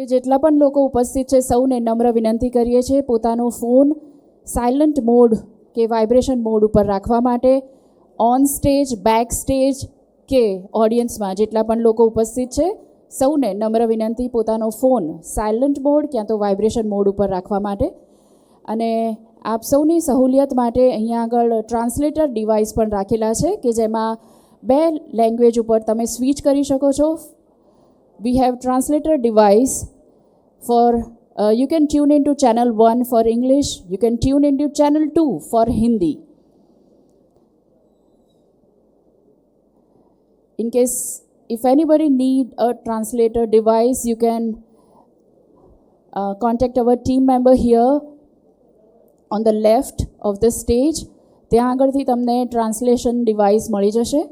જેટલા પણ લોકો ઉપસ્થિત છે સૌને નમ્ર વિનંતી કરીએ છીએ પોતાનો ફોન સાયલન્ટ મોડ કે વાઇબ્રેશન મોડ ઉપર રાખવા માટે. ઓન સ્ટેજ, બેક સ્ટેજ કે ઓડિયન્સમાં જેટલા પણ લોકો ઉપસ્થિત છે સૌને નમ્ર વિનંતી પોતાનો ફોન સાયલન્ટ મોડ ક્યાં તો વાઇબ્રેશન મોડ ઉપર રાખવા માટે. અને આપ સૌની સહુલિયત માટે અહીંયા આગળ ટ્રાન્સલેટર ડિવાઇસ પણ રાખેલા છે કે જેમાં 2 લેંગ્વેજ ઉપર તમે સ્વિચ કરી શકો છો. We have translator device for you can tune into channel 1 for English, you can tune into channel 2 for Hindi. In case if anybody need a translator device, you can contact our team member here on the left of the stage. ત્યાં આગળથી તમને translation device મળી જશે.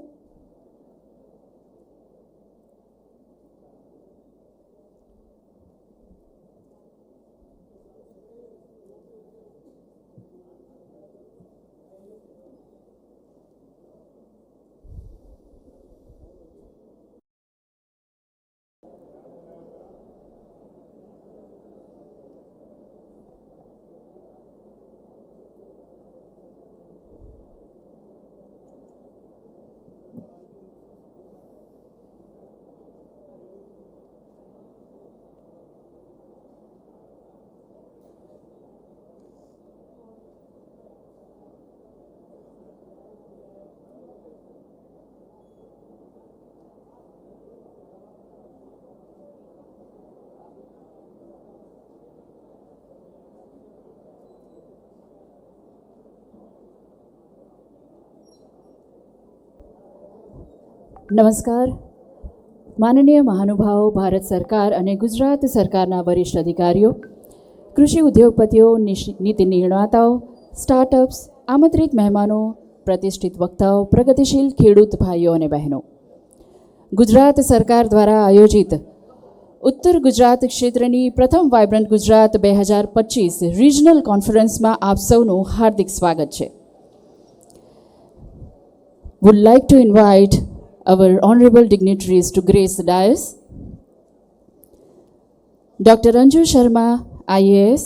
નમસ્કાર. માનનીય મહાનુભાવો, ભારત સરકાર અને ગુજરાત સરકારના વરિષ્ઠ અધિકારીઓ, કૃષિ ઉદ્યોગપતિઓ, નીતિ નિર્માતાઓ, સ્ટાર્ટઅપ્સ, આમંત્રિત મહેમાનો, પ્રતિષ્ઠિત વક્તાઓ, પ્રગતિશીલ ખેડૂત ભાઈઓ અને બહેનો, ગુજરાત સરકાર દ્વારા આયોજિત ઉત્તર ગુજરાત ક્ષેત્રની પ્રથમ વાઇબ્રન્ટ ગુજરાત 2025 રિજનલ કોન્ફરન્સમાં આપ સૌનું હાર્દિક સ્વાગત છે. Would like to invite our honorable dignitaries to grace the dais. Dr. Anju Sharma, IAS,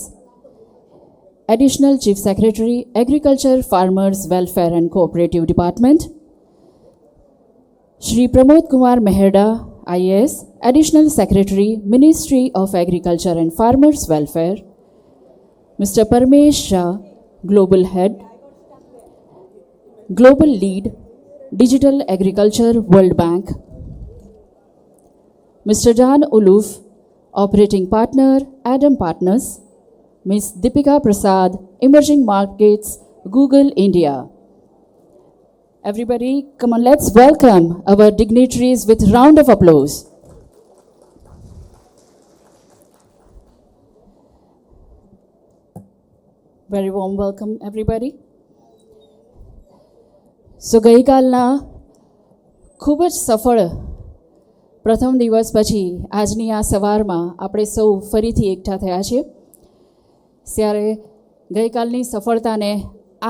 Additional Chief Secretary, Agriculture, Farmers, Welfare and Cooperative Department. Shri Pramod Kumar Meherda, IAS, Additional Secretary, Ministry of Agriculture and Farmers Welfare. Mr. Parmesh Shah, Global Head, Global Lead, Digital Agriculture, World Bank. Mr. Dan Uluf, Operating Partner, Adam Partners. Ms. Deepika Prasad, Emerging Markets, Google India. Everybody, come on, let's welcome our dignitaries with round of applause. Very warm welcome, everybody. સો ગઈકાલના ખૂબ જ સફળ પ્રથમ દિવસ પછી આજની આ સવારમાં આપણે સૌ ફરીથી એકઠા થયા છીએ. ત્યારે ગઈકાલની સફળતાને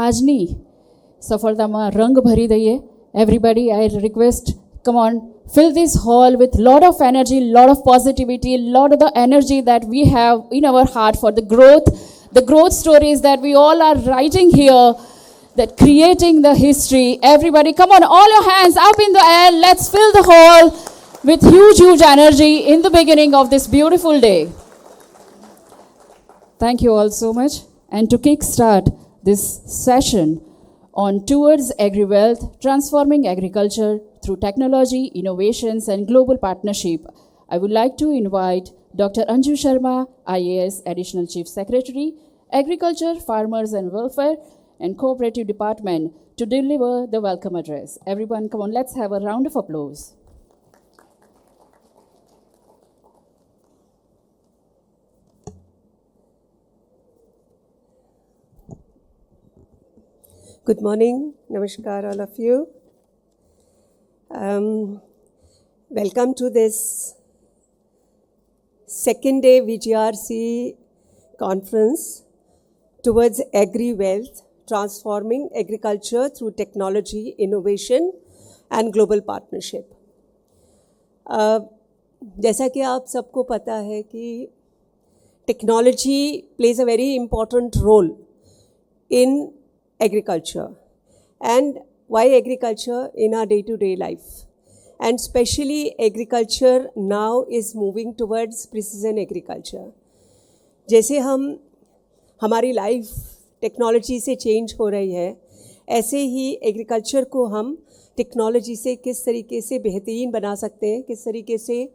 આજની સફળતામાં રંગ ભરી દઈએ. Everybody, I request, come on, fill this hall with lot of energy, lot of positivity, lot of the energy that we have in our heart for the growth stories that we all are writing here, that creating the history. Everybody, come on, all your hands up in the air. Let's fill the hall with huge energy in the beginning of this beautiful day. Thank you all so much. And to kickstart this session on Towards Agri-Wealth, Transforming Agriculture Through Technology, Innovations and Global Partnership, I would like to invite Dr. Anju Sharma, IAS, Additional Chief Secretary, Agriculture, Farmers and Welfare and Cooperative Department to deliver the welcome address. Everyone, come on, let's have a round of applause. Good morning, namaskar all of you. Welcome to this second day VGRC conference towards Agri-Wealth, Transforming Agriculture Through Technology, Innovation and Global Partnership. जैसा कि आप सबको पता है कि technology plays a very important role in agriculture and why agriculture in our day-to-day life, and especially agriculture now is moving towards precision agriculture. जैसे हमारी life technology से चेंज हो रही है, ऐसे ही एग्रीकल्चर को हम टेक्नोलॉजी से किस तरीके से बेहतरीन बना सकते हैं, किस तरीके से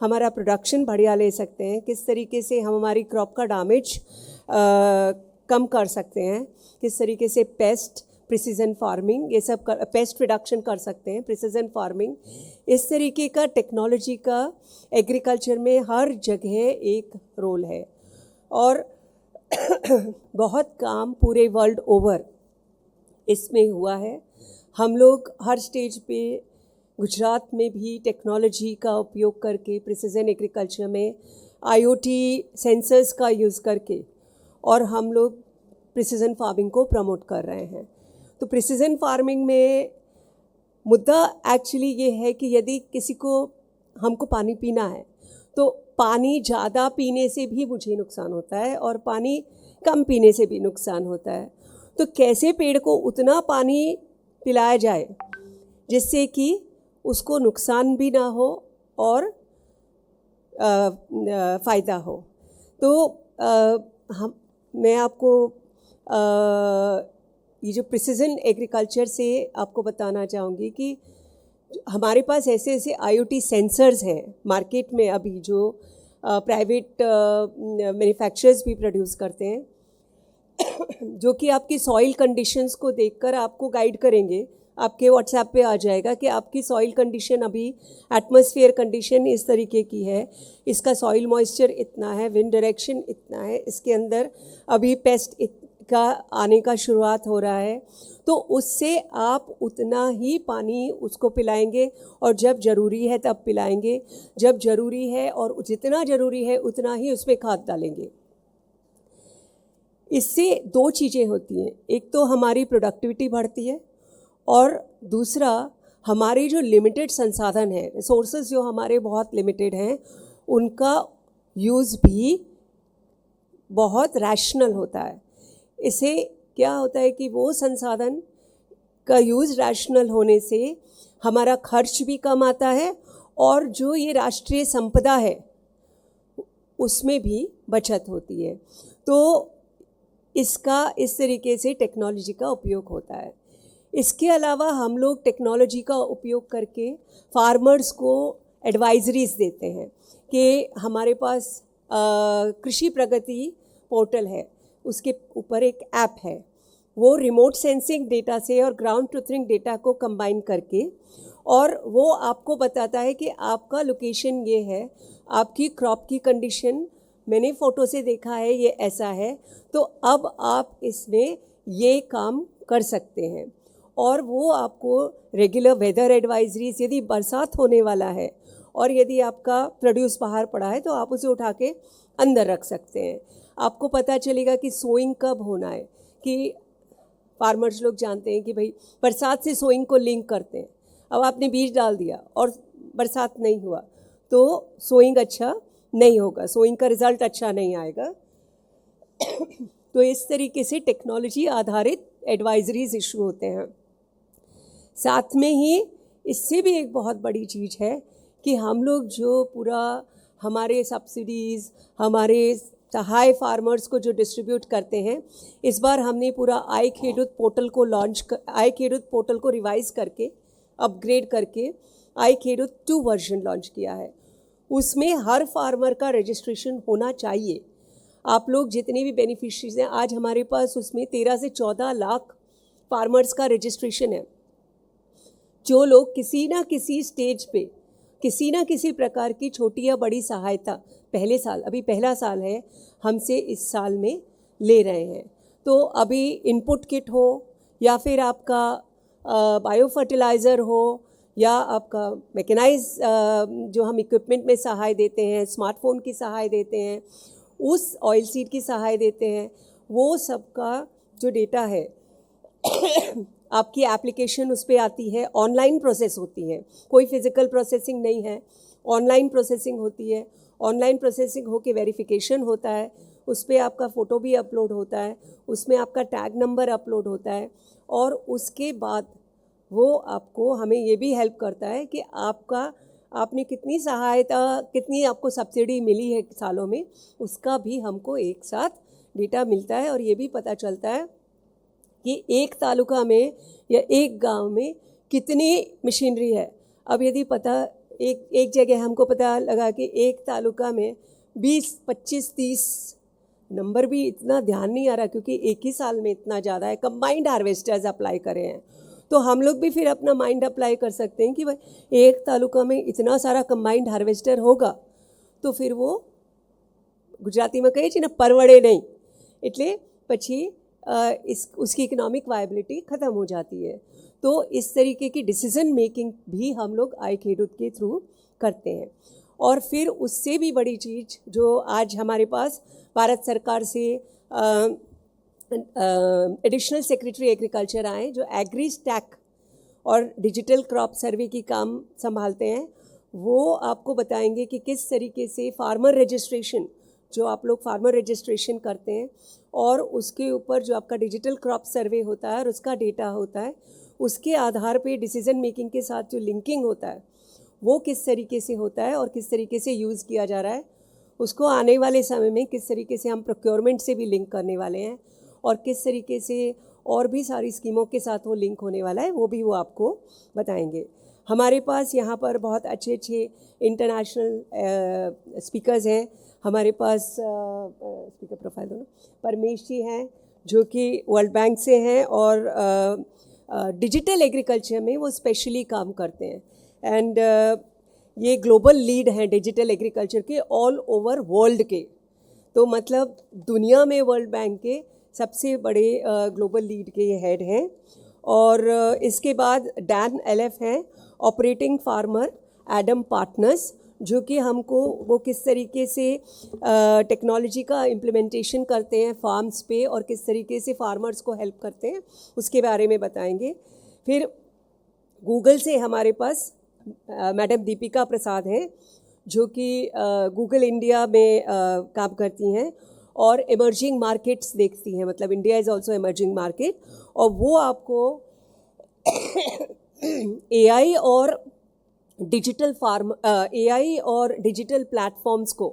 हमारा प्रोडक्शन बढ़िया ले सकते हैं, किस तरीके से हम हमारी क्रॉप का डैमेज कम कर सकते हैं, किस तरीके से पेस्ट प्रिसीजन फार्मिंग ये सब पेस्ट रिडक्शन कर सकते हैं, प्रिसीजन फार्मिंग, इस तरीके का टेक्नोलॉजी का एग्रीकल्चर में हर जगह एक रोल है। और बहुत काम पूरे वर्ल्ड ओवर इसमें हुआ है। हम लोग हर स्टेज पे गुजरात में भी टेक्नोलॉजी का उपयोग करके प्रिसीजन एग्रीकल्चर में IoT सेंसर्स का यूज़ करके और हम लोग प्रिसीजन फार्मिंग को प्रमोट कर रहे हैं। तो प्रिसीजन फार्मिंग में मुद्दा एक्चुअली ये है कि यदि किसी को हमको पानी पीना है तो पानी ज़्यादा पीने से भी मुझे नुकसान होता है और पानी कम पीने से भी नुकसान होता है। तो कैसे पेड़ को उतना पानी पिलाया जाए जिससे कि उसको नुकसान भी ना हो और फ़ायदा हो। तो मैं आपको ये जो प्रिसीजन एग्रीकल्चर से आपको बताना चाहूँगी कि हमारे पास ऐसे ऐसे IoT सेंसर्स हैं मार्केट में अभी जो प्राइवेट मैन्युफैक्चरर्स भी प्रोड्यूस करते हैं जो कि आपकी सॉइल कंडीशंस को देखकर आपको गाइड करेंगे। आपके व्हाट्सएप पे आ जाएगा कि आपकी सॉइल कंडीशन अभी एटमॉस्फेयर कंडीशन इस तरीके की है, इसका सॉइल मॉइस्चर इतना है, विंड डायरेक्शन इतना है, इसके अंदर अभी पेस्ट का आने का शुरुआत हो रहा है। तो उससे आप उतना ही पानी उसको पिलाएंगे और जब ज़रूरी है तब पिलाएंगे, जब ज़रूरी है और जितना ज़रूरी है उतना ही उसमें खाद डालेंगे। इससे दो चीज़ें होती हैं, एक तो हमारी प्रोडक्टिविटी बढ़ती है और दूसरा हमारे जो लिमिटेड संसाधन हैं, रिसोर्सेज जो हमारे बहुत लिमिटेड हैं, उनका यूज़ भी बहुत रैशनल होता है। इससे क्या होता है कि वो संसाधन का यूज़ रैशनल होने से हमारा खर्च भी कम आता है और जो ये राष्ट्रीय संपदा है उसमें भी बचत होती है। तो इसका इस तरीके से टेक्नोलॉजी का उपयोग होता है। इसके अलावा हम लोग टेक्नोलॉजी का उपयोग करके फार्मर्स को एडवाइजरीज देते हैं कि हमारे पास कृषि प्रगति पोर्टल है, उसके ऊपर एक ऐप है, वो रिमोट सेंसिंग डेटा से और ग्राउंड ट्रूथिंग डेटा को कंबाइन करके और वो आपको बताता है कि आपका लोकेशन ये है, आपकी क्रॉप की कंडीशन मैंने फ़ोटो से देखा है ये ऐसा है, तो अब आप इसमें ये काम कर सकते हैं। और वो आपको रेगुलर वेदर एडवाइजरीज, यदि बरसात होने वाला है और यदि आपका प्रोड्यूस बाहर पड़ा है तो आप उसे उठा के अंदर रख सकते हैं। आपको पता चलेगा कि सोइंग कब होना है, कि फार्मर्स लोग जानते हैं कि भाई बरसात से सोइंग को लिंक करते हैं। अब आपने बीज डाल दिया और बरसात नहीं हुआ तो सोइंग अच्छा नहीं होगा, सोइंग का रिज़ल्ट अच्छा नहीं आएगा। तो इस तरीके से टेक्नोलॉजी आधारित एडवाइजरीज इशू होते हैं। साथ में ही इससे भी एक बहुत बड़ी चीज़ है कि हम लोग जो पूरा हमारे सब्सिडीज़, हमारे सहाय फार्मर्स को जो डिस्ट्रीब्यूट करते हैं, इस बार हमने पूरा आई खेडूत पोर्टल को आई खेडूत पोर्टल को रिवाइज़ करके अपग्रेड करके आई खेडूत 2 वर्जन लॉन्च किया है। उसमें हर फार्मर का रजिस्ट्रेशन होना चाहिए। आप लोग जितने भी बेनिफिशरीज हैं, आज हमारे पास उसमें 13 से 14 लाख फार्मर्स का रजिस्ट्रेशन है, जो लोग किसी ना किसी स्टेज पे किसी ना किसी प्रकार की छोटी या बड़ी सहायता पहले साल, अभी पहला साल है, हमसे इस साल में ले रहे हैं। तो अभी इनपुट किट हो या फिर आपका बायो फर्टिलाइज़र हो या आपका मैकेनाइज जो हम इक्विपमेंट में सहाय देते हैं, स्मार्टफोन की सहाय देते हैं, उस ऑयल सीड की सहाय देते हैं, वो सबका जो डेटा है आपकी एप्लीकेशन उस पर आती है, ऑनलाइन प्रोसेस होती है, कोई फिज़िकल प्रोसेसिंग नहीं है, ऑनलाइन प्रोसेसिंग होती है। ऑनलाइन प्रोसेसिंग होके वेरिफिकेशन होता है, उस पर आपका फ़ोटो भी अपलोड होता है, उसमें आपका टैग नंबर अपलोड होता है, और उसके बाद वो आपको, हमें ये भी हेल्प करता है कि आपने कितनी सहायता, कितनी आपको सब्सिडी मिली है सालों में, उसका भी हमको एक साथ डेटा मिलता है। और ये भी पता चलता है कि एक तालुका में या एक गांव में कितनी मशीनरी है। अब यदि पता एक जगह हमको पता लगा कि एक तालुका में 20, 25, 30, नंबर भी इतना ध्यान नहीं आ रहा क्योंकि एक ही साल में इतना ज़्यादा है, कंबाइंड हार्वेस्टर्स अप्लाई करे हैं, तो हम लोग भी फिर अपना माइंड अप्लाई कर सकते हैं कि भाई एक तालुका में इतना सारा कंबाइंड हार्वेस्टर होगा तो फिर वो ગુજરાતીમાં કહીએ છીએ ને પરવડે નહીં, એટલે પછી उसकी इकोनॉमिक वायबिलिटी ख़त्म हो जाती है। तो इस तरीके की डिसीज़न मेकिंग भी हम लोग आई खेडूत के थ्रू करते हैं। और फिर उससे भी बड़ी चीज़ जो आज हमारे पास भारत सरकार से एडिशनल सेक्रेटरी एग्रीकल्चर आए जो एग्री स्टैक और डिजिटल क्रॉप सर्वे की काम संभालते हैं, वो आपको बताएंगे कि किस तरीके से फार्मर रजिस्ट्रेशन, जो आप लोग फार्मर रजिस्ट्रेशन करते हैं और उसके ऊपर जो आपका डिजिटल क्रॉप सर्वे होता है और उसका डेटा होता है, उसके आधार पे डिसीजन मेकिंग के साथ जो लिंकिंग होता है वो किस तरीके से होता है और किस तरीके से यूज़ किया जा रहा है, उसको आने वाले समय में किस तरीके से हम प्रोक्योरमेंट से भी लिंक करने वाले हैं और किस तरीके से और भी सारी स्कीमों के साथ वो लिंक होने वाला है, वो भी वो आपको बताएंगे। हमारे पास यहाँ पर बहुत अच्छे अच्छे इंटरनेशनल स्पीकर्स हैं। हमारे पास स्पीकर प्रोफाइल दो ना, परमेश जी हैं जो कि वर्ल्ड बैंक से हैं और डिजिटल एग्रीकल्चर में वो स्पेशली काम करते हैं एंड ये ग्लोबल लीड हैं डिजिटल एग्रीकल्चर के ऑल ओवर वर्ल्ड के। तो मतलब दुनिया में वर्ल्ड बैंक के सबसे बड़े ग्लोबल लीड के ये हेड हैं। और इसके बाद डैन एलएफ हैं, ऑपरेटिंग फार्मर एडम पार्टनर्स, जो कि हमको वो किस तरीके से टेक्नोलॉजी का इम्प्लीमेंटेशन करते हैं फार्म्स पे और किस तरीके से फार्मर्स को हेल्प करते हैं उसके बारे में बताएंगे। फिर गूगल से हमारे पास मैडम दीपिका प्रसाद हैं जो कि गूगल इंडिया में काम करती हैं और इमर्जिंग मार्केट्स देखती हैं, मतलब India is also emerging market, और वो आपको एआई और एआई और डिजिटल प्लेटफॉर्म्स को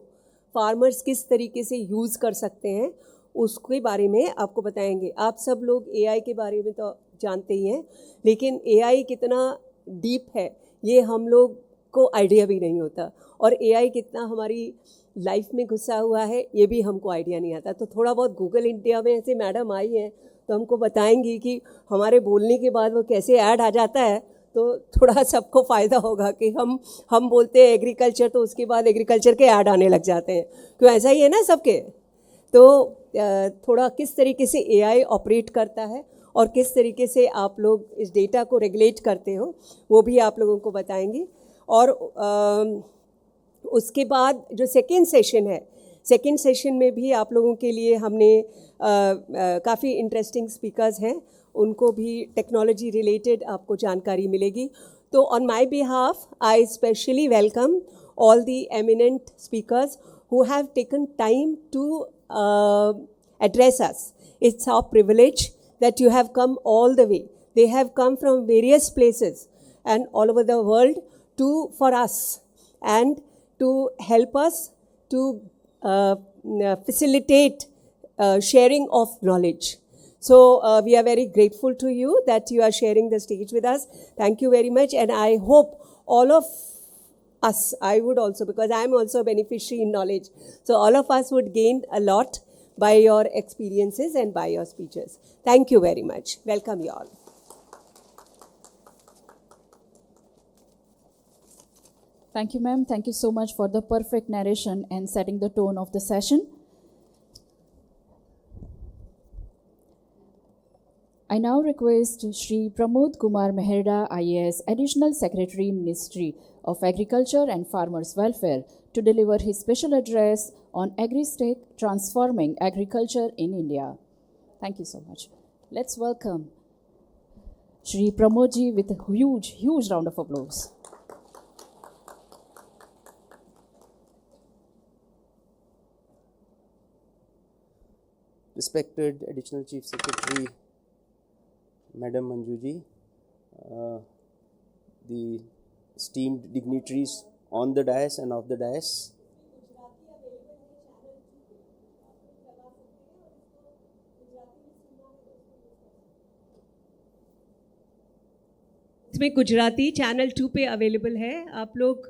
फार्मर्स किस तरीके से यूज़ कर सकते हैं उसके बारे में आपको बताएंगे। आप सब लोग एआई के बारे में तो जानते ही हैं, लेकिन एआई कितना डीप है ये हम लोग को आइडिया भी नहीं होता, और एआई कितना हमारी लाइफ में घुसा हुआ है ये भी हमको आइडिया नहीं आता। तो थोड़ा बहुत गूगल इंडिया में ऐसे मैडम आई हैं तो हमको बताएंगी कि हमारे बोलने के बाद वो कैसे ऐड आ जाता है, तो थोड़ा सबको फ़ायदा होगा कि हम बोलते हैं एग्रीकल्चर तो उसके बाद एग्रीकल्चर के ऐड आने लग जाते हैं, क्यों ऐसा ही है ना सबके। तो थोड़ा किस तरीके से एआई ऑपरेट करता है और किस तरीके से आप लोग इस डेटा को रेगुलेट करते हो वो भी आप लोगों को बताएंगे। और उसके बाद जो सेकेंड सेशन है, सेकेंड सेशन में भी आप लोगों के लिए हमने काफ़ी इंटरेस्टिंग स्पीकर्स हैं, उनको भी टेक्नोलॉजी रिलेटेड आपको जानकारी मिलेगी। तो on my behalf I specially welcome all the eminent speakers who have taken time to address us. It's our privilege that you have come all the way. They have come from various places and all over the world for us and to help us to facilitate sharing of knowledge. So we are very grateful to you that you are sharing the stage with us. Thank you very much, and I hope all of us, I would also, because I am also a beneficiary in knowledge, so all of us would gain a lot by your experiences and by your speeches. Thank you very much. Welcome you all. Thank you, ma'am. Thank you so much for the perfect narration and setting the tone of the session. I now request Shri Pramod Kumar Meherda, IAS, Additional Secretary, Ministry of Agriculture and Farmers Welfare, to deliver his special address on AgriStack Transforming Agriculture in India. Thank you so much. Let's welcome Shri Pramod ji with a huge round of applause. Respected Additional Chief Secretary, Madam Manju ji, the esteemed dignitaries on the dais and off the dais, इसमें Gujarati channel 2 पे available है. आप लोग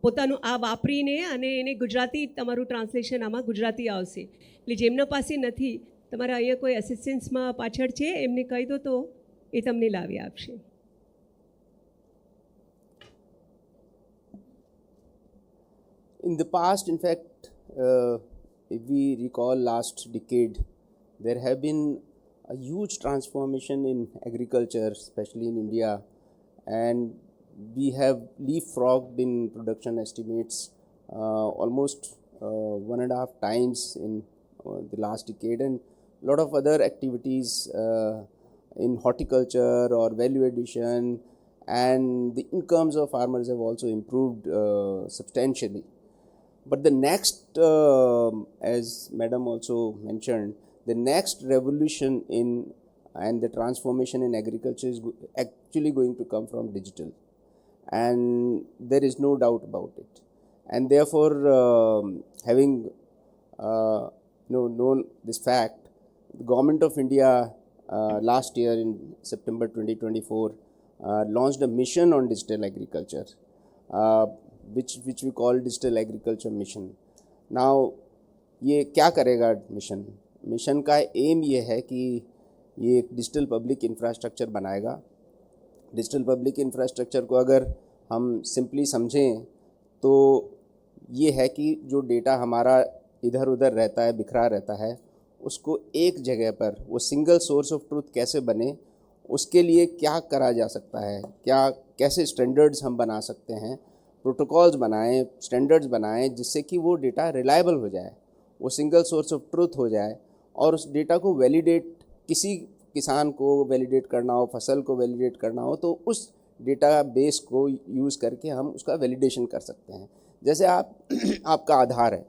પોતાનું આ વાપરીને અને એને ગુજરાતી તમારું ટ્રાન્સલેશન આમાં ગુજરાતી આવશે. એટલે જેમના પાસે નથી, તમારા અહીંયા કોઈ અસિસ્ટન્સમાં પાછળ છે, એમને કહી દો તો એ તમને લાવી આપશે. in the past, in fact, if we recall last decade, there have been a huge transformation in agriculture, especially in India, and we have leapfrogged in production estimates almost 1.5 times in the last decade, and a lot of other activities in horticulture or value addition, and the incomes of farmers have also improved substantially. But the next, as Madam also mentioned, the next revolution in and the transformation in agriculture is actually going to come from digital, and there is no doubt about it. And therefore, having known this fact, the Government of India last year in September 2024 launched a mission on digital agriculture, which we call Digital Agriculture Mission. Now, ये क्या करेगा mission? Mission का M ये है कि ये एक digital public infrastructure बनाएगा. डिजिटल पब्लिक इंफ्रास्ट्रक्चर को अगर हम सिंपली समझें तो ये है कि जो डेटा हमारा इधर उधर रहता है, बिखरा रहता है, उसको एक जगह पर वो सिंगल सोर्स ऑफ ट्रूथ कैसे बने, उसके लिए क्या करा जा सकता है, कैसे स्टैंडर्ड्स हम बना सकते हैं, प्रोटोकॉल्स बनाएं, स्टैंडर्ड्स बनाएं, जिससे कि वो डेटा रिलायबल हो जाए, वो सिंगल सोर्स ऑफ ट्रूथ हो जाए, और उस डेटा को वैलिडेट, किसी किसान को वैलिडेट करना हो, फसल को वैलिडेट करना हो, तो उस डेटा बेस को यूज़ करके हम उसका वैलिडेशन कर सकते हैं. जैसे आपका आधार है,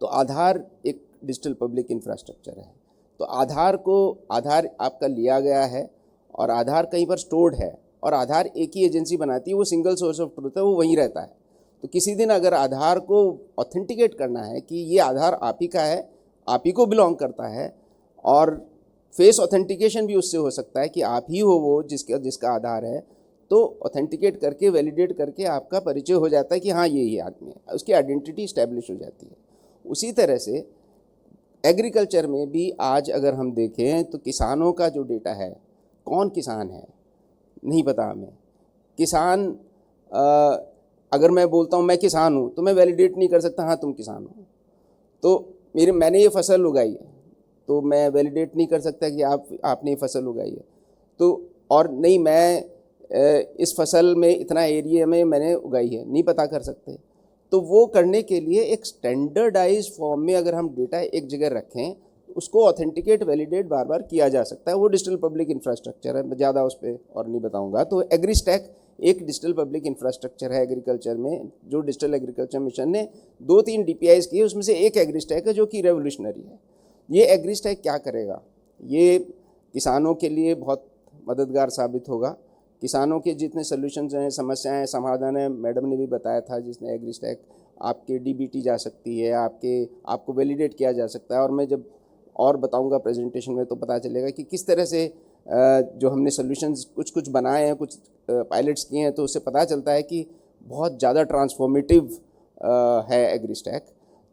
तो आधार एक डिजिटल पब्लिक इंफ्रास्ट्रक्चर है. तो आधार आपका लिया गया है और आधार कहीं पर स्टोर्ड है, और आधार एक ही एजेंसी बनाती है, वो सिंगल सोर्स ऑफ ट्रूथ है, वो वहीं रहता है. तो किसी दिन अगर आधार को ऑथेंटिकेट करना है कि ये आधार आप ही का है, आप ही को बिलोंग करता है, और फेस ऑथेंटिकेशन भी उससे हो सकता है कि आप ही हो वो जिसका आधार है, तो ऑथेंटिकेट करके वैलिडेट करके आपका परिचय हो जाता है कि हाँ ये ही आदमी है, उसकी आइडेंटिटी इस्टेब्लिश हो जाती है. उसी तरह से एग्रीकल्चर में भी आज अगर हम देखें तो किसानों का जो डेटा है, कौन किसान है नहीं पता हमें. किसान अगर मैं बोलता हूँ मैं किसान हूँ, तो मैं वैलिडेट नहीं कर सकता हाँ तुम किसान हो. तो मैंने ये फसल उगाई है, तो मैं वैलिडेट नहीं कर सकता कि आपने ये फसल उगाई है. तो और नहीं, मैं इस फसल में इतना एरिया में मैंने उगाई है, नहीं पता कर सकते. तो वो करने के लिए एक स्टैंडर्डाइज फॉर्म में अगर हम डेटा एक जगह रखें, उसको ऑथेंटिकेट वैलिडेट बार बार किया जा सकता है. वो डिजिटल पब्लिक इंफ्रास्ट्रक्चर है, मैं ज़्यादा उस पर और नहीं बताऊंगा. तो एग्रीस्टैक एक डिजिटल पब्लिक इंफ्रास्ट्रक्चर है एग्रीकल्चर में, जो डिजिटल एग्रीकल्चर मिशन ने 2-3 DPIs किए, उसमें से एक एग्रीस्टैक है जो कि रेवोल्यूशनरी है. ये एग्रीस्टैक क्या करेगा? ये किसानों के लिए बहुत मददगार साबित होगा. किसानों के जितने सोल्यूशंस हैं, समस्याएं, समाधान है, मैडम ने भी बताया था, जिसने एग्रीस्टैक आपके DBT जा सकती है, आपको वैलिडेट किया जा सकता है. और मैं जब और बताऊंगा प्रेजेंटेशन में तो पता चलेगा कि किस तरह से जो हमने सोल्यूशंस कुछ बनाए हैं, कुछ पायलट्स किए हैं, तो उससे पता चलता है कि बहुत ज़्यादा ट्रांसफॉर्मेटिव है एग्रीस्टैक.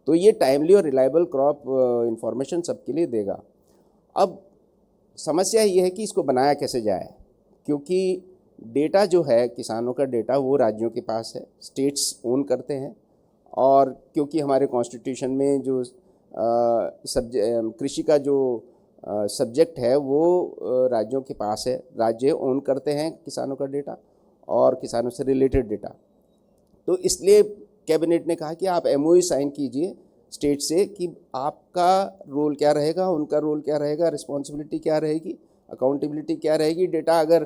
तो ये टाइमली और रिलायबल क्रॉप इंफॉर्मेशन सबके लिए देगा. अब समस्या ये है कि इसको बनाया कैसे जाए, क्योंकि डेटा जो है किसानों का डेटा वो राज्यों के पास है, स्टेट्स ओन करते हैं. और क्योंकि हमारे कॉन्स्टिट्यूशन में जो कृषि का जो सब्जेक्ट है वो राज्यों के पास है, राज्य ओन करते हैं किसानों का डेटा और किसानों से रिलेटेड डेटा. तो इसलिए कैबिनेट ने कहा कि आप MOU साइन कीजिए स्टेट से कि आपका रोल क्या रहेगा, उनका रोल क्या रहेगा, रिस्पॉन्सिबिलिटी क्या रहेगी, अकाउंटेबिलिटी क्या रहेगी, डेटा अगर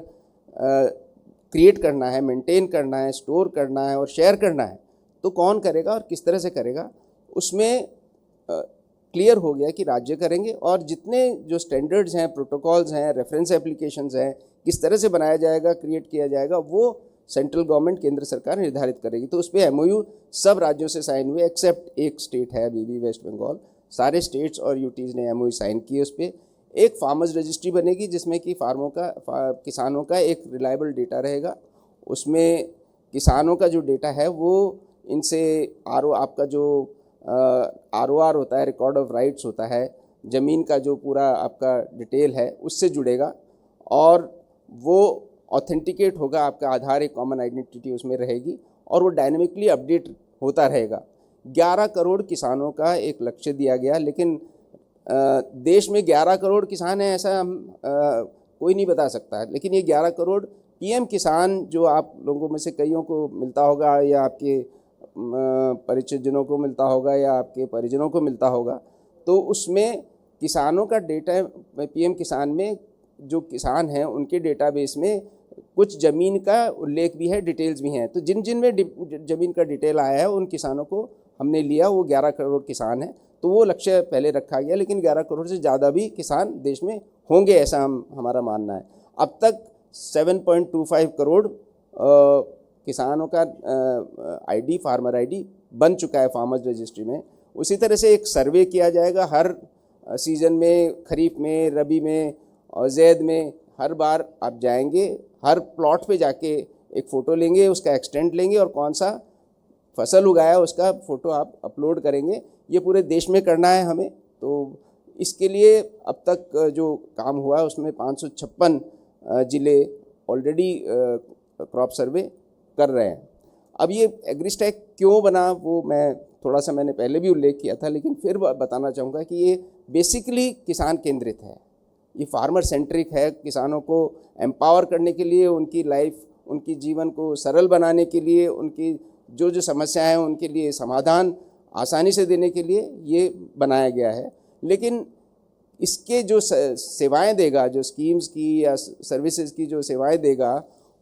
क्रिएट करना है, मेंटेन करना है, स्टोर करना है और शेयर करना है तो कौन करेगा और किस तरह से करेगा, उसमें क्लियर हो गया कि राज्य करेंगे। और जितने जो स्टैंडर्ड्स हैं, प्रोटोकॉल्स हैं, रेफरेंस एप्लीकेशंस हैं, किस तरह से बनाया जाएगा, क्रिएट किया जाएगा, वो सेंट्रल गवर्नमेंट, केंद्र सरकार निर्धारित करेगी। तो उस पर MOU सब राज्यों से साइन हुए एक्सेप्ट एक स्टेट है अभी भी, वेस्ट बंगाल। सारे स्टेट्स और यूटीज़ ने MOU साइन किए। उस पर एक फार्मर्स रजिस्ट्री बनेगी जिसमें कि किसानों का एक रिलायबल डेटा रहेगा। उसमें किसानों का जो डेटा है वो इनसे आपका जो ROR होता है, रिकॉर्ड ऑफ राइट्स होता है, ज़मीन का जो पूरा आपका डिटेल है उससे जुड़ेगा और वो ऑथेंटिकेट होगा। आपका आधार, एक कॉमन आइडेंटिटी उसमें रहेगी और वो डायनेमिकली अपडेट होता रहेगा। 11 करोड़ किसानों का एक लक्ष्य दिया गया, लेकिन देश में 11 करोड़ किसान हैं ऐसा हम कोई नहीं बता सकता है। लेकिन ये 11 करोड़ PM किसान जो आप लोगों में से कईयों को मिलता होगा या आपके परिचितजनों को मिलता होगा या आपके परिजनों को मिलता होगा, तो उसमें किसानों का डेटा PM किसान में जो किसान हैं उनके डेटाबेस में कुछ ज़मीन का उल्लेख भी है, डिटेल्स भी हैं। तो जिन जिन में ज़मीन का डिटेल आया है उन किसानों को हमने लिया, वो 11 करोड़ किसान हैं। तो वो लक्ष्य पहले रखा गया, लेकिन 11 करोड़ से ज़्यादा भी किसान देश में होंगे ऐसा हमारा मानना है। अब तक 7.25 करोड़ किसानों का ID, फार्मर ID बन चुका है फार्मर्स रजिस्ट्री में। उसी तरह से एक सर्वे किया जाएगा हर सीज़न में, खरीफ में, रबी में और ज़ैद में। हर बार आप जाएंगे, हर प्लॉट पे जाके एक फ़ोटो लेंगे, उसका एक्सटेंट लेंगे और कौन सा फसल उगाया उसका फ़ोटो आप अपलोड करेंगे। ये पूरे देश में करना है हमें। तो इसके लिए अब तक जो काम हुआ है उसमें 556 ज़िले ऑलरेडी क्रॉप सर्वे कर रहे हैं। अब ये एग्रीस्टैक क्यों बना वो मैंने पहले भी उल्लेख किया था, लेकिन फिर बताना चाहूँगा कि ये बेसिकली किसान केंद्रित है, ये फार्मर सेंट्रिक है। किसानों को एम्पावर करने के लिए, उनकी लाइफ, उनकी जीवन को सरल बनाने के लिए, उनकी जो समस्याएं हैं उनके लिए समाधान आसानी से देने के लिए ये बनाया गया है। लेकिन इसके जो सेवाएं देगा, जो स्कीम्स की या सर्विसेज की जो सेवाएं देगा,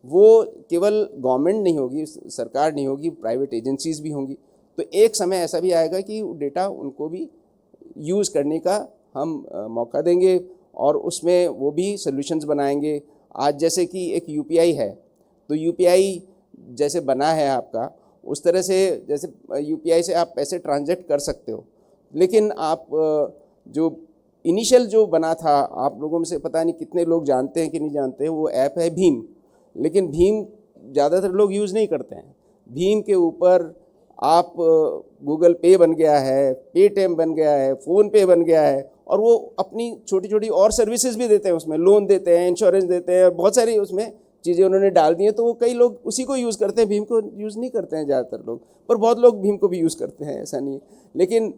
वो केवल गवर्नमेंट नहीं होगी, सरकार नहीं होगी, प्राइवेट एजेंसीज़ भी होंगी। तो एक समय ऐसा भी आएगा कि डेटा उनको भी यूज़ करने का हम मौका देंगे और उसमें वो भी सॉल्यूशंस बनाएंगे। आज जैसे कि एक UPI है, तो UPI जैसे बना है आपका, उस तरह से जैसे UPI से आप पैसे ट्रांजैक्ट कर सकते हो। लेकिन आप जो इनिशियल जो बना था, आप लोगों में से पता नहीं कितने लोग जानते हैं कि नहीं जानते हैं, वो ऐप है भीम। लेकिन भीम ज़्यादातर लोग यूज़ नहीं करते हैं। भीम के ऊपर आप गूगल पे बन गया है, पेटीएम बन गया है, फ़ोनपे बन गया है और वो अपनी छोटी छोटी और सर्विसेज भी देते हैं, उसमें लोन देते हैं, इंश्योरेंस देते हैं, बहुत सारी उसमें चीज़ें उन्होंने डाल दी हैं। तो वो कई लोग उसी को यूज़ करते हैं, भीम को यूज़ नहीं करते हैं ज़्यादातर लोग, पर बहुत लोग भीम को भी यूज़ करते हैं, ऐसा नहीं है। लेकिन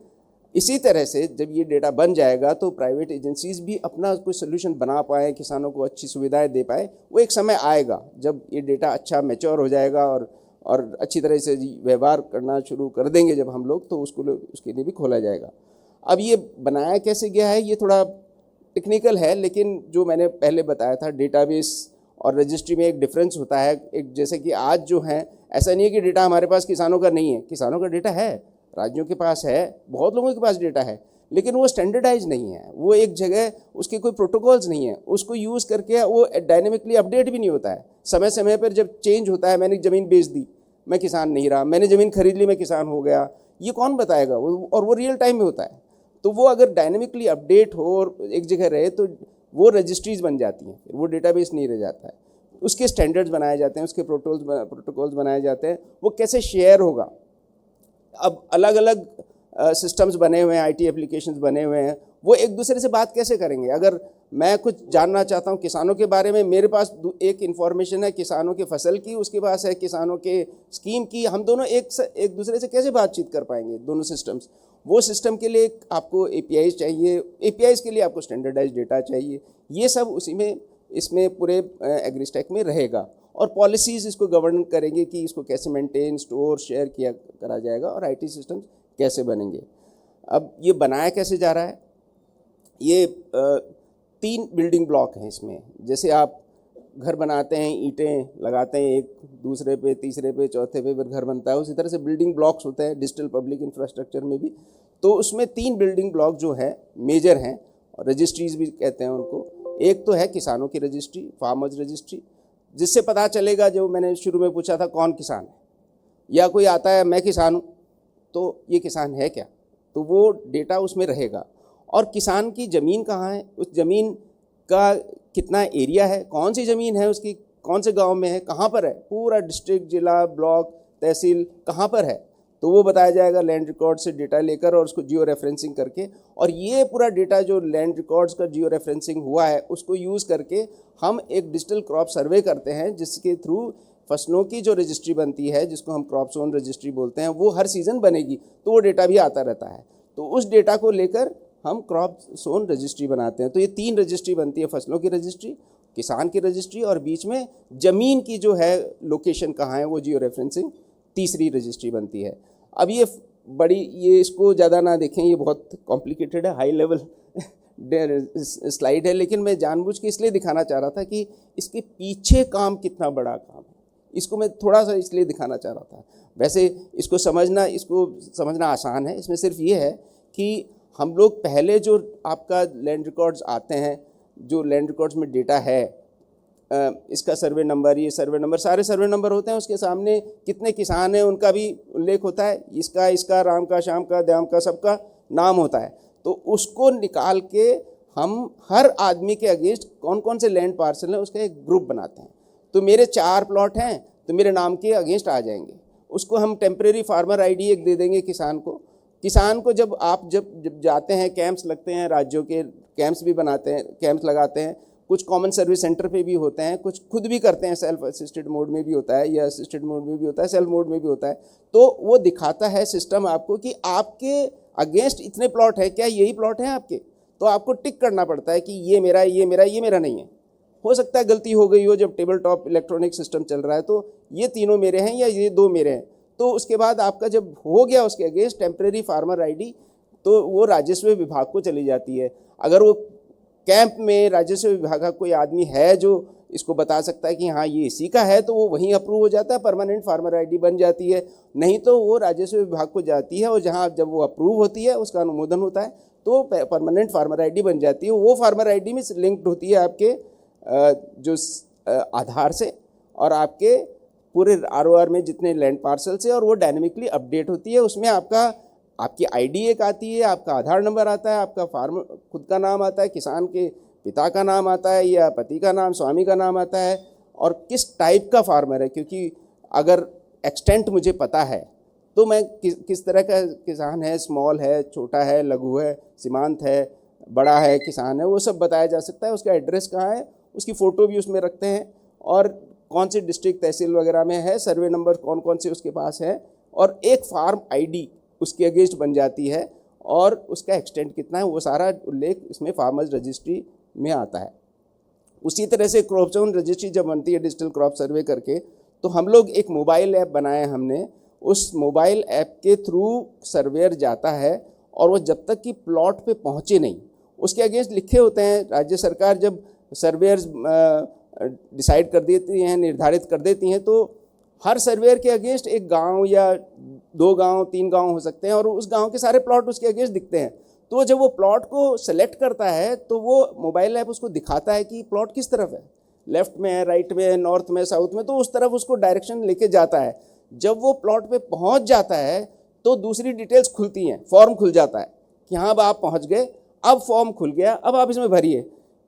इसी तरह से जब ये डेटा बन जाएगा तो प्राइवेट एजेंसीज भी अपना कोई सोल्यूशन बना पाए, किसानों को अच्छी सुविधाएं दे पाए। वो एक समय आएगा जब ये डेटा अच्छा मैच्योर हो जाएगा और अच्छी तरह से व्यवहार करना शुरू कर देंगे जब हम लोग, तो उसके लिए भी खोला जाएगा। अब ये बनाया कैसे गया है ये थोड़ा टेक्निकल है, लेकिन जो मैंने पहले बताया था, डेटाबेस और रजिस्ट्री में एक डिफरेंस होता है। एक जैसे कि आज जो है, ऐसा नहीं है कि डेटा हमारे पास किसानों का नहीं है, किसानों का डेटा है, राज्यों के पास है, बहुत लोगों के पास डेटा है, लेकिन वो स्टैंडर्डाइज नहीं है। वो एक जगह, उसके कोई प्रोटोकॉल्स नहीं है, उसको यूज़ करके वो डायनेमिकली अपडेट भी नहीं होता है। समय समय पर जब चेंज होता है, मैंने ज़मीन बेच दी, मैं किसान नहीं रहा, मैंने ज़मीन खरीद ली, मैं किसान हो गया, ये कौन बताएगा? और वो रियल टाइम में होता है। तो वो अगर डायनेमिकली अपडेट हो और एक जगह रहे तो वो रजिस्ट्रीज बन जाती हैं, वो डेटाबेस नहीं रह जाता है। उसके स्टैंडर्ड्स बनाए जाते हैं, उसके प्रोटोकॉल्स बनाए जाते हैं, वो कैसे शेयर होगा। अब अलग अलग सिस्टम्स बने हुए हैं, IT एप्लीकेशंस बने हुए हैं, वो एक दूसरे से बात कैसे करेंगे? अगर मैं कुछ जानना चाहता हूँ किसानों के बारे में, मेरे पास एक इन्फॉर्मेशन है किसानों के फसल की, उसके पास है किसानों के स्कीम की, हम दोनों एक दूसरे से कैसे बातचीत कर पाएंगे दोनों सिस्टम्स? वो सिस्टम के लिए आपको APIs चाहिए, APIs के लिए आपको स्टैंडर्डाइज डेटा चाहिए। ये सब इसमें पूरे एग्रीस्टैक में रहेगा और पॉलिसीज़ इसको गवर्न करेंगे कि इसको कैसे मेंटेन, स्टोर, शेयर करा जाएगा और IT सिस्टम्स कैसे बनेंगे। अब ये बनाया कैसे जा रहा है? ये 3 बिल्डिंग ब्लॉक हैं इसमें। जैसे आप घर बनाते हैं, ईंटें लगाते हैं एक दूसरे पे, तीसरे पे, चौथे पे फिर घर बनता है, उसी तरह से बिल्डिंग ब्लॉक्स होते हैं डिजिटल पब्लिक इंफ्रास्ट्रक्चर में भी। तो उसमें 3 बिल्डिंग ब्लॉक जो है मेजर हैं, और रजिस्ट्रीज भी कहते हैं उनको। एक तो है किसानों की रजिस्ट्री, फार्मर्स रजिस्ट्री, जिससे पता चलेगा, जो मैंने शुरू में पूछा था कौन किसान है, या कोई आता है मैं किसान हूँ तो ये किसान है क्या, तो वो डेटा उसमें रहेगा। और किसान की ज़मीन कहाँ है, उस ज़मीन का कितना एरिया है, कौन सी ज़मीन है उसकी, कौन से गांव में है, कहाँ पर है, पूरा डिस्ट्रिक्ट, जिला, ब्लॉक, तहसील कहाँ पर है, तो वो बताया जाएगा लैंड रिकॉर्ड से डेटा लेकर और उसको जियो रेफरेंसिंग करके। और ये पूरा डेटा जो लैंड रिकॉर्ड्स का जियो रेफरेंसिंग हुआ है उसको यूज़ करके हम एक डिजिटल क्रॉप सर्वे करते हैं, जिसके थ्रू फसलों की जो रजिस्ट्री बनती है, जिसको हम क्रॉप जोन रजिस्ट्री बोलते हैं, वो हर सीज़न बनेगी, तो वो डेटा भी आता रहता है। तो उस डेटा को लेकर हम क्रॉप जोन रजिस्ट्री बनाते हैं। तो ये 3 रजिस्ट्री बनती है, फसलों की रजिस्ट्री, किसान की रजिस्ट्री, और बीच में ज़मीन की जो है लोकेशन कहाँ है वो जियो रेफरेंसिंग तीसरी रजिस्ट्री बनती है। अब ये बड़ी, ये इसको ज़्यादा ना देखें, ये बहुत कॉम्प्लिकेटेड है, हाई लेवल स्लाइड है, लेकिन मैं जानबूझ के इसलिए दिखाना चाह रहा था कि इसके पीछे काम कितना बड़ा काम है, इसको मैं थोड़ा सा इसलिए दिखाना चाह रहा था। वैसे इसको समझना आसान है। इसमें सिर्फ ये है कि हम लोग पहले जो आपका लैंड रिकॉर्ड्स आते हैं, जो लैंड रिकॉर्ड्स में डेटा है, इसका सर्वे नंबर, ये सर्वे नंबर, सारे सर्वे नंबर होते हैं, उसके सामने कितने किसान हैं उनका भी उल्लेख होता है, इसका, राम का, श्याम का, द्याम का, सबका नाम होता है। तो उसको निकाल के हम हर आदमी के अगेंस्ट कौन कौन से लैंड पार्सल हैं उसका एक ग्रुप बनाते हैं। तो मेरे 4 प्लॉट हैं तो मेरे नाम के अगेंस्ट आ जाएंगे, उसको हम टेम्परेरी फार्मर आईडी एक दे देंगे किसान को। जब आप जाते हैं, कैंप्स लगते हैं, राज्यों के कैंप्स भी बनाते हैं, कैंप्स लगाते हैं, कुछ कॉमन सर्विस सेंटर पे भी होते हैं, कुछ खुद भी करते हैं, सेल्फ असिस्टेड मोड में भी होता है, या असिस्टेड मोड में भी होता है, सेल्फ मोड में भी होता है। तो वो दिखाता है सिस्टम आपको कि आपके अगेंस्ट इतने प्लॉट है, क्या यही प्लॉट है आपके, तो आपको टिक करना पड़ता है कि ये मेरा है, ये मेरा, ये मेरा नहीं है। हो सकता है गलती हो गई हो, जब टेबल टॉप इलेक्ट्रॉनिक सिस्टम चल रहा है, तो ये तीनों मेरे हैं या ये 2 मेरे हैं। तो उसके बाद आपका जब हो गया उसके अगेंस्ट टेम्परेरी फार्मर आईडी, तो वो राजस्व विभाग को चली जाती है। अगर वो कैंप में राजस्व विभाग का कोई आदमी है जो इसको बता सकता है कि हाँ ये इसी का है, तो वो वहीं अप्रूव हो जाता है, परमानेंट फार्मर आईडी बन जाती है। नहीं तो वो राजस्व विभाग को जाती है, और जहाँ जब वो अप्रूव होती है, उसका अनुमोदन होता है, तो परमानेंट फार्मर आईडी बन जाती है। वो फार्मर आईडी में लिंक्ड होती है आपके जो आधार से और आपके पूरे ROR में जितने लैंड पार्सल से, और वो डायनेमिकली अपडेट होती है। उसमें आपकी आईडी एक आती है, आपका आधार नंबर आता है, आपका फार्मर खुद का नाम आता है, किसान के पिता का नाम आता है, या पति का नाम, स्वामी का नाम आता है, और किस टाइप का फार्मर है। क्योंकि अगर एक्सटेंट मुझे पता है तो मैं किस तरह का किसान है, स्मॉल है, छोटा है, लघु है, सीमांत है, बड़ा है, किसान है, वो सब बताया जा सकता है। उसका एड्रेस कहाँ है, उसकी फ़ोटो भी उसमें रखते हैं, और कौन सी डिस्ट्रिक्ट, तहसील वगैरह में है, सर्वे नंबर कौन कौन से उसके पास है, और एक फार्म आईडी उसके अगेंस्ट बन जाती है, और उसका एक्सटेंट कितना है वो सारा उल्लेख इसमें फार्मर्स रजिस्ट्री में आता है। उसी तरह से क्रॉप जोन रजिस्ट्री जब बनती है डिजिटल क्रॉप सर्वे करके, तो हम लोग एक मोबाइल ऐप बनाया हमने। उस मोबाइल ऐप के थ्रू सर्वेयर जाता है, और वो जब तक कि प्लॉट पे पहुँचे नहीं, उसके अगेंस्ट लिखे होते हैं। राज्य सरकार जब सर्वेयर्स डिसाइड कर देती हैं, निर्धारित कर देती हैं, तो हर सर्वेयर के अगेंस्ट एक गांव या 2 गांव, 3 गांव हो सकते हैं, और उस गांव के सारे प्लॉट उसके अगेंस्ट दिखते हैं। तो जब वो प्लॉट को सेलेक्ट करता है, तो वो मोबाइल ऐप उसको दिखाता है कि प्लॉट किस तरफ है, लेफ्ट में है, राइट में है, नॉर्थ में, साउथ में, तो उस तरफ उसको डायरेक्शन लेके जाता है। जब वो प्लॉट पे पहुंच जाता है तो दूसरी डिटेल्स खुलती हैं, फॉर्म खुल जाता है कि हाँ अब आप पहुँच गए, अब फॉर्म खुल गया, अब आप इसमें भरिए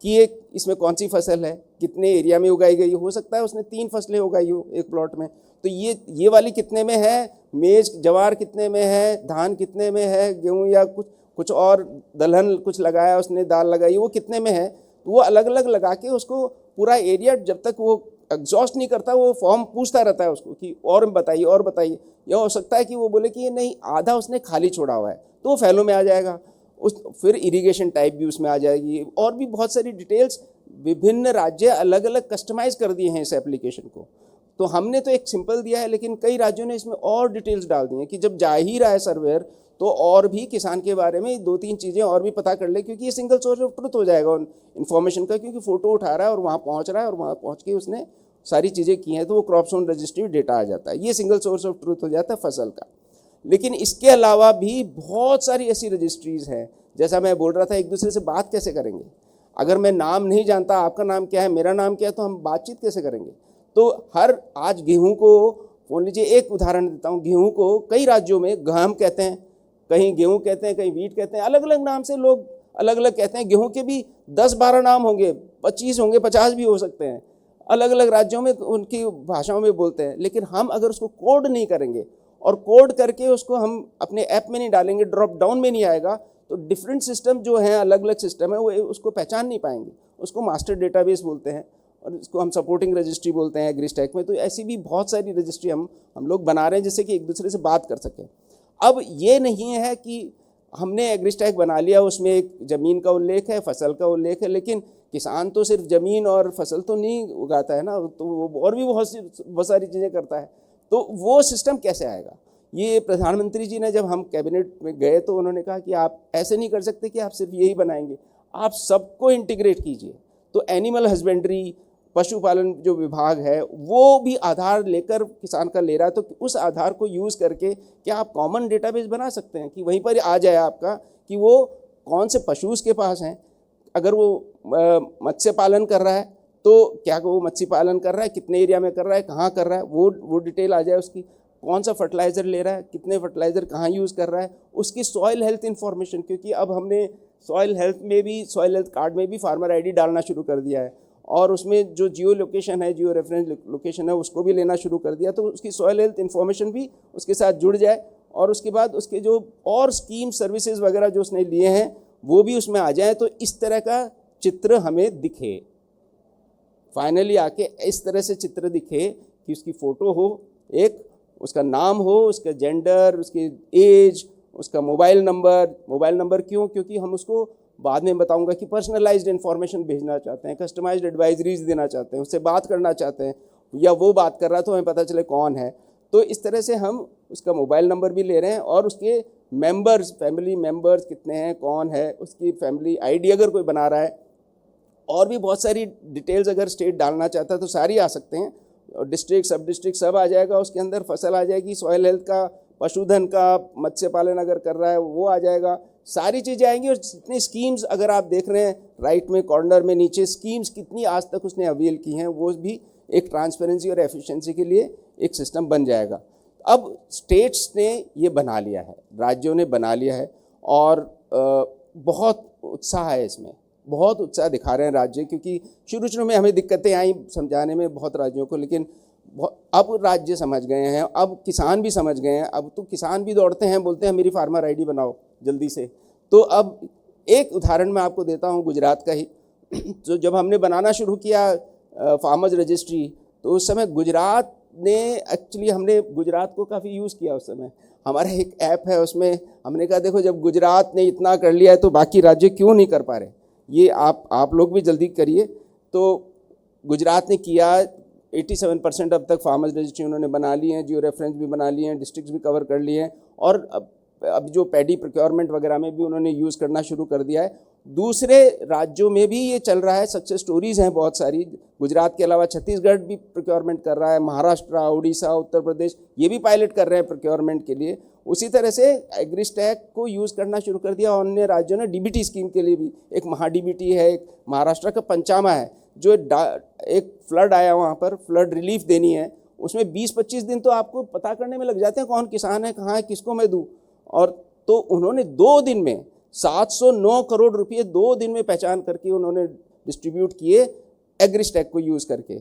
कि इसमें कौन सी फसल है, कितने एरिया में उगाई गई। हो सकता है उसने 3 फसलें उगाई हो एक प्लॉट में, तो ये वाली कितने में है, मेज जवार कितने में है, धान कितने में है, गेहूँ या कुछ और दलहन कुछ लगाया उसने, दाल लगाई, वो कितने में है। तो वो अलग अलग लगा के उसको पूरा एरिया, जब तक वो एग्जॉस्ट नहीं करता, वो फॉर्म पूछता रहता है उसको कि और बताइए, और बताइए। या हो सकता है कि वो बोले कि ये नहीं, आधा उसने खाली छोड़ा हुआ है, तो वो फैलो में आ जाएगा। फिर इरिगेशन टाइप भी उसमें आ जाएगी, और भी बहुत सारी डिटेल्स विभिन्न राज्य अलग अलग कस्टमाइज़ कर दिए हैं इस एप्लीकेशन को। तो हमने तो एक सिंपल दिया है, लेकिन कई राज्यों ने इसमें और डिटेल्स डाल दी हैं कि जब जा ही रहा है सर्वेयर तो और भी किसान के बारे में 2-3 चीज़ें और भी पता कर ले, क्योंकि ये सिंगल सोर्स ऑफ ट्रुथ हो जाएगा इन्फॉर्मेशन का, क्योंकि फ़ोटो उठा रहा है और वहाँ पहुँच रहा है और वहाँ पहुँच के उसने सारी चीज़ें की हैं, तो वो क्रॉप जोन रजिस्ट्री डेटा आ जाता है। ये सिंगल सोर्स ऑफ ट्रुथ हो जाता है फसल का। लेकिन इसके अलावा भी बहुत सारी ऐसी रजिस्ट्रीज़ हैं, जैसा मैं बोल रहा था, एक दूसरे से बात कैसे करेंगे? अगर मैं नाम नहीं जानता, आपका नाम क्या है, मेरा नाम क्या है, तो हम बातचीत कैसे करेंगे? तो आज गेहूं को बोल लीजिए, एक उदाहरण देता हूँ, गेहूं को कई राज्यों में गहम कहते हैं, कहीं गेहूं कहते हैं, कहीं वीट कहते हैं, अलग अलग नाम से लोग अलग अलग कहते हैं। गेहूं के भी 10-12 नाम होंगे, 25 होंगे, 50 भी हो सकते हैं, अलग अलग राज्यों में उनकी भाषाओं में बोलते हैं। लेकिन हम अगर उसको कोड नहीं करेंगे और कोड करके उसको हम अपने ऐप में नहीं डालेंगे, ड्रॉप डाउन में नहीं आएगा, तो डिफरेंट सिस्टम जो हैं, अलग अलग सिस्टम है, वो उसको पहचान नहीं पाएंगे। उसको मास्टर डेटाबेस बोलते हैं और इसको हम सपोर्टिंग रजिस्ट्री बोलते हैं एग्रीस्टैक में। तो ऐसी भी बहुत सारी रजिस्ट्री हम लोग बना रहे हैं, जिससे कि एक दूसरे से बात कर सकें। अब ये नहीं है कि हमने एग्रीस्टैक बना लिया, उसमें एक ज़मीन का उल्लेख है, फसल का उल्लेख है, लेकिन किसान तो सिर्फ ज़मीन और फसल तो नहीं उगाता है ना, तो वो और भी बहुत सारी चीज़ें करता है। तो वो सिस्टम कैसे आएगा? ये प्रधानमंत्री जी ने जब हम कैबिनेट में गए तो उन्होंने कहा कि आप ऐसे नहीं कर सकते कि आप सिर्फ यही बनाएंगे, आप सबको इंटीग्रेट कीजिए। तो एनिमल हस्बेंड्री, पशुपालन जो विभाग है, वो भी आधार लेकर किसान का ले रहा है। तो उस आधार को यूज़ करके क्या आप कॉमन डेटाबेस बना सकते हैं कि वहीं पर आ जाए आपका कि वो कौन से पशु उसके पास हैं। अगर वो मत्स्य पालन कर रहा है तो क्या वो मत्स्य पालन कर रहा है, कितने एरिया में कर रहा है, कहाँ कर रहा है, वो डिटेल आ जाए उसकी। कौन सा फर्टिलाइज़र ले रहा है, कितने फर्टिलाइज़र कहाँ यूज़ कर रहा है, उसकी सॉइल हेल्थ इन्फॉर्मेशन, क्योंकि अब हमने सॉइल हेल्थ कार्ड में भी फार्मर आईडी डालना शुरू कर दिया है, और उसमें जो जियो लोकेशन है, जियो रेफरेंस लोकेशन है, उसको भी लेना शुरू कर दिया। तो उसकी सॉइल हेल्थ इन्फॉर्मेशन भी उसके साथ जुड़ जाए, और उसके बाद उसके जो और स्कीम सर्विसेज वगैरह जो उसने लिए हैं वो भी उसमें आ जाए। तो इस तरह का चित्र हमें दिखे, फाइनली आके इस तरह से चित्र दिखे कि उसकी फ़ोटो हो, एक उसका नाम हो, उसका जेंडर, उसकी एज, उसका मोबाइल नंबर क्यों? क्योंकि हम उसको बाद में बताऊंगा कि पर्सनलाइज्ड इन्फॉर्मेशन भेजना चाहते हैं, कस्टमाइज्ड एडवाइजरीज देना चाहते हैं, उससे बात करना चाहते हैं, या वो बात कर रहा है तो हमें पता चले कौन है। तो इस तरह से हम उसका मोबाइल नंबर भी ले रहे हैं, और उसके मेंबर्स, फैमिली मेंबर्स कितने हैं, कौन है, उसकी फैमिली आईडी अगर कोई बना रहा है, और भी बहुत सारी डिटेल्स अगर स्टेट डालना चाहता है तो सारी आ सकते हैं, डिस्ट्रिक्ट, सब डिस्ट्रिक्ट सब आ जाएगा उसके अंदर, फसल आ जाएगी, सॉइल हेल्थ का, पशुधन का, मत्स्य पालन अगर कर रहा है वो आ जाएगा, सारी चीज़ें आएंगी। और जितनी स्कीम्स अगर आप देख रहे हैं राइट में कॉर्नर में नीचे, स्कीम्स कितनी आज तक उसने अवेल की हैं, वो भी एक ट्रांसपेरेंसी और एफिशिएंसी के लिए एक सिस्टम बन जाएगा। अब स्टेट्स ने ये बना लिया है, राज्यों ने बना लिया है, और बहुत उत्साह है इसमें, बहुत उत्साह दिखा रहे हैं राज्य, क्योंकि शुरू में हमें दिक्कतें आई समझाने में बहुत राज्यों को, लेकिन अब राज्य समझ गए हैं, अब किसान भी समझ गए हैं। अब तो किसान भी दौड़ते हैं, बोलते हैं मेरी फार्मर आईडी बनाओ जल्दी से। तो अब एक उदाहरण मैं आपको देता हूँ गुजरात का ही। तो जब हमने बनाना शुरू किया फार्मर्स रजिस्ट्री, तो उस समय गुजरात ने, एक्चुअली हमने गुजरात को काफ़ी यूज़ किया उस समय। हमारा एक ऐप है, उसमें हमने कहा देखो जब गुजरात ने इतना कर लिया है तो बाकी राज्य क्यों नहीं कर पा रहे, ये आप लोग भी जल्दी करिए। तो गुजरात ने किया, 87% अब तक फार्मर्स रजिस्ट्री उन्होंने बना ली हैं, जियो रेफरेंस भी बना लिए हैं, डिस्ट्रिक्ट्स भी कवर कर लिए हैं, और अब जो पैडी प्रोक्योरमेंट वगैरह में भी उन्होंने यूज़ करना शुरू कर दिया है। दूसरे राज्यों में भी ये चल रहा है, सक्सेस स्टोरीज़ हैं बहुत सारी। गुजरात के अलावा छत्तीसगढ़ भी प्रोक्योरमेंट कर रहा है, महाराष्ट्र, उड़ीसा, उत्तर प्रदेश ये भी पायलट कर रहे हैं प्रोक्योरमेंट के लिए। उसी तरह से एग्रीस्टैक को यूज़ करना शुरू कर दिया अन्य राज्यों ने। डीबीटी स्कीम के लिए भी एक महाडीबीटी है, एक महाराष्ट्र का पंचामा है, जो एक फ्लड आया वहाँ पर फ्लड रिलीफ देनी है, उसमें 20-25 दिन तो आपको पता करने में लग जाते हैं कौन किसान है, कहाँ है, किसको मैं दूँ। और तो उन्होंने 2 दिन में 709 करोड़ रुपये 2 दिन में पहचान करके उन्होंने डिस्ट्रीब्यूट किए एग्रीस्टैक को यूज़ करके,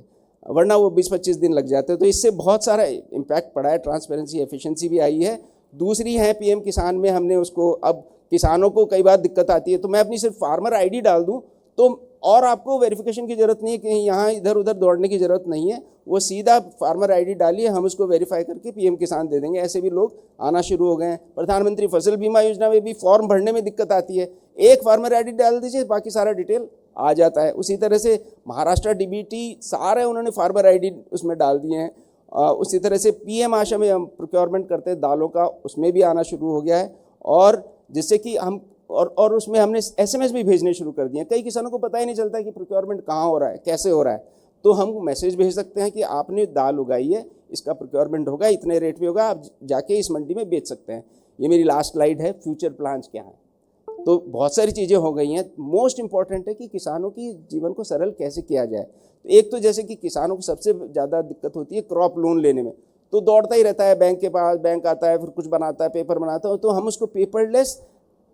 वरना वो 20-25 दिन लग जाते हैं। तो इससे बहुत सारा इम्पैक्ट पड़ा है, ट्रांसपेरेंसी, एफिशिएंसी भी आई है। दूसरी है पीएम किसान में हमने उसको, अब किसानों को कई बार दिक्कत आती है, तो मैं अपनी सिर्फ फार्मर आईडी डाल दूं तो, और आपको वेरिफिकेशन की ज़रूरत नहीं है, कहीं यहाँ इधर उधर दौड़ने की ज़रूरत नहीं है, वो सीधा फार्मर आईडी डालिए, हम उसको वेरीफाई करके पीएम किसान दे देंगे। ऐसे भी लोग आना शुरू हो गए हैं। प्रधानमंत्री फसल बीमा योजना में भी फॉर्म भरने में दिक्कत आती है, एक फार्मर आईडी डाल दीजिए, बाकी सारा डिटेल आ जाता है। उसी तरह से महाराष्ट्र डीबीटी सारे उन्होंने फार्मर आईडी उसमें डाल दिए हैं। उसी तरह से PM आशा में हम प्रोक्योरमेंट करते हैं दालों का, उसमें भी आना शुरू हो गया है। और जिससे कि हम और उसमें हमने SMS भी भेजने शुरू कर दिए हैं। कई किसानों को पता ही नहीं चलता कि प्रोक्योरमेंट कहाँ हो रहा है, कैसे हो रहा है, तो हम मैसेज भेज सकते हैं कि आपने दाल उगाई है, इसका प्रोक्योरमेंट होगा, इतने रेट पे होगा, आप जाके इस मंडी में बेच सकते हैं। ये मेरी लास्ट स्लाइड है, फ्यूचर प्लान्स क्या हैं। तो बहुत सारी चीज़ें हो गई हैं। मोस्ट इम्पॉर्टेंट है कि किसानों की जीवन को सरल कैसे किया जाए। तो एक तो जैसे कि किसानों को सबसे ज़्यादा दिक्कत होती है क्रॉप लोन लेने में, तो दौड़ता ही रहता है बैंक के पास, बैंक आता है, फिर कुछ बनाता है, पेपर बनाता है। तो हम उसको पेपरलेस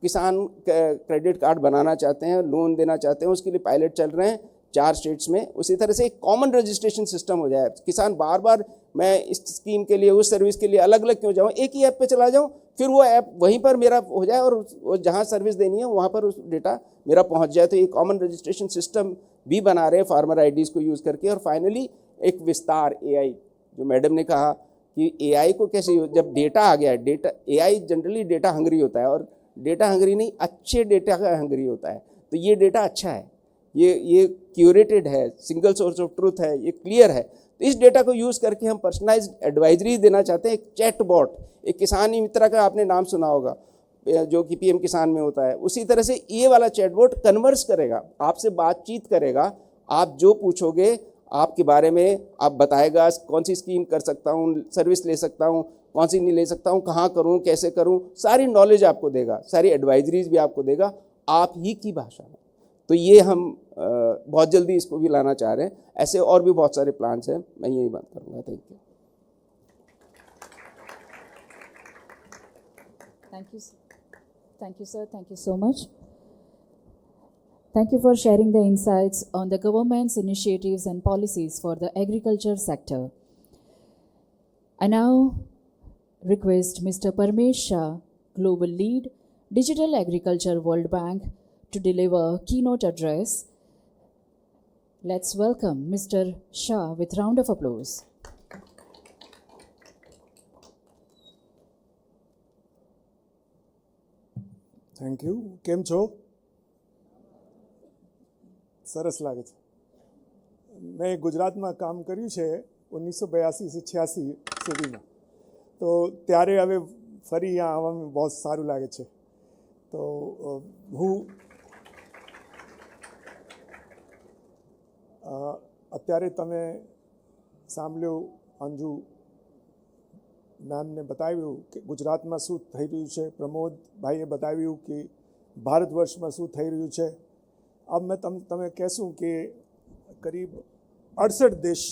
किसान क्रेडिट कार्ड बनाना चाहते हैं, लोन देना चाहते हैं। उसके लिए पायलट चल रहे हैं 4 स्टेट्स में। उसी तरह से एक कॉमन रजिस्ट्रेशन सिस्टम हो जाए। किसान बार बार मैं इस स्कीम के लिए, उस सर्विस के लिए अलग अलग क्यों जाऊँ, एक ही ऐप पे चला जाऊँ, फिर वो ऐप वहीं पर मेरा हो जाए और जहाँ सर्विस देनी है वहाँ पर उस डेटा मेरा पहुँच जाए। तो ये कॉमन रजिस्ट्रेशन सिस्टम भी बना रहे हैं फार्मर आईडीज़ को यूज़ करके। और फाइनली एक विस्तार AI, जो मैडम ने कहा कि AI को कैसे, जब डेटा आ गया है, data AI generally data Hungary होता है, और डेटा हंगरी नहीं, अच्छे डेटा का हंगरी होता है। तो ये डेटा अच्छा है, ये क्यूरेटेड है, सिंगल सोर्स ऑफ ट्रूथ है, ये क्लियर है। तो इस डेटा को यूज़ करके हम पर्सनलाइज्ड एडवाइजरी देना चाहते हैं। एक चैट बॉट, एक किसान मित्र का आपने नाम सुना होगा, जो कि PM किसान में होता है। उसी तरह से ये वाला चैट बॉट कन्वर्स करेगा, आपसे बातचीत करेगा, आप जो पूछोगे आपके बारे में आप बताएगा, कौन सी स्कीम कर सकता हूँ, सर्विस ले सकता हूँ, कौन सी नहीं ले सकता हूँ, कहाँ करूँ, कैसे करूँ, सारी नॉलेज आपको देगा, सारी एडवाइजरीज भी आपको देगा आप ही की भाषा में। तो ये हम बहुत जल्दी इसको भी लाना चाह रहे हैं। ऐसे और भी बहुत सारे प्लान्स हैं। मैं यही बात करूँगा। Thank you. Thank you, thank you, sir. Thank you so much. Thank you for sharing the insights on the government's initiatives and policies for the agriculture sector. I now request Mr. Parmesh Shah, Global Lead, Digital Agriculture World Bank, to deliver keynote address. Let's welcome Mr. Shah with round of applause. Thank you. કેમ છો? સરસ લાગે છે. મેં ગુજરાતમાં કામ કર્યું છે 1982 से 86 સુધીમાં. તો ત્યારે હવે ફરી અહીંયા આવવામાં બહુ સારું લાગે છે. તો હું અત્યારે તમે સાંભળ્યું, અંજુ મેમને બતાવ્યું કે ગુજરાતમાં શું થઈ રહ્યું છે, પ્રમોદભાઈએ બતાવ્યું કે ભારતવર્ષમાં શું થઈ રહ્યું છે. अब मैं તમે કહેશું કે કરીબ 68 દેશ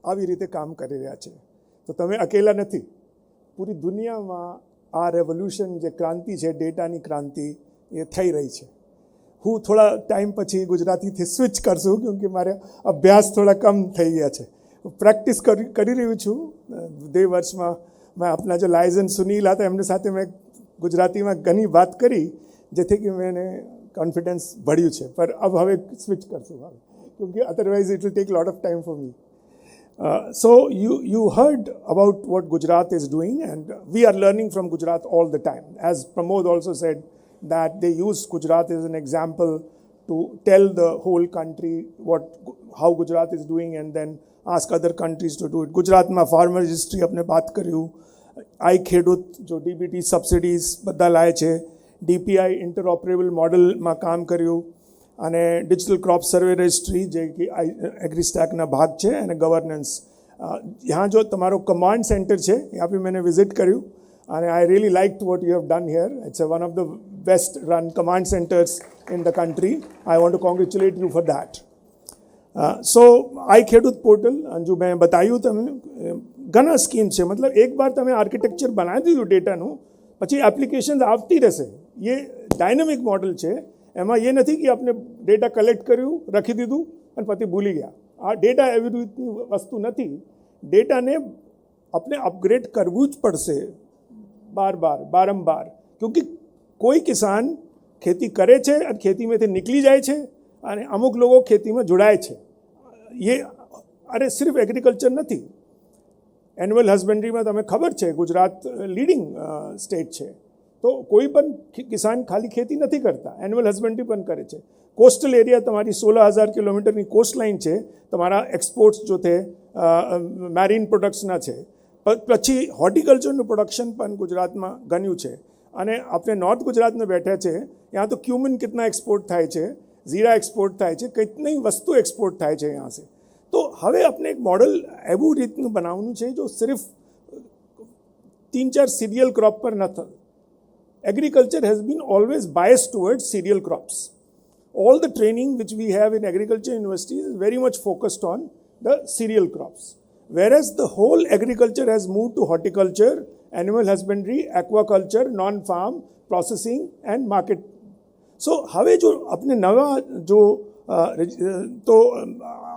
આવી રીતે કામ કરી રહ્યા છે. તો તમે અકેલા નથી. પૂરી દુનિયામાં આ રેવોલ્યુશન, જે ક્રાંતિ છે, ડેટાની ક્રાંતિ, એ થઈ રહી છે. હું થોડા ટાઈમ પછી ગુજરાતીથી સ્વિચ કરશું, કેમકે મારે અભ્યાસ થોડા કમ થઈ ગયા છે. પ્રેક્ટિસ કરી રહ્યું છું. 2 વર્ષમાં મેં આપના જે લાયઝન સુનીલ હતા એમની સાથે મેં ગુજરાતીમાં ઘણી વાત કરી, જેથી કે મેં કોન્ફિડન્સ बढ़્યું છે. પર अब હવે સ્વિચ કરશું હવે, क्योंकि otherwise it will take a lot of time for me. So you heard about what Gujarat is doing, and we are learning from Gujarat all the time. As Pramod also said, that they use Gujarat as an example to tell the whole country how Gujarat is doing, and then ask other countries to do it. ગુજરાતમાં farmer registry આપણે વાત કર્યું, આઈ ખેડૂત જો DBT subsidies બધા લાવે છે, DPI ઇન્ટરઓપરેબલ મોડલમાં કામ કર્યું, અને ડિજિટલ ક્રોપ સર્વે રજિસ્ટ્રી જે કે એગ્રીસ્ટેકના ભાગ છે, અને ગવર્નન્સ. यहाँ जो તમારો કમાન્ડ સેન્ટર છે यहाँ पे मैंने विजिट કર્યું, અને I really liked what you have done here. It's one of the best run command centers in the country. I want to congratulate you for that. સો આઈ ખેડૂત પોર્ટલ અંજુ મેં બતાવ્યું તમે ઘણા સ્કીમ છે. મતલબ એક વાર તમે આર્કિટેક્ચર બનાવી દીધું ડેટાનું, પછી એપ્લિકેશન આવતી રહેશે. એ ડાયનેમિક મોડલ છે. એમાં એ નથી કે આપણે ડેટા કલેક્ટ કર્યું, રખી દીધું અને પછી ભૂલી ગયા. આ ડેટા એવી રીતની વસ્તુ નથી. ડેટાને આપણે અપગ્રેડ કરવું જ પડશે બારંબાર, क्योंकि કોઈ કિસાન ખેતી કરે છે અને ખેતીમાંથી નીકળી જાય છે, અને અમુક લોકો ખેતીમાં જોડાય છે. ये અરે સિર્ફ એગ્રીકલ્ચર નથી, એન્યુઅલ હસબન્ડરીમાં તમે ખબર છે ગુજરાત લીડિંગ સ્ટેટ છે. તો કોઈ પણ કિસાન ખાલી ખેતી નથી કરતા, એનિમલ હસબન્ડરી પણ કરે છે. કોસ્ટલ એરિયા તમારી 16,000 કિલોમીટરની કોસ્ટ લાઇન છે, તમારા એક્સપોર્ટ્સ જો છે મેરીન પ્રોડક્ટ્સના છે. પછી હોર્ટિકલ્ચરનું પ્રોડક્શન પણ ગુજરાતમાં ગણ્યું છે. અને આપણે નોર્થ ગુજરાતમાં બેઠા છે, ત્યાં તો ક્યુમિન કિતના એક્સપોર્ટ થાય છે, જીરા એક્સપોર્ટ થાય છે, કિતની વસ્તુ એક્સપોર્ટ થાય છે यहाँ से. તો હવે આપણે એક મોડલ એવું રીતનું બનાવવાનું છે જો સિર્ફ 3-4 સિરિયલ ક્રોપ પર ન થાય. Agriculture has been always biased towards cereal crops. All the training which we have in agriculture universities is very much focused on the cereal crops. Whereas the whole agriculture has moved to horticulture, animal husbandry, aquaculture, non-farm, processing and market. So, હવે જો આપણે નવા જો તો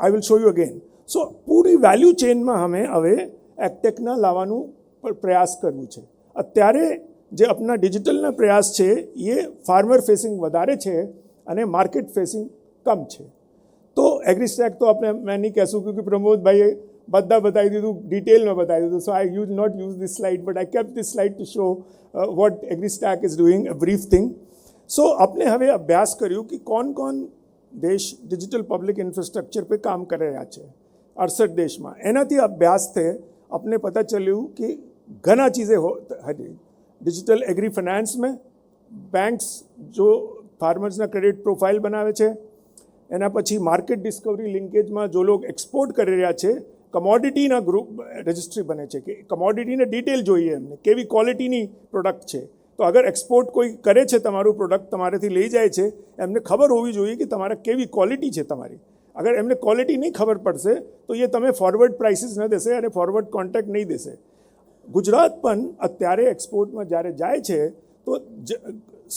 I will show you again. So, puri value chain માં હમે હવે એગટેકના લાવવાનું પ્રયાસ કરવું છે. અત્યારે જે આપણા ડિજિટલના પ્રયાસ છે એ ફાર્મર ફેસિંગ વધારે છે અને માર્કેટ ફેસિંગ કમ છે. તો એગ્રીસ્ટેક તો આપણે મેં નહીં કહેશું ક્योंकि પ્રમોદભાઈએ બધા બતાવી દીધું, ડિટેલમાં બતાવી દીધું. So I use not use this slide but I kept this slide to show what AgriStack is doing, a brief thing. So આપણે હવે અભ્યાસ કર્યું કે કોણ દેશ ડિજિટલ પબ્લિક ઇન્ફ્રાસ્ટ્રક્ચર પર કામ કરી રહ્યા છે 68 દેશમાં. એનાથી અભ્યાસથી આપણે પતા ચલ્યું કે ઘણા ચીજે હતી. डिजिटल एग्री फाइनेंस में बैंक्स जो फार्मर्सना क्रेडिट प्रोफाइल बनावे छे, एना पछी मार्केट डिस्कवरी लिंकेज में जो लोग एक्सपोर्ट कर रहा है कमोडिटीना ग्रुप रजिस्ट्री बने छे कि कमोडिटीने डिटेल जोईए, एमने केवी क्वॉलिटीनी प्रोडक्ट छे. तो अगर एक्सपोर्ट कोई करे छे तमारू प्रोडक्ट तमारेथी लई जाए छे, एमने खबर होवी जोईए कि तमारे केवी क्वॉलिटी छे तमारी. अगर एमने क्वॉलिटी नहीं खबर पड़शे तो ये तमे फॉरवर्ड प्राइसीस न देशे अने फॉरवर्ड कॉन्ट्रेक्ट नहीं देशे. ગુજરાત પણ અત્યારે એક્સપોર્ટમાં જ્યારે જાય છે તો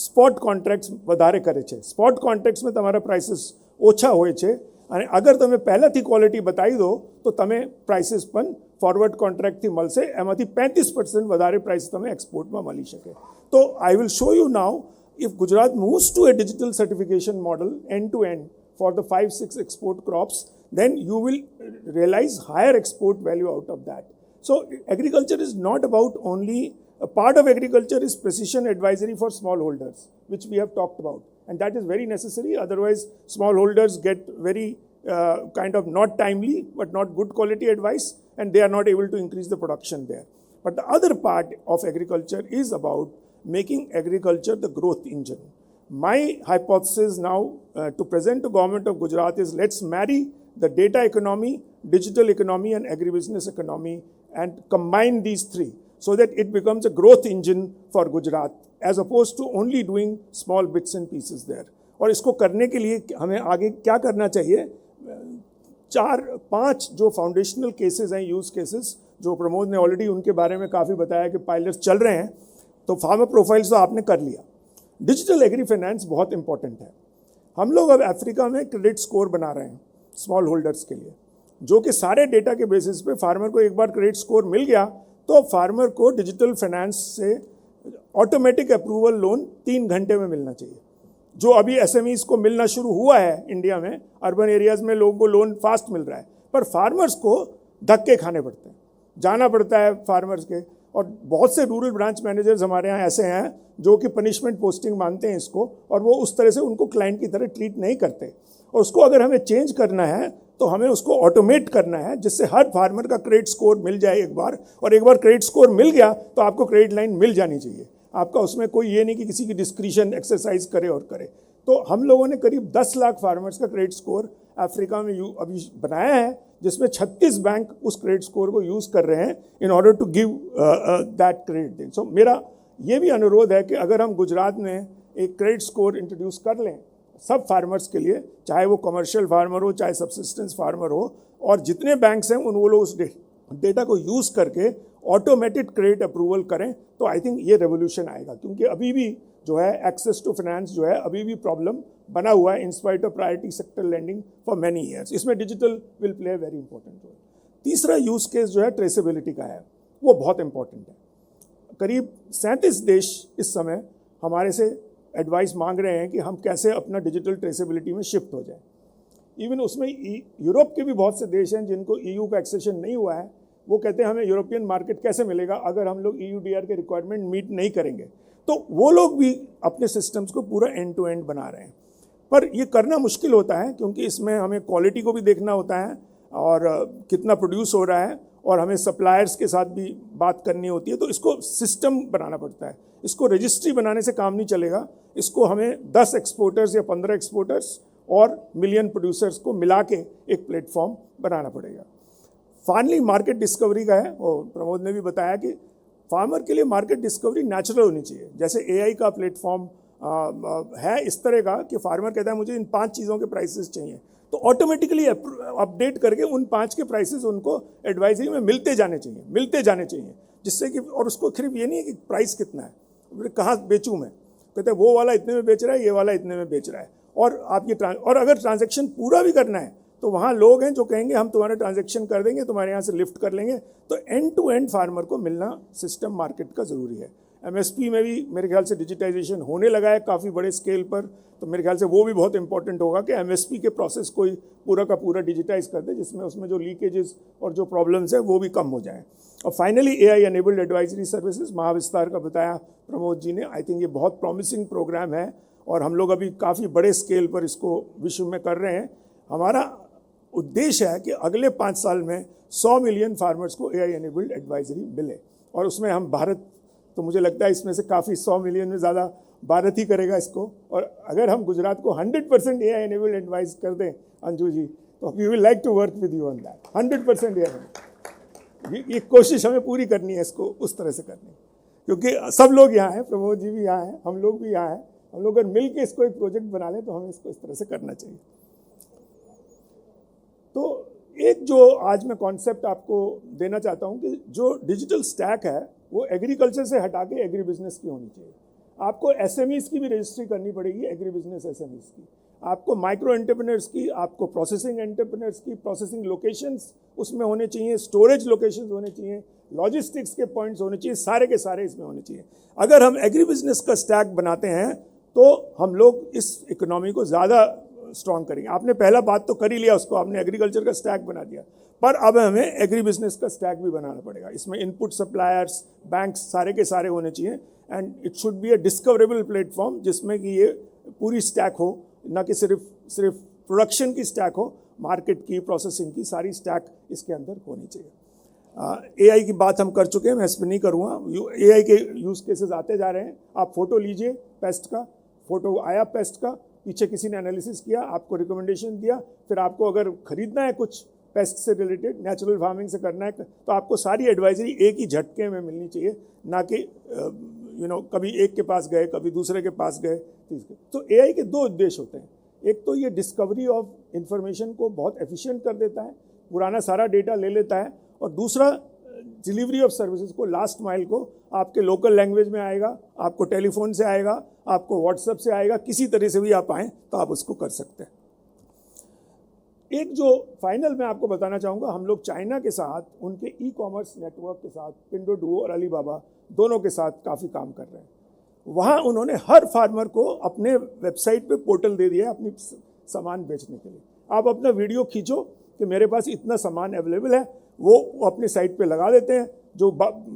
સ્પોટ કોન્ટ્રાક્ટ્સ વધારે કરે છે. સ્પોટ કોન્ટ્રાક્ટ્સમાં તમારા પ્રાઇસીસ ઓછા હોય છે અને અગર તમે પહેલાંથી ક્વોલિટી બતાવી દો તો તમે પ્રાઇસીસ પણ ફોરવર્ડ કોન્ટ્રાક્ટથી મળશે, એમાંથી 35% વધારે પ્રાઇસ તમે એક્સપોર્ટમાં મળી શકે. તો I will show you now if Gujarat moves to a digital certification model and to end for the 5-6 export crops, then you will realize higher export value out of that. So agriculture is not about only, a part of agriculture is precision advisory for smallholders, which we have talked about. And that is very necessary, otherwise smallholders get very kind of not timely but not good quality advice and they are not able to increase the production there. But the other part of agriculture is about making agriculture the growth engine. My hypothesis now to present to Government of Gujarat is let's marry the data economy, digital economy and agribusiness economy and combine these three so that it becomes a growth engine for Gujarat as opposed to only doing small bits and pieces there. और इसको करने के लिए हमें आगे क्या करना चाहिए, 4-5 जो फाउंडेशनल केसेस हैं, यूज़ केसेस, जो प्रमोद ने ऑलरेडी उनके बारे में काफ़ी बताया कि पायलट्स चल रहे हैं. तो फार्मर प्रोफाइल्स तो आपने कर लिया. डिजिटल एग्री फाइनेंस बहुत इंपॉर्टेंट है. हम लोग अब अफ्रीका में क्रेडिट स्कोर बना रहे हैं स्मॉल होल्डर्स के लिए, जो कि सारे डेटा के बेसिस पे फार्मर को एक बार क्रेडिट स्कोर मिल गया तो फार्मर को डिजिटल फाइनेंस से ऑटोमेटिक अप्रूवल लोन 3 घंटे में मिलना चाहिए. जो अभी एसएमईज़ को मिलना शुरू हुआ है इंडिया में, अर्बन एरियाज़ में लोगों को लोन फास्ट मिल रहा है, पर फार्मर्स को धक्के खाने पड़ते हैं, जाना पड़ता है फार्मर्स के. और बहुत से रूरल ब्रांच मैनेजर्स हमारे यहाँ ऐसे हैं जो कि पनिशमेंट पोस्टिंग मानते हैं इसको, और वो उस तरह से उनको क्लाइंट की तरह ट्रीट नहीं करते. और उसको अगर हमें चेंज करना है तो हमें उसको ऑटोमेट करना है जिससे हर फार्मर का क्रेडिट स्कोर मिल जाए एक बार, और एक बार क्रेडिट स्कोर मिल गया तो आपको क्रेडिट लाइन मिल जानी चाहिए. आपका उसमें कोई ये नहीं कि किसी की डिस्क्रिशन एक्सरसाइज करे और करे. तो हम लोगों ने करीब 10 लाख फार्मर्स का क्रेडिट स्कोर अफ्रीका में अभी बनाया है, जिसमें 36 बैंक उस क्रेडिट स्कोर को यूज़ कर रहे हैं in order to give that credit. So मेरा ये भी अनुरोध है कि अगर हम गुजरात में एक क्रेडिट स्कोर इंट्रोड्यूस कर लें सब फार्मर्स के लिए, चाहे वो कमर्शियल फार्मर हो चाहे सब्सिस्टेंस फार्मर हो, और जितने बैंक्स हैं उन वो लोग उस डेटा को यूज़ करके ऑटोमेटेड क्रेडिट अप्रूवल करें, तो आई थिंक ये रेवोल्यूशन आएगा. क्योंकि अभी भी जो है एक्सेस टू फाइनेंस जो है अभी भी प्रॉब्लम बना हुआ है in spite of priority sector lending for many years. इसमें digital will play very important role. तीसरा यूज़ केस जो है ट्रेसेबिलिटी का है, वो बहुत इंपॉर्टेंट है. करीब 37 देश इस समय हमारे से एडवाइस मांग रहे हैं कि हम कैसे अपना डिजिटल ट्रेसेबिलिटी में शिफ्ट हो जाए. इवन उसमें यूरोप के भी बहुत से देश हैं जिनको EU का एक्सेशन नहीं हुआ है. वो कहते हैं हमें यूरोपियन मार्केट कैसे मिलेगा अगर हम लोग EUDR के रिक्वायरमेंट मीट नहीं करेंगे. तो वो लोग भी अपने सिस्टम्स को पूरा एंड टू एंड बना रहे हैं। पर ये करना मुश्किल होता है क्योंकि इसमें हमें क्वालिटी को भी देखना होता है और कितना प्रोड्यूस हो रहा है, और हमें सप्लायर्स के साथ भी बात करनी होती है। तो इसको सिस्टम बनाना पड़ता है। इसको रजिस्ट्री बनाने से काम नहीं चलेगा, इसको हमें 10 एक्सपोर्टर्स या 15 एक्सपोर्टर्स और मिलियन प्रोड्यूसर्स को मिला के एक प्लेटफॉर्म बनाना पड़ेगा। फाइनली मार्केट डिस्कवरी का है, और प्रमोद ने भी बताया कि फार्मर के लिए मार्केट डिस्कवरी नेचुरल होनी चाहिए। जैसे एआई का प्लेटफॉर्म है इस तरह का कि फार्मर कहता है मुझे इन 5 चीज़ों के प्राइसेस चाहिए, तो ऑटोमेटिकली अपडेट करके उन 5 के प्राइसेस उनको एडवाइजरी में मिलते जाने चाहिए, जिससे कि, और उसको सिर्फ ये नहीं है कि प्राइस कितना है, कहाँ बेचूँ मैं, कहते हैं वो वाला इतने में बेच रहा है, ये वाला इतने में बेच रहा है, और आप ये और अगर ट्रांजैक्शन पूरा भी करना है तो वहाँ लोग हैं जो कहेंगे हम तुम्हारा ट्रांजैक्शन कर देंगे, तुम्हारे यहाँ से लिफ्ट कर लेंगे। तो एंड टू एंड फार्मर को मिलना सिस्टम मार्केट का ज़रूरी है। एमएसपी में भी मेरे ख्याल से डिजिटाइजेशन होने लगा है काफ़ी बड़े स्केल पर, तो मेरे ख्याल से वो भी बहुत इंपॉर्टेंट होगा कि एमएसपी के प्रोसेस को ही पूरा का पूरा डिजिटाइज कर दे, जिसमें उसमें जो लीकेजेस और जो प्रॉब्लम्स है वो भी कम हो जाएँ। और finally AI enabled advisory services Mahavistar का बताया प्रमोद जी ने। आई थिंक ये बहुत प्रॉमिसिंग प्रोग्राम है और हम लोग अभी काफ़ी बड़े स्केल पर इसको विश्व में कर रहे हैं। हमारा उद्देश्य है कि अगले 5 साल में 100 मिलियन फार्मर्स को एआई एनेबल्ड एडवाइजरी मिले, और उसमें हम भारत, तो मुझे लगता है इसमें से काफ़ी 100 मिलियन में ज़्यादा भारत ही करेगा इसको। और अगर हम गुजरात को 100% एआई एनेबल्ड एडवाइस कर दें अंजू जी, तो we will like to work with you on that. 100% AI, ये कोशिश हमें पूरी करनी है इसको उस तरह से करनी, क्योंकि सब लोग यहाँ हैं, प्रमोद जी भी यहाँ हैं, हम लोग भी यहाँ हैं। हम लोग अगर मिल के इसको एक प्रोजेक्ट बना लें तो हमें इसको इस तरह से करना चाहिए। तो एक जो आज मैं कॉन्सेप्ट आपको देना चाहता हूँ कि जो डिजिटल स्टैक है वो एग्रीकल्चर से हटा के एग्री बिजनेस की होनी चाहिए। आपको एसएमईज की भी रजिस्ट्री करनी पड़ेगी, एग्री बिजनेस एसएमईज की, आपको माइक्रो एंटरप्रेन्योर्स की, आपको प्रोसेसिंग एंटरप्रेन्योर्स की, प्रोसेसिंग लोकेशंस उसमें होने चाहिए, स्टोरेज लोकेशंस होने चाहिए, लॉजिस्टिक्स के पॉइंट्स होने चाहिए, सारे के सारे इसमें होने चाहिए। अगर हम एग्री बिजनेस का स्टैक बनाते हैं तो हम लोग इस इकोनॉमी को ज़्यादा स्ट्रॉन्ग करेंगे। आपने पहला बात तो कर ही लिया, उसको आपने एग्रीकल्चर का स्टैक बना दिया, पर अब हमें एग्री बिजनेस का स्टैक भी बनाना पड़ेगा। इसमें इनपुट सप्लायर्स, बैंक्स सारे के सारे होने चाहिए, and it should be a discoverable platform जिसमें कि ये पूरी स्टैक हो, ना कि सिर्फ प्रोडक्शन की स्टैक हो, मार्केट की, प्रोसेसिंग की, सारी स्टैक इसके अंदर होनी चाहिए। एआई की बात हम कर चुके हैं, मैं इस पर नहीं करूँगा। एआई के यूज़ केसेस आते जा रहे हैं। आप फोटो लीजिए पेस्ट का, फोटो आया पेस्ट का, पीछे किसी ने एनालिसिस किया, आपको रिकमेंडेशन दिया, फिर आपको अगर खरीदना है कुछ पेस्ट से रिलेटेड, नेचुरल फार्मिंग से करना है, तो आपको सारी एडवाइजरी एक ही झटके में मिलनी चाहिए, ना कि कभी एक के पास गए, कभी दूसरे के पास गए। तो एआई के 2 उद्देश्य होते हैं। एक तो ये डिस्कवरी ऑफ इंफॉर्मेशन को बहुत एफिशिएंट कर देता है, पुराना सारा डेटा ले लेता है, और दूसरा डिलीवरी ऑफ सर्विसेज को, लास्ट माइल को आपके लोकल लैंग्वेज में आएगा, आपको टेलीफोन से आएगा, आपको व्हाट्सएप से आएगा, किसी तरह से भी आप आएँ तो आप उसको कर सकते हैं। एक जो फाइनल मैं आपको बताना चाहूँगा, हम लोग चाइना के साथ, उनके ई कॉमर्स नेटवर्क के साथ, पिंडोडुओ और अलीबाबा दोनों के साथ काफ़ी काम कर रहे हैं। वहाँ उन्होंने हर फार्मर को अपने वेबसाइट पे पोर्टल दे दिया है अपनी सामान बेचने के लिए। आप अपना वीडियो खींचो कि मेरे पास इतना सामान अवेलेबल है, वो अपने साइट पे लगा देते हैं। जो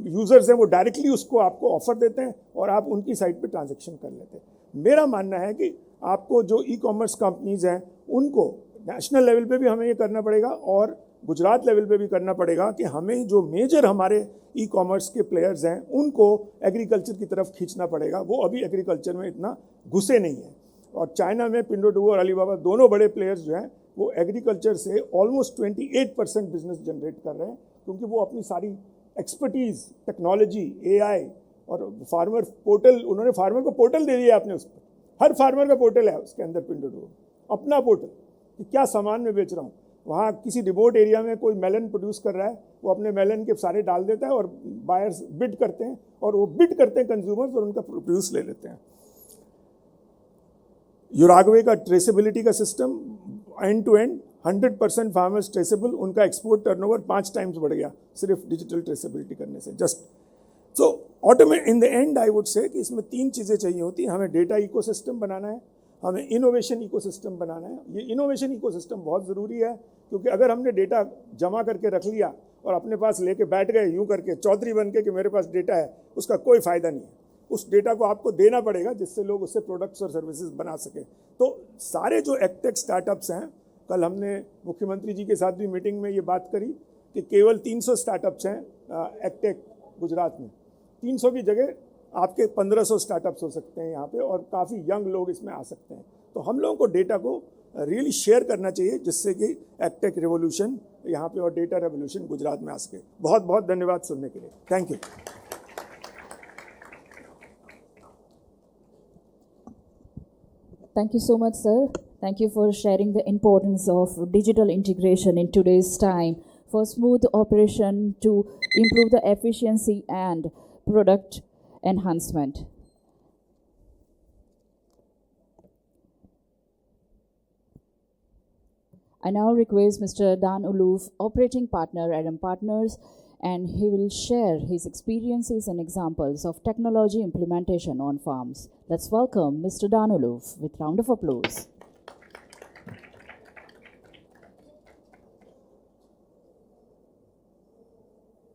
यूज़र्स हैं वो डायरेक्टली उसको आपको ऑफर देते हैं और आप उनकी साइट पे ट्रांजैक्शन कर लेते हैं। मेरा मानना है कि आपको जो ई कॉमर्स कंपनीज़ हैं उनको नेशनल लेवल पे भी हमें ये करना पड़ेगा और गुजरात लेवल पे भी करना पड़ेगा कि हमें जो मेजर हमारे ई कॉमर्स के प्लेयर्स हैं उनको एग्रीकल्चर की तरफ खींचना पड़ेगा। वो अभी एग्रीकल्चर में इतना घुसे नहीं हैं, और चाइना में पिंडोडुओ और अलीबाबा दोनों बड़े प्लेयर्स जो हैं वो एग्रीकल्चर से ऑलमोस्ट 28% बिजनेस जनरेट कर रहे हैं, क्योंकि वो अपनी सारी एक्सपर्टीज़, टेक्नोलॉजी, एआई और फार्मर पोर्टल, उन्होंने फार्मर को पोर्टल दे दिया अपने, उस पर हर फार्मर का पोर्टल है उसके अंदर, पिंडोडुओ अपना पोर्टल कि क्या सामान मैं बेच रहा हूँ। वहाँ किसी रिमोट एरिया में कोई मेलन प्रोड्यूस कर रहा है, वो अपने मेलन के सारे डाल देता है और बायर्स बिड करते हैं, और वो बिड करते हैं कंज्यूमर्स और उनका प्रोड्यूस ले लेते हैं। यूराग्वे का ट्रेसेबिलिटी का system end to end 100% farmers traceable, उनका एक्सपोर्ट टर्नओवर 5 टाइम्स बढ़ गया सिर्फ डिजिटल ट्रेसेबिलिटी करने से। Just so automate in the end I would say कि इसमें 3 चीज़ें चाहिए होती हैं। हमें डेटा इकोसिस्टम बनाना है, हमें इनोवेशन इकोसिस्टम बनाना है। ये इनोवेशन इकोसिस्टम बहुत ज़रूरी है, क्योंकि अगर हमने डेटा जमा करके रख लिया और अपने पास लेके बैठ गए यूँ करके चौधरी बन के कि मेरे पास डेटा है, उसका कोई फ़ायदा नहीं है। उस डेटा को आपको देना पड़ेगा जिससे लोग उससे प्रोडक्ट्स और सर्विसेज बना सकें। तो सारे जो एग्टेक स्टार्टअप्स हैं, कल हमने मुख्यमंत्री जी के साथ भी मीटिंग में ये बात करी कि केवल 300 स्टार्टअप्स हैं एग्टेक गुजरात में। 300 की जगह आपके 1500 स्टार्टअप्स हो सकते हैं यहाँ पे, और काफ़ी यंग लोग इसमें आ सकते हैं। तो हम लोगों को डेटा को रियली शेयर करना चाहिए जिससे कि एग्टेक रिवोल्यूशन यहाँ पे और डेटा रेवोल्यूशन गुजरात में आ सके। बहुत बहुत धन्यवाद सुनने के लिए। Thank you. Thank you so much, sir. Thank you for sharing the importance of digital integration in today's time for smooth operation to improve the efficiency and product enhancement. I now request Mr. Dan Uluf, operating partner at Adam Partners, and he will share his experiences and examples of technology implementation on farms. Let's welcome Mr. Dan Uluf with round of applause.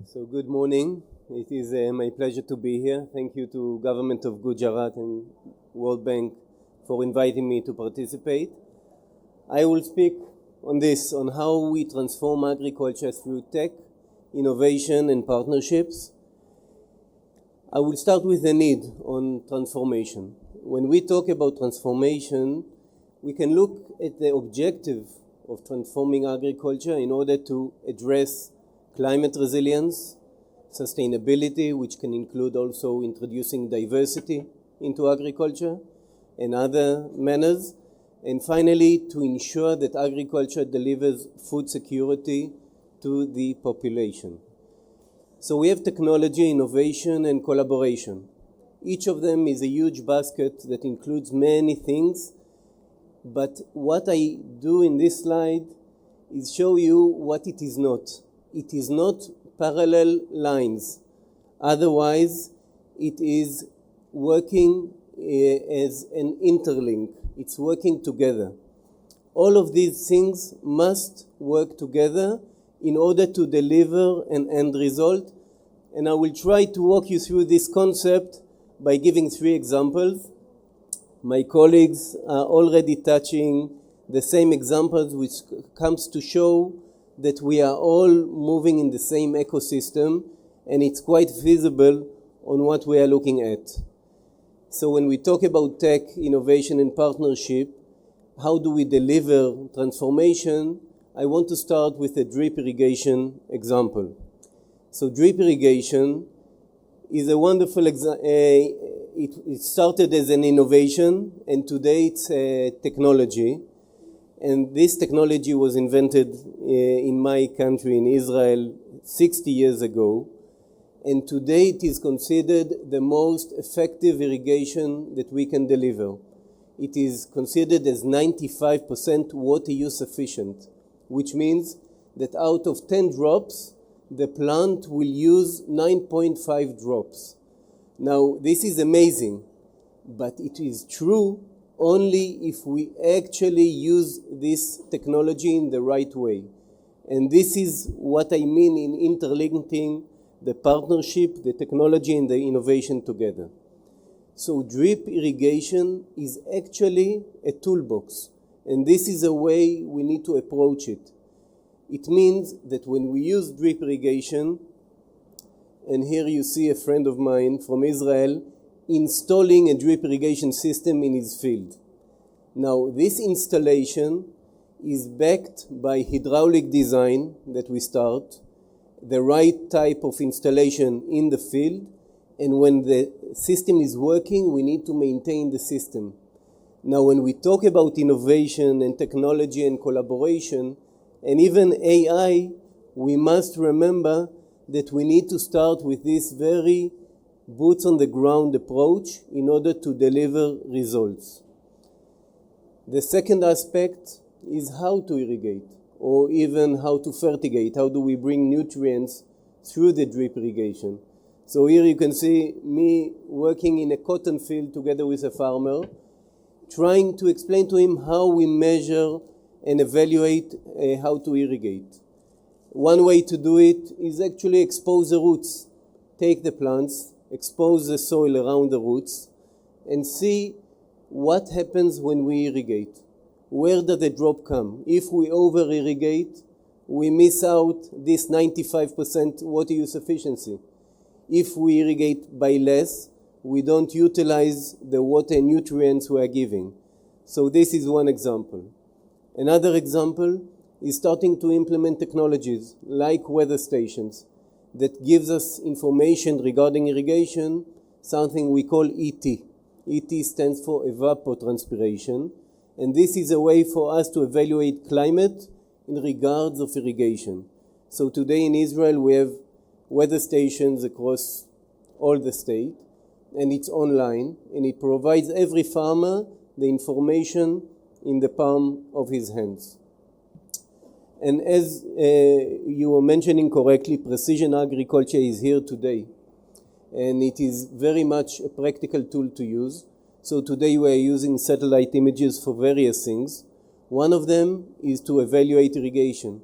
So good morning. It is my pleasure to be here. Thank you to Government of Gujarat and World Bank for inviting me to participate. I will speak on this, on how we transform agriculture through tech, innovation and partnerships. I will start with the need on transformation. When we talk about transformation, we can look at the objective of transforming agriculture in order to address climate resilience, sustainability, which can include also introducing diversity into agriculture and other manners, and finally to ensure that agriculture delivers food security to the population. So we have technology, innovation and collaboration. Each of them is a huge basket that includes many things, but what I do in this slide is show you what it is not. It is not parallel lines. Otherwise, it is working as an interlink. It's working together. All of these things must work together in order to deliver an end result. And I will try to walk you through this concept by giving 3 examples. My colleagues are already touching the same examples, which comes to show that we are all moving in the same ecosystem, and it's quite visible on what we are looking at. So when we talk about tech, innovation and partnership, how do we deliver transformation? I want to start with a drip irrigation example. So drip irrigation is a wonderful it started as an innovation, and today it's a technology. And this technology was invented in my country, in Israel, 60 years ago. And today it is considered the most effective irrigation that we can deliver. It is considered as 95% water use efficient, which means that out of 10 drops, the plant will use 9.5 drops. Now, this is amazing, but it is true only if we actually use this technology in the right way. And this is what I mean in interlinking the partnership, the technology, and the innovation together. So drip irrigation is actually a toolbox, and this is a way we need to approach it. It means that when we use drip irrigation, and here you see a friend of mine from Israel installing a drip irrigation system in his field. Now, this installation is backed by hydraulic design that we start, the right type of installation in the field, and when the system is working, we need to maintain the system. Now, when we talk about innovation and technology and collaboration, and even AI, we must remember that we need to start with this very boots on the ground approach in order to deliver results. The second aspect is how to irrigate, or even how to fertigate. How do we bring nutrients through the drip irrigation? So here you can see me working in a cotton field together with a farmer, trying to explain to him how we measure and evaluate how to irrigate. One way to do it is actually expose the roots. Take the plants, expose the soil around the roots, and see what happens when we irrigate. Where does the drop come? If we over-irrigate, we miss out this 95% water use efficiency. If we irrigate by less, we don't utilize the water and nutrients we are giving. So this is one example. Another example is starting to implement technologies like weather stations that gives us information regarding irrigation, something we call ET. ET stands for evapotranspiration, and this is a way for us to evaluate climate in regards of irrigation. So today in Israel we have weather stations across all the state, and it's online, and it provides every farmer the information in the palm of his hands. And as you were mentioning correctly, precision agriculture is here today, and it is very much a practical tool to use. So today we are using satellite images for various things. One of them is to evaluate irrigation.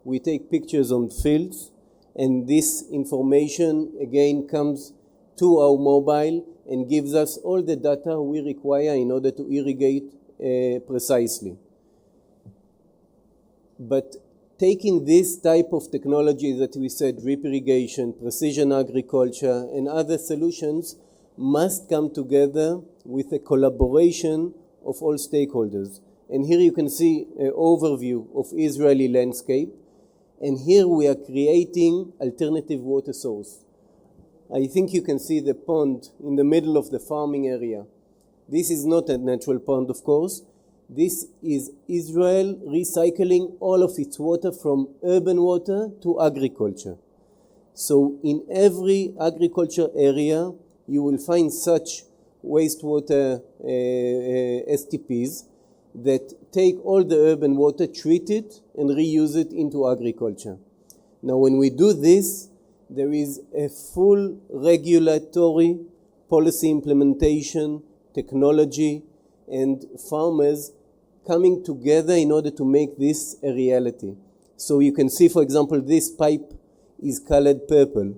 We take pictures on fields, and this information again comes to our mobile and gives us all the data we require in order to irrigate precisely. But taking this type of technology that we said, drip irrigation, precision agriculture, and other solutions must come together with a collaboration of all stakeholders. And here you can see an overview of Israeli landscape. And here we are creating alternative water source. I think you can see the pond in the middle of the farming area. This is not a natural pond, of course. This is Israel recycling all of its water from urban water to agriculture. So in every agriculture area, you will find such wastewater STPs that take all the urban water, treat it, and reuse it into agriculture. Now, when we do this, there is a full regulatory policy implementation, technology, and farmers coming together in order to make this a reality. So you can see, for example, this pipe is colored purple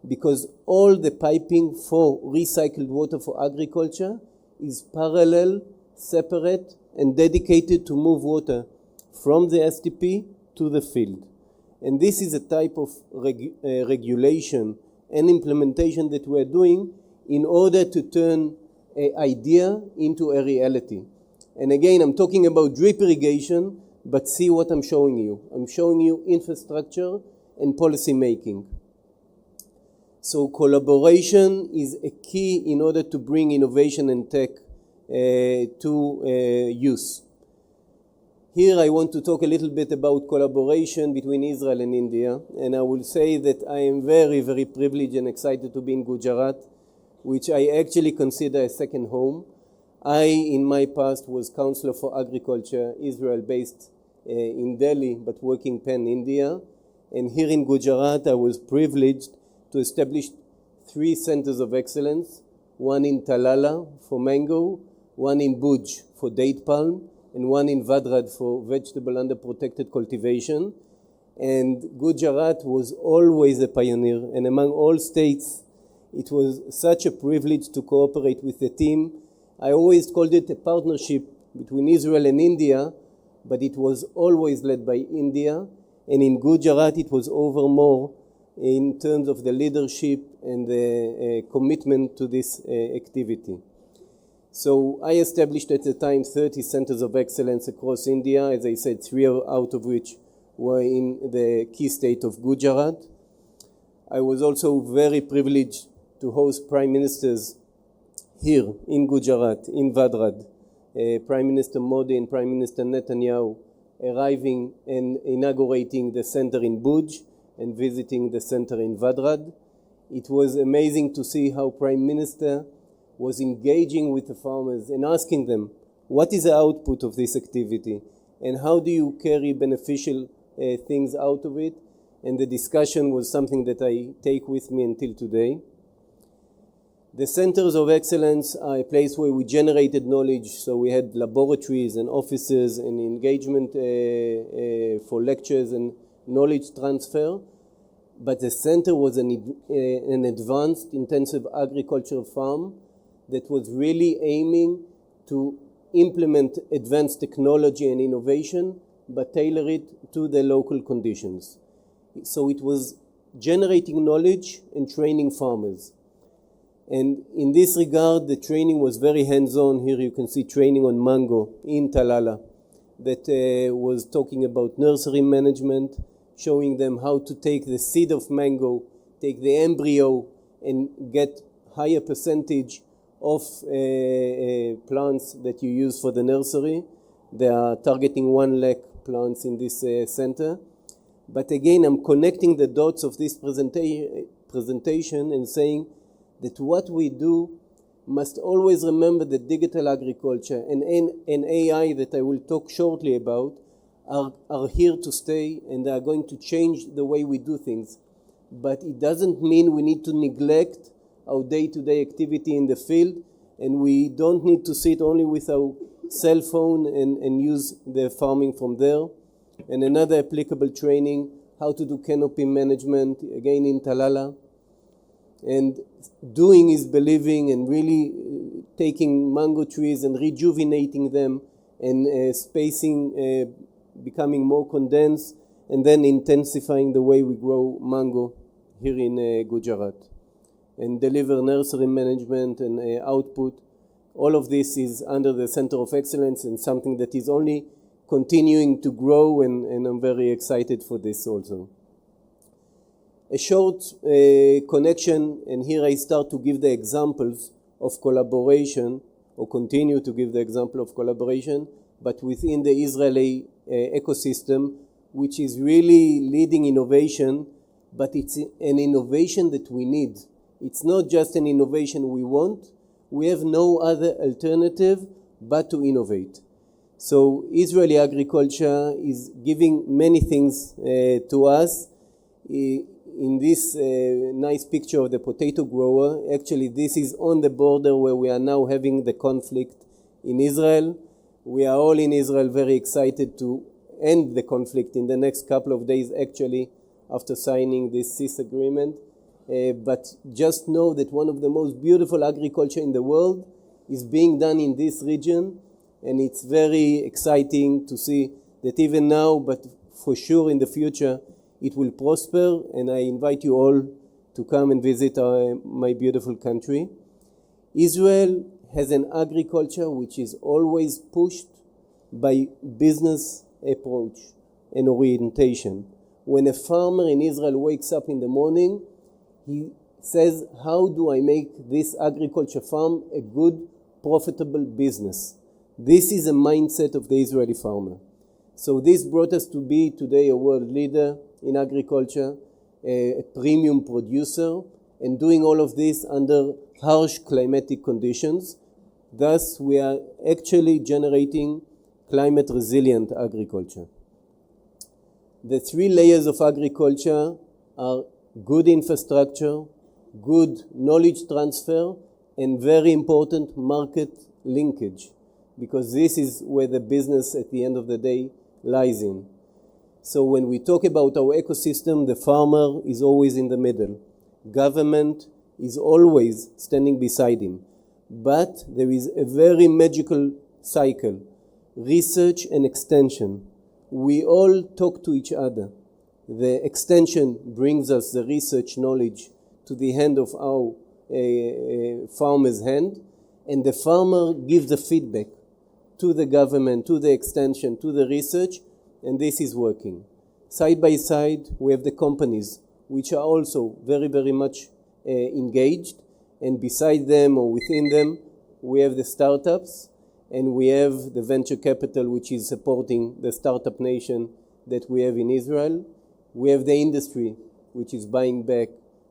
because all the piping for recycled water for agriculture is parallel, separate, and dedicated to move water from the STP to the field. And this is a type of regulation and implementation that we're doing in order to turn an idea into a reality. And again, I'm talking about drip irrigation, but see what I'm showing you. I'm showing you infrastructure and policy making. So collaboration is a key in order to bring innovation and tech to use. Here I want to talk a little bit about collaboration between Israel and India, and I will say that I am very, very privileged and excited to be in Gujarat, which I actually consider a second home. I, in my past, was Counselor for Agriculture, Israel based in Delhi, but working pan-India. And here in Gujarat, I was privileged to establish 3 centers of excellence, one in Talala for mango, one in Bhuj for date palm, and one in Vadrad for vegetable under protected cultivation. And Gujarat was always a pioneer, and among all states, it was such a privilege to cooperate with the team. I always called it a partnership between Israel and India, but it was always led by India. And in Gujarat, it was over more in terms of the leadership and the commitment to this activity. So I established at the time 30 centers of excellence across India, as I said, 3 out of which were in the key state of Gujarat. I was also very privileged to host prime ministers here in Gujarat, in Vadrad, Prime Minister Modi and Prime Minister Netanyahu arriving and inaugurating the center in Bhuj and visiting the center in Vadrad. It was amazing to see how Prime Minister was engaging with the farmers and asking them, what is the output of this activity and how do you carry beneficial things out of it? And the discussion was something that I take with me until today. The centers of excellence are a place where we generated knowledge, so we had laboratories and offices and engagement for lectures and knowledge transfer. but the center was an advanced intensive agriculture farm that was really aiming to implement advanced technology and innovation, but tailor it to the local conditions. So it was generating knowledge and training farmers. And in this regard, the training was very hands-on. Here you can see training on mango in Talala that was talking about nursery management, showing them how to take the seed of mango, take the embryo, and get higher percentage of plants that you use for the nursery. They are targeting 1 lakh plants in this center. But again, I'm connecting the dots of this presentation and saying that what we do must always remember that digital agriculture and AI that I will talk shortly about are here to stay, and they are going to change the way we do things. But it doesn't mean we need to neglect our day-to-day activity in the field, and we don't need to sit only with our cell phone and use the farming from there. And another applicable training, how to do canopy management, again in Talala. And doing is believing, and really taking mango trees and rejuvenating them and spacing, becoming more condensed, and then intensifying the way we grow mango here in Gujarat. And deliver nursery management and output. All of this is under the Center of Excellence and something that is only continuing to grow, and I'm very excited for this also. A short connection, and here I start to give the examples of collaboration, or continue to give the example of collaboration, but within the Israeli ecosystem, which is really leading innovation, but it's an innovation that we need. It's not just an innovation we want. We have no other alternative but to innovate. So Israeli agriculture is giving many things to us. In this nice picture of the potato grower, actually this is on the border where we are now having the conflict in Israel. We are all in Israel very excited to end the conflict in the next couple of days, actually, after signing this cease agreement. But just know that one of the most beautiful agriculture in the world is being done in this region, and it's very exciting to see that even now, but for sure in the future, it will prosper, and I invite you all to come and visit my beautiful country. Israel has an agriculture which is always pushed by business approach and orientation. When a farmer in Israel wakes up in the morning, he says, how do I make this agriculture farm a good, profitable business? This is a mindset of the Israeli farmer. So this brought us to be today a world leader in agriculture, a premium producer, and doing all of this under harsh climatic conditions. Thus, we are actually generating climate resilient agriculture. The 3 layers of agriculture are good infrastructure, good knowledge transfer, and very important market linkage, because this is where the business at the end of the day lies in. So when we talk about our ecosystem, the farmer is always in the middle. Government is always standing beside him. But there is a very magical cycle, research and extension. We all talk to each other. The extension brings us the research knowledge to the hand of our farmer's hand, and the farmer gives the feedback to the government, to the extension, to the research, and this is working. Side by side, we have the companies, which are also very, very much engaged, and beside them or within them, we have the startups, and we have the venture capital, which is supporting the startup nation that we have in Israel. We have the industry, which is buying back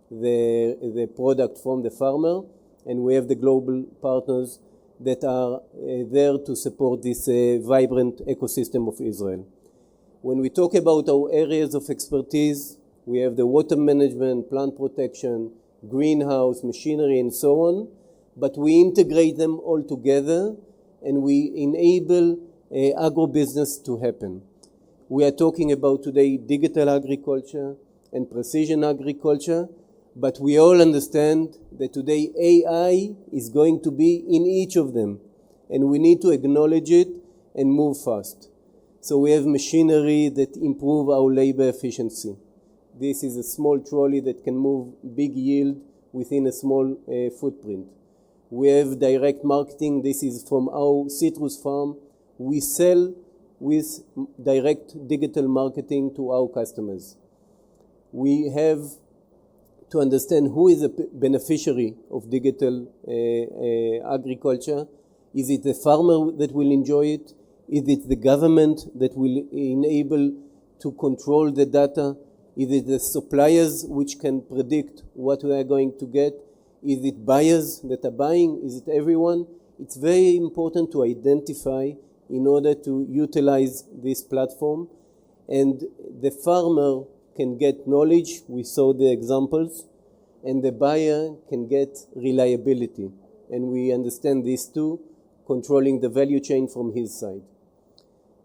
the product from the farmer, and we have the global partners that are there to support this vibrant ecosystem of Israel. When we talk about our areas of expertise, we have the water management, plant protection, greenhouse, machinery, and so on, but we integrate them all together, and we enable agribusiness to happen. We are talking about today digital agriculture, and precision agriculture, but we all understand that today AI is going to be in each of them, and we need to acknowledge it and move fast. So we have machinery that improve our labor efficiency. This is a small trolley that can move big yield within a small footprint. We have direct marketing. This is from our citrus farm. We sell with direct digital marketing to our customers. We have to understand who is a beneficiary of digital agriculture. Is it the farmer that will enjoy it? Is it the government that will enable to control the data? Is it the suppliers which can predict what we are going to get? Is it buyers that are buying? Is it everyone? It's very important to identify in order to utilize this platform. And the farmer can get knowledge, we saw the examples, and the buyer can get reliability. And we understand these two, controlling the value chain from his side.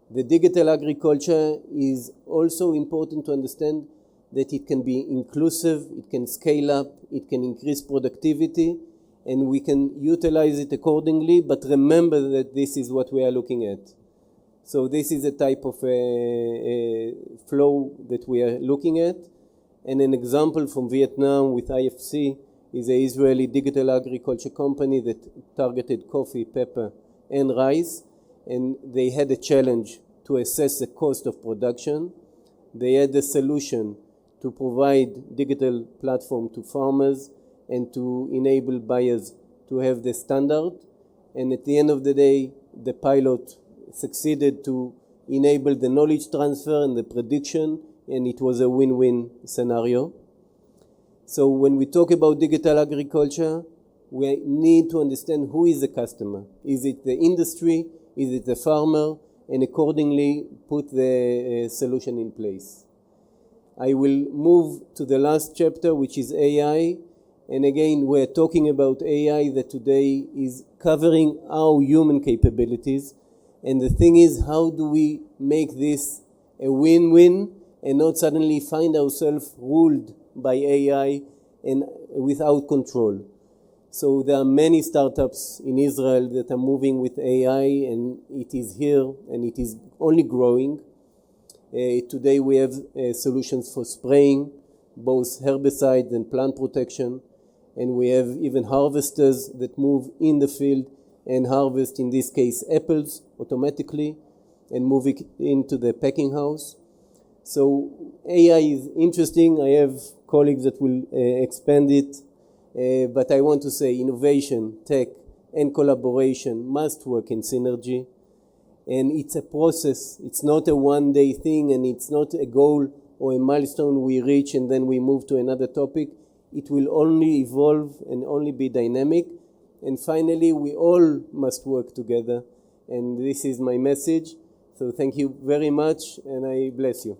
The digital agriculture is also important to understand that it can be inclusive, it can scale up, it can increase productivity, and we can utilize it accordingly, but remember that this is what we are looking at. So this is a type of a flow that we are looking at. And an example from Vietnam with IFC is an Israeli digital agriculture company that targeted coffee, pepper, and rice. And they had a challenge to assess the cost of production. They had a solution to provide digital platform to farmers and to enable buyers to have the standard. And at the end of the day, the pilot succeeded to enable the knowledge transfer and the prediction, and it was a win-win scenario. So when we talk about digital agriculture, we need to understand who is the customer. Is it the industry? Is it the farmer? And accordingly put the solution in place. I will move to the last chapter, which is AI. And again, we're talking about AI that today is covering our human capabilities. And the thing is, how do we make this a win-win and not suddenly find ourselves ruled by AI and without control? So there are many startups in Israel that are moving with AI, and it is here and it is only growing. Today we have solutions for spraying, both herbicides and plant protection, and we have even harvesters that move in the field and harvest, in this case, apples automatically and move it into the packing house. So AI is interesting. I have colleagues that will expand it, but I want to say innovation, tech, and collaboration must work in synergy. And it's a process. It's not a one-day thing, and it's not a goal or a milestone we reach and then we move to another topic. It will only evolve and only be dynamic. And finally, we all must work together. And this is my message. So thank you very much, and I bless you.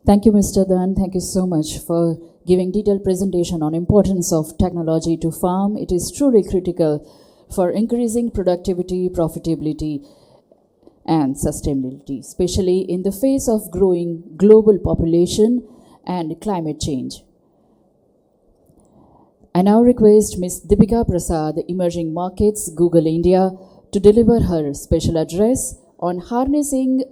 Thank you, Mr. Dan. Thank you so much for giving detailed presentation on importance of technology to farm. It is truly critical for increasing productivity, profitability, and sustainability, especially in the face of growing global population and climate change. I now request Ms. Deepika Prasad, Emerging Markets, Google India, to deliver her special address on harnessing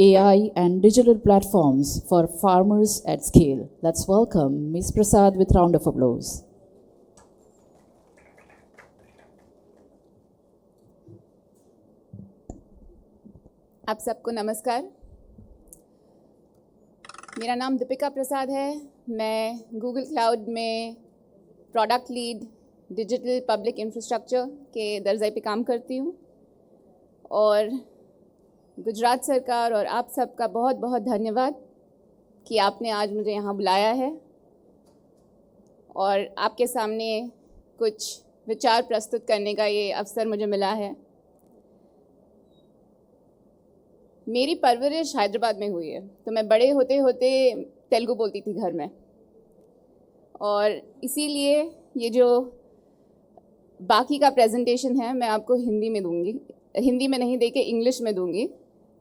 AI and digital platforms for farmers at scale. Let's welcome Ms. Prasad with round of applause. आप सबको नमस्कार। मेरा नाम दीपिका प्रसाद है। मैं Google cloud में product lead digital public infrastructure के दर्जे पे काम करती हूँ और गुजरात सरकार और आप सबका बहुत बहुत धन्यवाद कि आपने आज मुझे यहाँ बुलाया है और आपके सामने कुछ विचार प्रस्तुत करने का ये अवसर मुझे मिला है। मेरी परवरिश हैदराबाद में हुई है, तो मैं बड़े होते होते तेलुगु बोलती थी घर में, और इसीलिए ये जो बाकी का प्रेजेंटेशन है मैं आपको हिंदी में दूंगी। हिंदी में नहीं दे के इंग्लिश में दूंगी,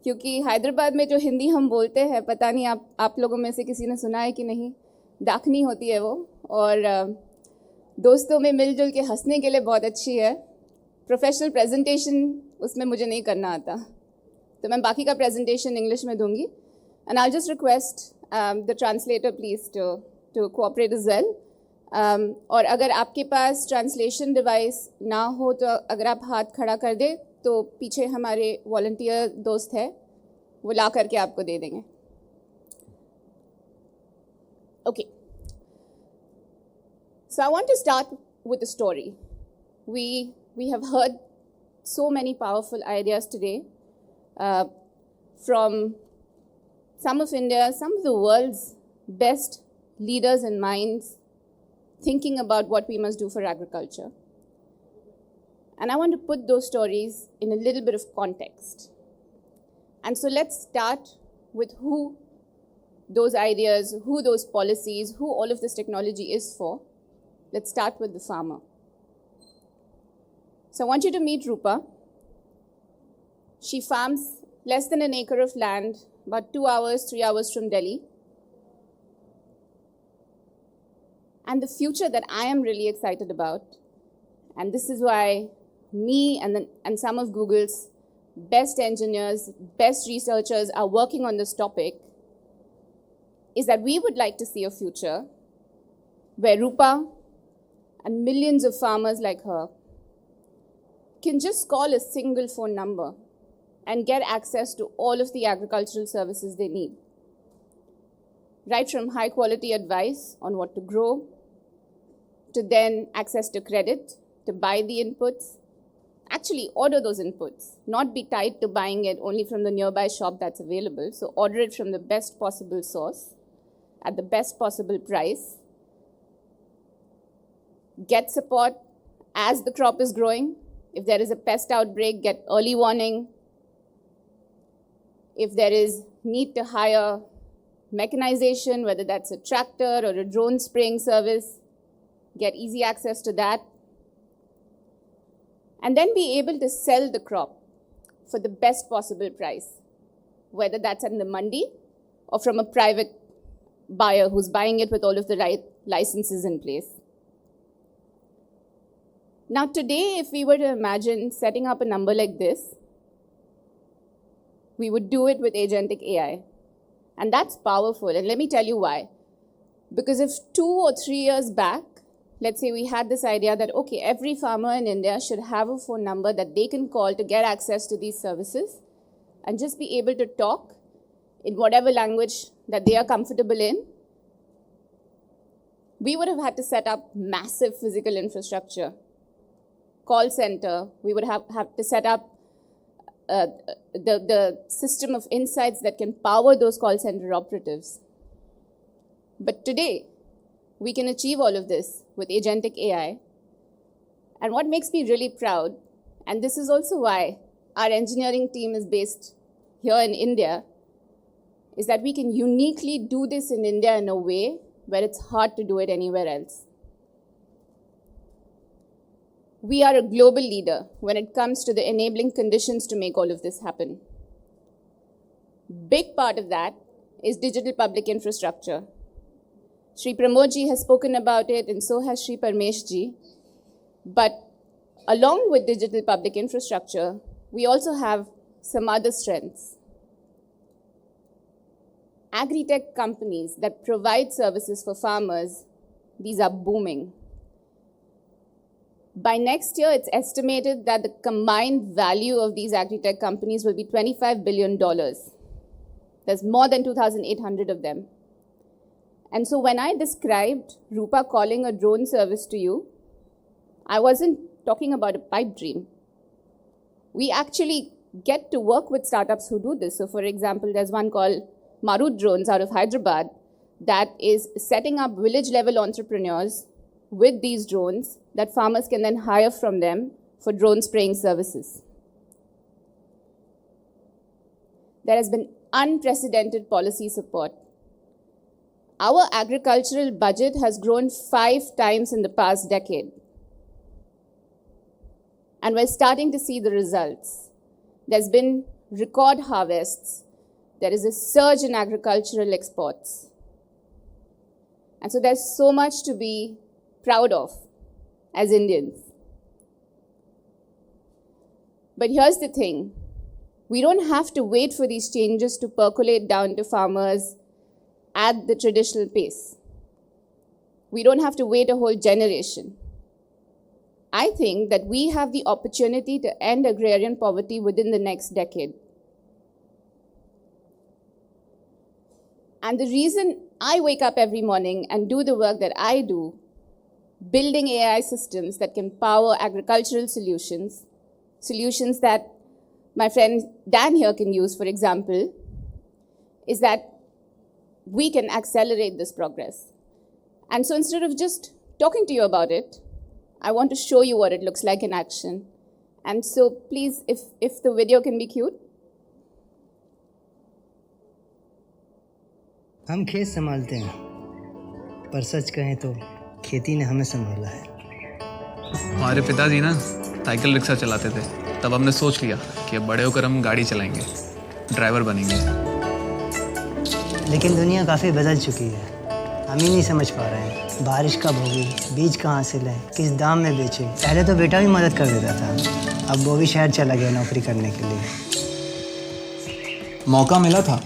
क्योंकि हैदराबाद में जो हिंदी हम बोलते हैं, पता नहीं आप लोगों में से किसी ने सुना है कि नहीं, दाखनी होती है वो, और दोस्तों में मिलजुल के हंसने के लिए बहुत अच्छी है। प्रोफेशनल प्रेजेंटेशन उसमें मुझे नहीं करना आता, तो मैं बाकी का प्रेजेंटेशन इंग्लिश में दूंगी। And I just request the translator please to cooperate as well. और अगर आपके पास ट्रांसलेशन डिवाइस ना हो तो अगर आप हाथ खड़ा कर दे तो पीछे हमारे वॉलंटियर दोस्त है, वो ला करके आपको दे देंगे। Okay, so I want to start with a story. We have heard so many powerful ideas today from some of India, some of the world's best leaders and minds thinking about what we must do for agriculture. And I want to put those stories in a little bit of context. And so let's start with who those ideas, who those policies, who all of this technology is for. Let's start with the farmer. So I want you to meet Rupa. She farms less than an acre of land, about 2 hours, 3 hours from Delhi. And the future that I am really excited about, and this is why me and some of Google's best engineers, best researchers are working on this topic, is that we would like to see a future where Rupa and millions of farmers like her can just call a single phone number and get access to all of the agricultural services they need. Right from high quality advice on what to grow, to then access to credit, to buy the inputs, actually order those inputs, not be tied to buying it only from the nearby shop that's available. So order it from the best possible source at the best possible price. Get support as the crop is growing. If there is a pest outbreak, get early warning. If there is need to hire mechanization, whether that's a tractor or a drone spraying service, get easy access to that. And then be able to sell the crop for the best possible price, whether that's in the mandi or from a private buyer who's buying it with all of the right licenses in place. Now today, if we were to imagine setting up a number like this, we would do it with agentic AI. And that's powerful. And let me tell you why. Because if 2 or 3 years back, let's say we had this idea that, okay, every farmer in India should have a phone number that they can call to get access to these services and just be able to talk in whatever language that they are comfortable in, we would have had to set up massive physical infrastructure, call center. We would have to set up the system of insights that can power those call center operatives. But today, we can achieve all of this with agentic AI. And what makes me really proud, and this is also why our engineering team is based here in India, is that we can uniquely do this in India in a way where it's hard to do it anywhere else. We are a global leader when it comes to the enabling conditions to make all of this happen. Big part of that is digital public infrastructure. Shri Pramod ji has spoken about it, and so has Shri Parmesh ji. But along with digital public infrastructure, we also have some other strengths. Agri-tech companies that provide services for farmers, these are booming. By next year, it's estimated that the combined value of these agri-tech companies will be $25 billion. There's more than 2,800 of them. And so when I described Rupa calling a drone service to you, I wasn't talking about a pipe dream. We actually get to work with startups who do this. So for example, there's one called Marut Drones out of Hyderabad that is setting up village-level entrepreneurs with these drones that farmers can then hire from them for drone spraying services. There has been unprecedented policy support. Our agricultural budget has grown 5 times in the past decade. And we're starting to see the results. There's been record harvests. There is a surge in agricultural exports. And so there's so much to be proud of as Indians. But here's the thing. We don't have to wait for these changes to percolate down to farmers at the traditional pace. We don't have to wait a whole generation. I think that we have the opportunity to end agrarian poverty within the next decade. And the reason I wake up every morning and do the work that I do, building AI systems that can power agricultural solutions, solutions that my friend Dan here can use, for example, is that we can accelerate this progress. And so instead of just talking to you about it, I want to show you what it looks like in action. And so please, if the video can be cute. हम खेत संभालते हैं, पर सच कहें तो खेती ने हमें संभाला है। हमारे पिताजी ना साइकिल रिक्शा चलाते थे, तब हमने सोच लिया कि अब बड़े होकर हम गाड़ी चलाएंगे, ड्राइवर बनेंगे। लेकिन दुनिया काफ़ी बदल चुकी है, हम ही नहीं समझ पा रहे हैं बारिश कब होगी, बीज कहाँ से लें, किस दाम में बेचें। पहले तो बेटा भी मदद कर देता था, अब वो भी शहर चला गया नौकरी करने के लिए। मौका मिला था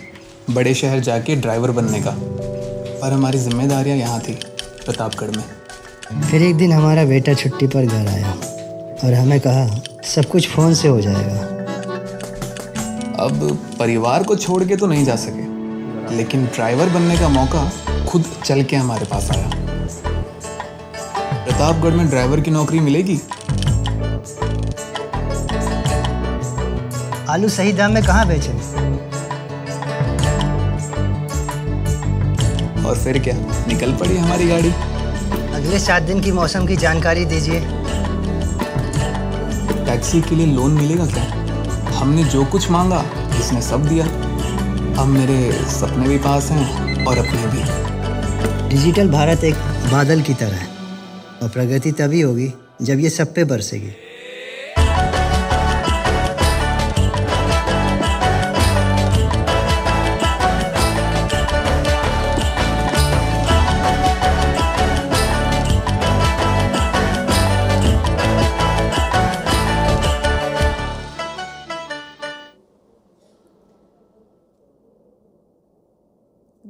बड़े शहर जाके ड्राइवर बनने का, पर हमारी जिम्मेदारियां यहाँ थी प्रतापगढ़ में। फिर एक दिन हमारा बेटा छुट्टी पर घर आया और हमें कहा सब कुछ फ़ोन से हो जाएगा। अब परिवार को छोड़ के तो नहीं जा सके, लेकिन ड्राइवर बनने का मौका खुद चल के हमारे पास आया। प्रतापगढ़ में ड्राइवर की नौकरी मिलेगी। आलू सही दाम में कहाँ बेचें? और फिर क्या, निकल पड़ी हमारी गाड़ी। अगले 7 दिन की मौसम की जानकारी दीजिए। टैक्सी के लिए लोन मिलेगा क्या? हमने जो कुछ मांगा इसने सब दिया। अब मेरे सपने भी पास हैं और अपने भी। डिजिटल भारत एक बादल की तरह है और प्रगति तभी होगी जब ये सब पे बरसेगी।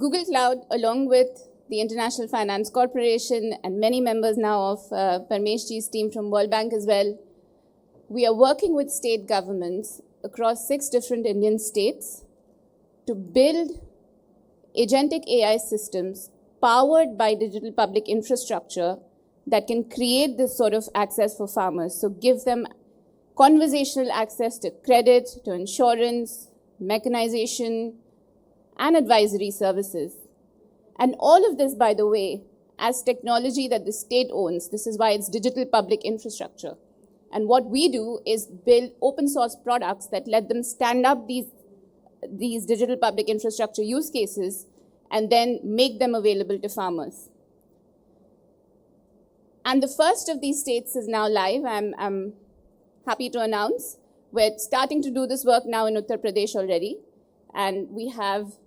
Google Cloud, along with the International Finance Corporation and many members now of Parmesh ji's team from World Bank as well, we are working with state governments across 6 different Indian states to build agentic AI systems powered by digital public infrastructure that can create this sort of access for farmers. So give them conversational access to credit, to insurance, mechanization, and advisory services. And all of this, by the way, as technology that the state owns. This is why it's digital public infrastructure. And what we do is build open source products that let them stand up these digital public infrastructure use cases and then make them available to farmers. And the first of these states is now live. I'm happy to announce we're starting to do this work now in Uttar Pradesh already. And we have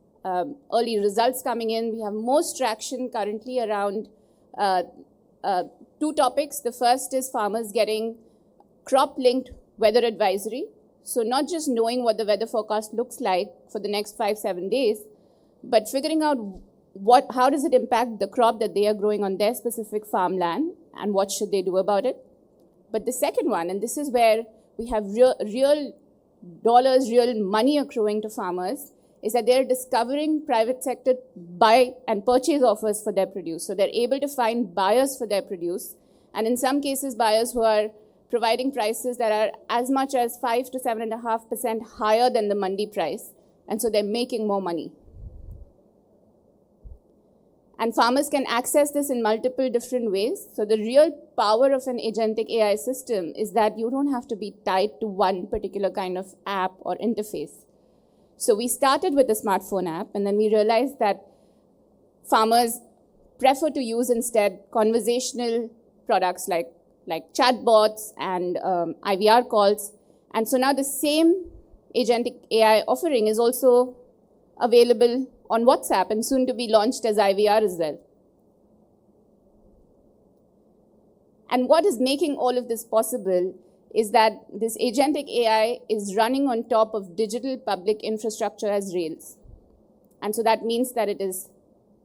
early results coming in. We have most traction currently around 2 topics. The first is farmers getting crop-linked weather advisory. So not just knowing what the weather forecast looks like for the next 5-7 days, but figuring out how does it impact the crop that they are growing on their specific farmland and what should they do about it. But the second one, and this is where we have real dollars, real money accruing to farmers, is that they're discovering private sector buy and purchase offers for their produce. So they're able to find buyers for their produce. And in some cases, buyers who are providing prices that are as much as 5 to 7.5% higher than the mandi price. And so they're making more money. And farmers can access this in multiple different ways. So the real power of an agentic AI system is that you don't have to be tied to one particular kind of app or interface. So we started with a smartphone app, and then we realized that farmers prefer to use instead conversational products like chatbots and IVR calls. And so now the same agentic AI offering is also available on WhatsApp and soon to be launched as IVR as well. And what is making all of this possible is that this agentic AI is running on top of digital public infrastructure as rails. And so that means that it is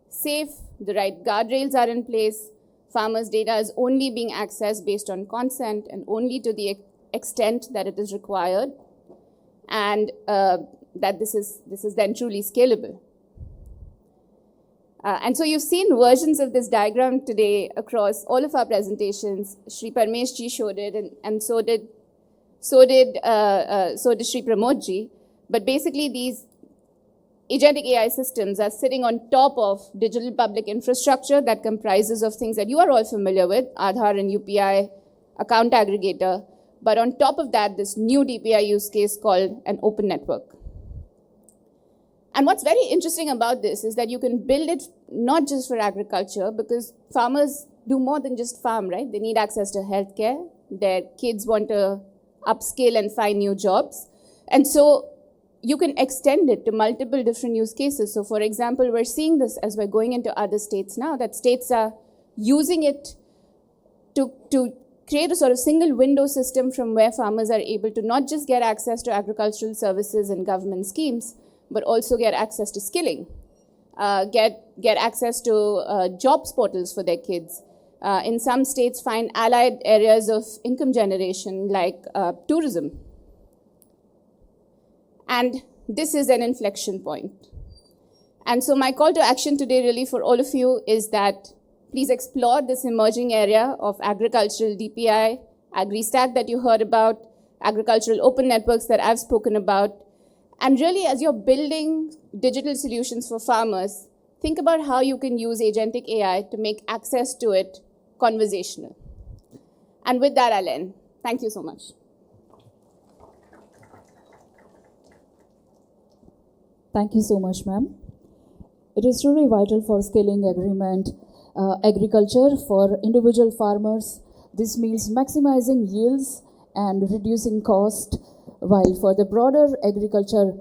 safe, the right guardrails are in place, farmers' data is only being accessed based on consent and only to the extent that it is required, and that this is then truly scalable. And so you've seen versions of this diagram today across all of our presentations. Shri Parmesh ji showed it, and so did Shri Pramod ji. But basically, these agentic AI systems are sitting on top of digital public infrastructure that comprises of things that you are all familiar with, Aadhaar and UPI, account aggregator. But on top of that, this new DPI use case called an open network. And what's very interesting about this is that you can build it not just for agriculture, because farmers do more than just farm, right? They need access to healthcare. Their kids want to upskill and find new jobs. And so you can extend it to multiple different use cases. So for example, we're seeing this as we're going into other states now, that states are using it to create a sort of single window system from where farmers are able to not just get access to agricultural services and government schemes, but also get access to skilling, get access to jobs portals for their kids. In some states, find allied areas of income generation like tourism. And this is an inflection point. And so my call to action today really for all of you is that please explore this emerging area of agricultural DPI, AgriStack that you heard about, agricultural open networks that I've spoken about. And really, as you're building digital solutions for farmers, think about how you can use agentic AI to make access to it conversational. And with that, I'll end. Thank you so much. Thank you so much, ma'am. It is truly vital for scaling agriculture for individual farmers. This means maximizing yields and reducing cost, while for the broader agriculture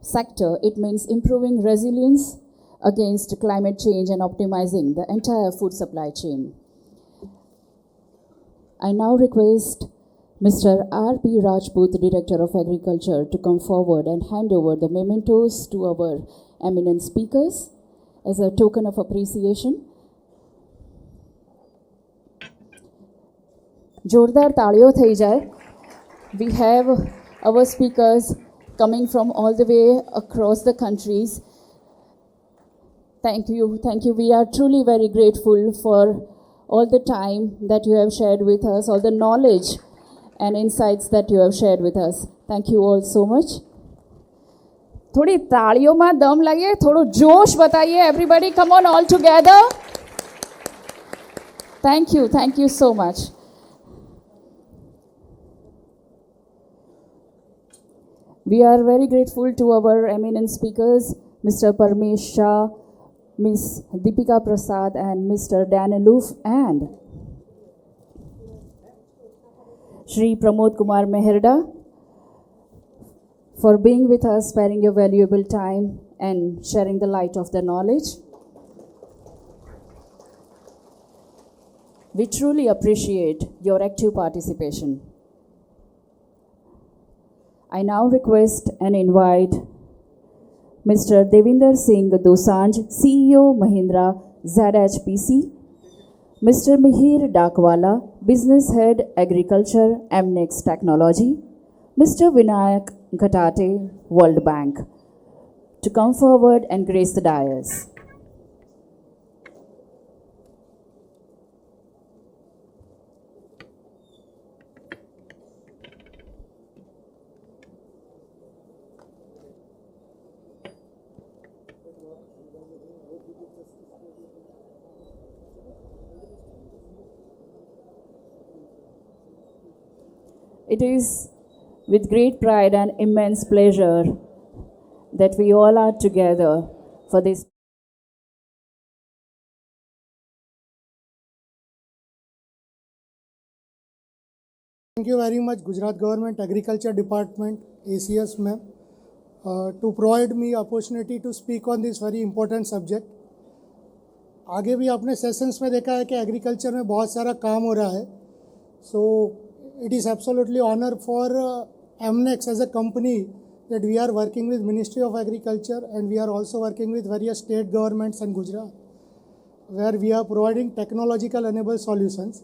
sector, it means improving resilience against climate change and optimizing the entire food supply chain. I now request Mr. R.P. Rajput, Director of Agriculture, to come forward and hand over the mementos to our eminent speakers as a token of appreciation. જોરદાર તાળીઓ થઈ જાય. We have our speakers coming from all the way across the countries. Thank you. We are truly very grateful for all the time that you have shared with us, all the knowledge and insights that you have shared with us. Thank you all so much. થોડી તાળીઓમાં દમ લાગે, થોડું જોશ બતાઈએ. Everybody come on all together. Thank you so much. We are very grateful to our eminent speakers, Mr. Parmesh Shah, Ms. Deepika Prasad, and Mr. Dan Aloof, and Shri Pramod Kumar Meherda, for being with us, sparing your valuable time and sharing the light of the knowledge. We truly appreciate your active participation. I now request and invite Mr. Devinder Singh Dosanjh, CEO Mahindra ZHPC, Mr. Mihir Dakwala, Business Head Agriculture MNex Technology, Mr. Vinayak Ghatate, World Bank, to come forward and grace the dais. It is with great pride and immense pleasure that we all are together for this Thank you very much, Gujarat Government Agriculture Department, ACS ma'am, to provide me opportunity to speak on this very important subject. आगे भी आपने sessions में देखा है कि agriculture में बहुत सारा काम हो रहा है. So it is absolutely honor for MNEX as a company that we are working with Ministry of Agriculture, and we are also working with various state governments and Gujarat, where we are providing technological enabled solutions.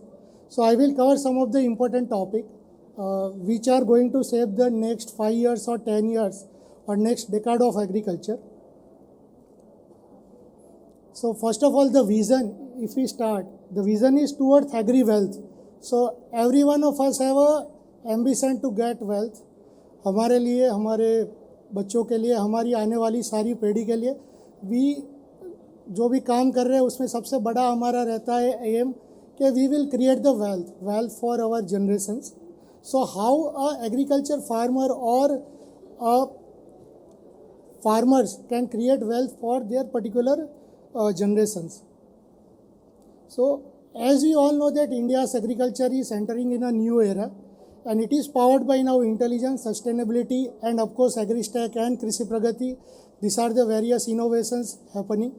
So I will cover some of the important topics which are going to shape the next 5 years or 10 years or next decade of agriculture. So first of all, the vision, if we start, the vision is towards agri-wealth. So every one of us have a ambition to get wealth. हमारे लिए, हमारे बच्चों के लिए, हमारी आने वाली सारी पीढ़ी के लिए जो भी काम कर रहे हैं उसमें सबसे बड़ा हमारा रहता है एम कि we will create the wealth for our generations. So how a agriculture farmer और farmers can create wealth for their particular generations. So as we all know that India's agriculture is entering in a new era, and it is powered by now intelligence, sustainability, and of course AgriStack and Krishi Pragati. These are the various innovations happening.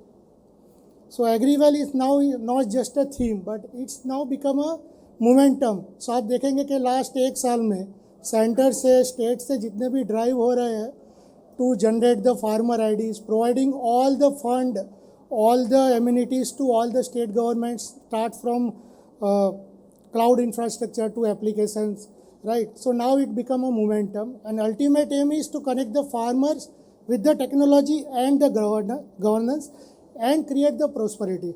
So AgriWell is now not just a theme, but it's now become a momentum. So आप देखेंगे कि last 1 साल में centre से, state से जितने भी drive हो रहे हैं to generate the farmer IDs, providing all the fund, all the amenities to all the state governments, start from cloud infrastructure to applications, right? So now it become a momentum, and ultimate aim is to connect the farmers with the technology and the governance and create the prosperity,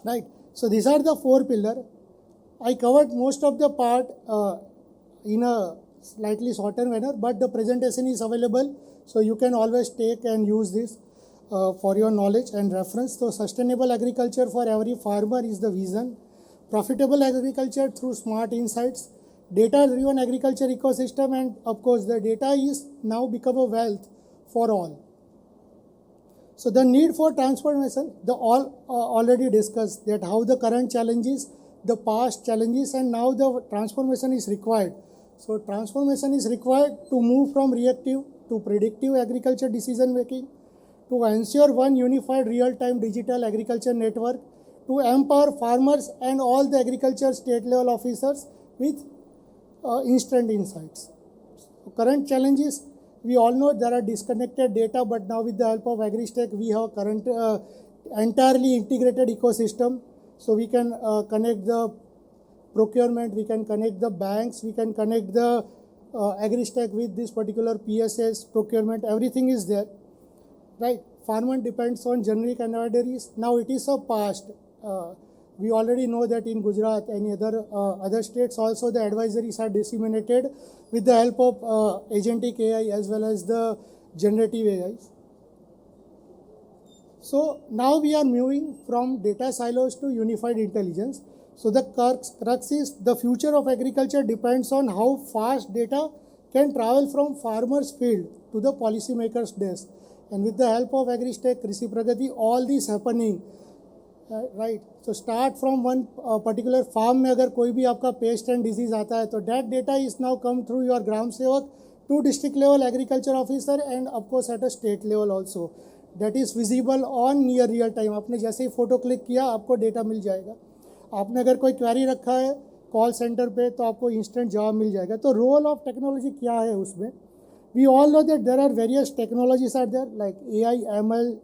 right? So these are the 4 pillars. I covered most of the part in a slightly shorter manner, but the presentation is available, so you can always take and use this for your knowledge and reference. So sustainable agriculture for every farmer is the vision. Profitable agriculture through smart insights, data-driven agriculture ecosystem, and of course the data is now become a wealth for all. So the need for transformation, already discussed that how the current challenges, the past challenges, and now the transformation is required. So transformation is required to move from reactive to predictive agriculture decision making, to ensure one unified real-time digital agriculture network, to empower farmers and all the agriculture state level officers with instant insights. So current challenges, we all know there are disconnected data, but now with the help of AgriStack, we have current entirely integrated ecosystem. So we can connect the procurement, we can connect the banks, we can connect the AgriStack with this particular PSS, procurement, everything is there, right? Farmer depends on generic advisories. Now it is a past. We already know that in Gujarat and other states also the advisories are disseminated with the help of agentic AI as well as the generative AIs. So now we are moving from data silos to unified intelligence. So the crux is the future of agriculture depends on how fast data can travel from farmers' field to the policymakers' desk. And with the help of AgriStack, Krishi Pragati, all this happening, right? So start from one particular farm में अगर कोई भी आपका pest and disease आता है तो that data is now come through your gram sevak to district level agriculture officer and of course at a state level also. That is visible on near real time. आपने जैसे ही photo click किया आपको data मिल जाएगा. आपने अगर कोई query रखा है कॉल सेंटर पे तो आपको इंस्टेंट जवाब मिल जाएगा. तो रोल ऑफ टेक्नोलॉजी क्या है उसमें? We all know that there are various technologies are there like AI, ML,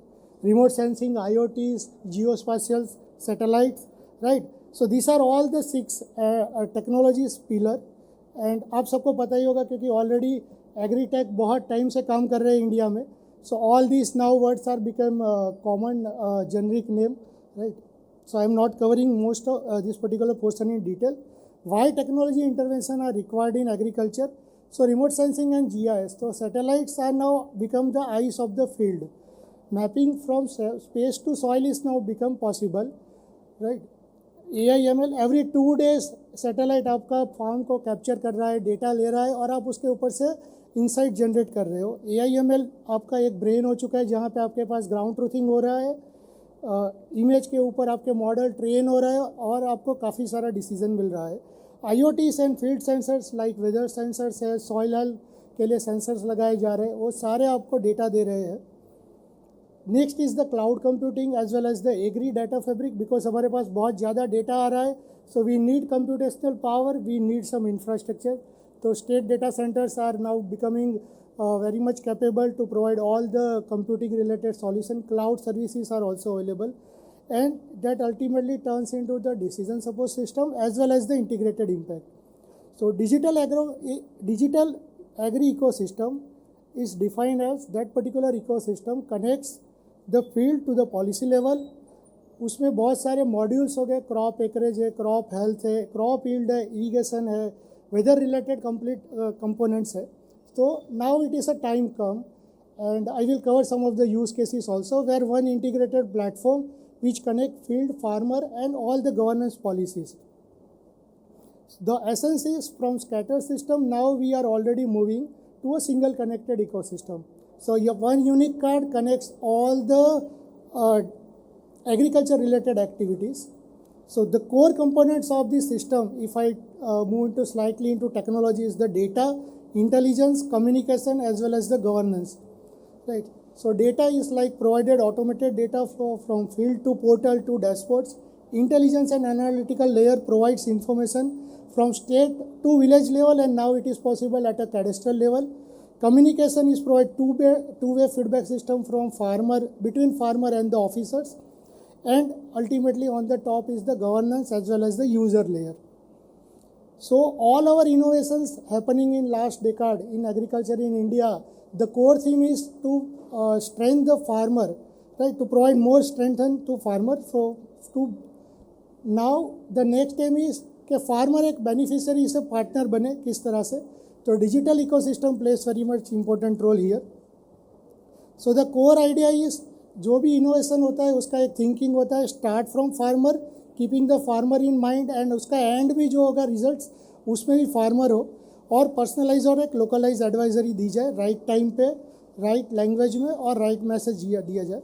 remote sensing, IoTs, geospatial satellites, right? So these are all the 6 technologies pillar. And आप सबको पता ही होगा क्योंकि ऑलरेडी एग्रीटेक बहुत time से काम कर रहे हैं इंडिया में. So all these now words are become common generic name, right? So I am not covering most of this particular portion in detail. Why technology intervention are required in agriculture? So remote sensing and GIS. So satellites are now become the eyes of the field. Mapping from space to soil is now become possible, right? AI, ML every 2 days satellite आपका farm को capture कर रहा है, data ले रहा है और आप उसके ऊपर से इंसाइट जनरेट कर रहे हो. AIML आपका एक ब्रेन हो चुका है जहाँ पे आपके पास ग्राउंड ट्रूथिंग हो रहा है, इमेज के ऊपर आपके मॉडल ट्रेन हो रहा है और आपको काफ़ी सारा डिसीजन मिल रहा है. IoTs and field sensors like weather sensors है, सॉइल हेल्थ के लिए सेंसर्स लगाए जा रहे हैं, वो सारे आपको डेटा दे रहे हैं. Next is the cloud computing as well as the agri data fabric, because हमारे पास बहुत ज़्यादा डेटा आ रहा है, so we need computational power, we need some infrastructure. तो state data centres are now becoming very much capable to provide all the computing related solution. Cloud services are also available, and that ultimately turns into the decision support system as well as the integrated impact. So digital agri ecosystem is defined as that particular ecosystem connects the field to the policy level. उसमें बहुत सारे modules हो गए, crop acreage है, crop health है, crop yield है, irrigation है, weather related complete components है. So now it is a time come, and I will cover some of the use cases also, where one integrated platform which connect field, farmer and all the governance policies. The essence is from scatter system, now we are already moving to a single connected ecosystem. So your one unique card connects all the agriculture related activities. So the core components of this system, if I move into slightly into technology, is the data, intelligence, communication as well as the governance, right? So data is like provided automated data flow from field to portal to dashboards. Intelligence and analytical layer provides information from state to village level, and now it is possible at a cadastral level. Communication is provide two-way feedback system from farmer, between farmer and the officers, and ultimately on the top is the governance as well as the user layer. So all our innovations happening in last decade in agriculture in India, the core theme is to strengthen the farmer, right? To provide more strength to farmer. So to now the next aim is कि farmer एक beneficiary से partner बने किस तरह से. तो digital ecosystem plays very much important role here. So the core idea is जो भी innovation होता है उसका एक thinking होता है, start from farmer, keeping the farmer in mind, and उसका एंड भी जो होगा रिजल्ट्स उसमें भी फार्मर हो, और पर्सनलाइज और एक लोकलाइज एडवाइजरी दी जाए राइट टाइम पे, राइट लैंग्वेज में, और राइट मैसेज दिया जाए.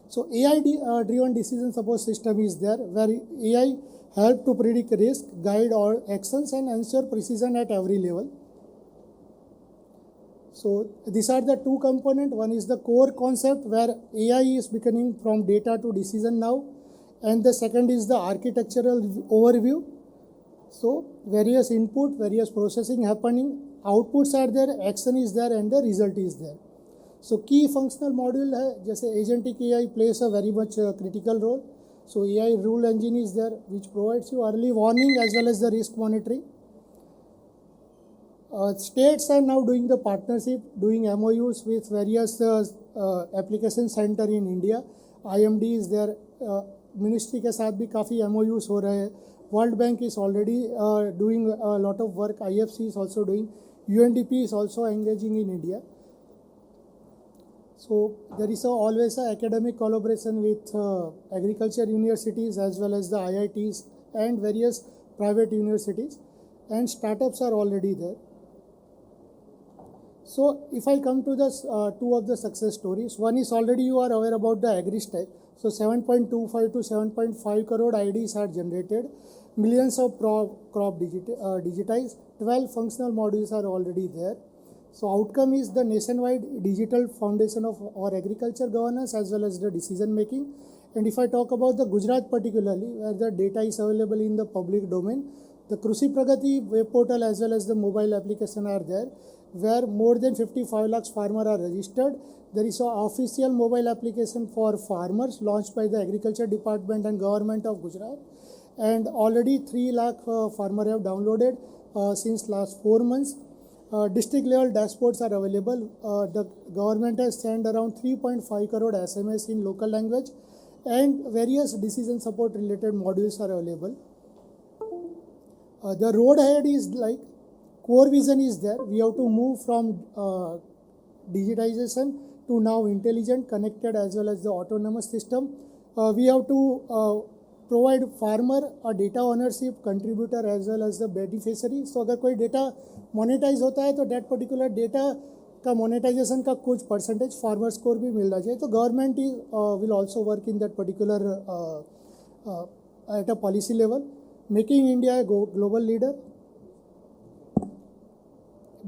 So AI driven decision support system is there, where AI help to predict risk, guide all actions and ensure precision at every level. So these are the two components. One is the core concept where AI is becoming from data to decision now, and the second is the architectural overview. So various input, various processing happening, outputs are there, action is there, and the result is there. So key functional module है, जैसे agentic AI plays a very much critical role. So AI rule engine is there which provides you early warning as well as the risk monitoring. States are now doing the partnership, doing MOUs with various application center in India. IMD is there, ministry के साथ भी काफ़ी MOUs हो रहे हैं. World Bank is already doing a lot of work. IFC is also doing. UNDP is also engaging in India. So there is always a academic collaboration with agriculture universities as well as the IITs and various private universities, and startups are already there. So if I come to the two of the success stories, one is already you are aware about the AgriStack. So 7.25 to 7.5 crore IDs are generated, millions of crop digitized, 12 functional modules are already there. So outcome is the nationwide digital foundation of our agriculture governance as well as the decision making. And if I talk about the Gujarat particularly, where the data is available in the public domain, the Krushi Pragati web portal as well as the mobile application are there, where more than 55 lakhs farmers are registered. There is an official mobile application for farmers launched by the Agriculture Department and Government of Gujarat, and already 3 lakh farmers have downloaded since last 4 months. District level dashboards are available. The government has sent around 3.5 crore SMS in local language, and various decision support related modules are available. The road ahead is like core vision is there. We have to move from digitization to now intelligent, connected as well as the autonomous system. We have to provide farmer a data ownership, contributor as well as the beneficiary. So अगर कोई data monetize होता है तो that particular data का monetization का कुछ percentage farmers को भी मिलना चाहिए. तो government will also work in that particular at a policy level. making India a global leader,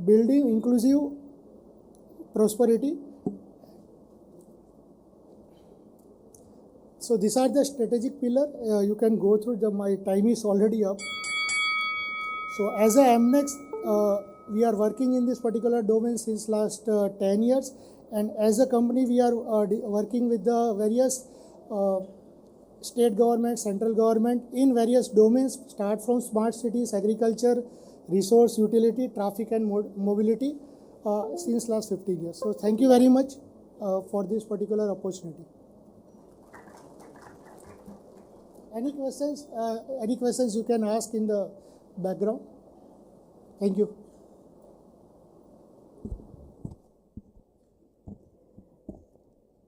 building inclusive prosperity. So these are the strategic pillar. You can go through them. My time is already up. So as a MNEX, we are working in this particular domain since last 10 years. And as a company, we are working with the various state government, central government in various domains, start from smart cities, agriculture, resource utility, traffic and mobility since last 15 years. So thank you very much for this particular opportunity. Any questions? Any questions you can ask in the background. Thank you.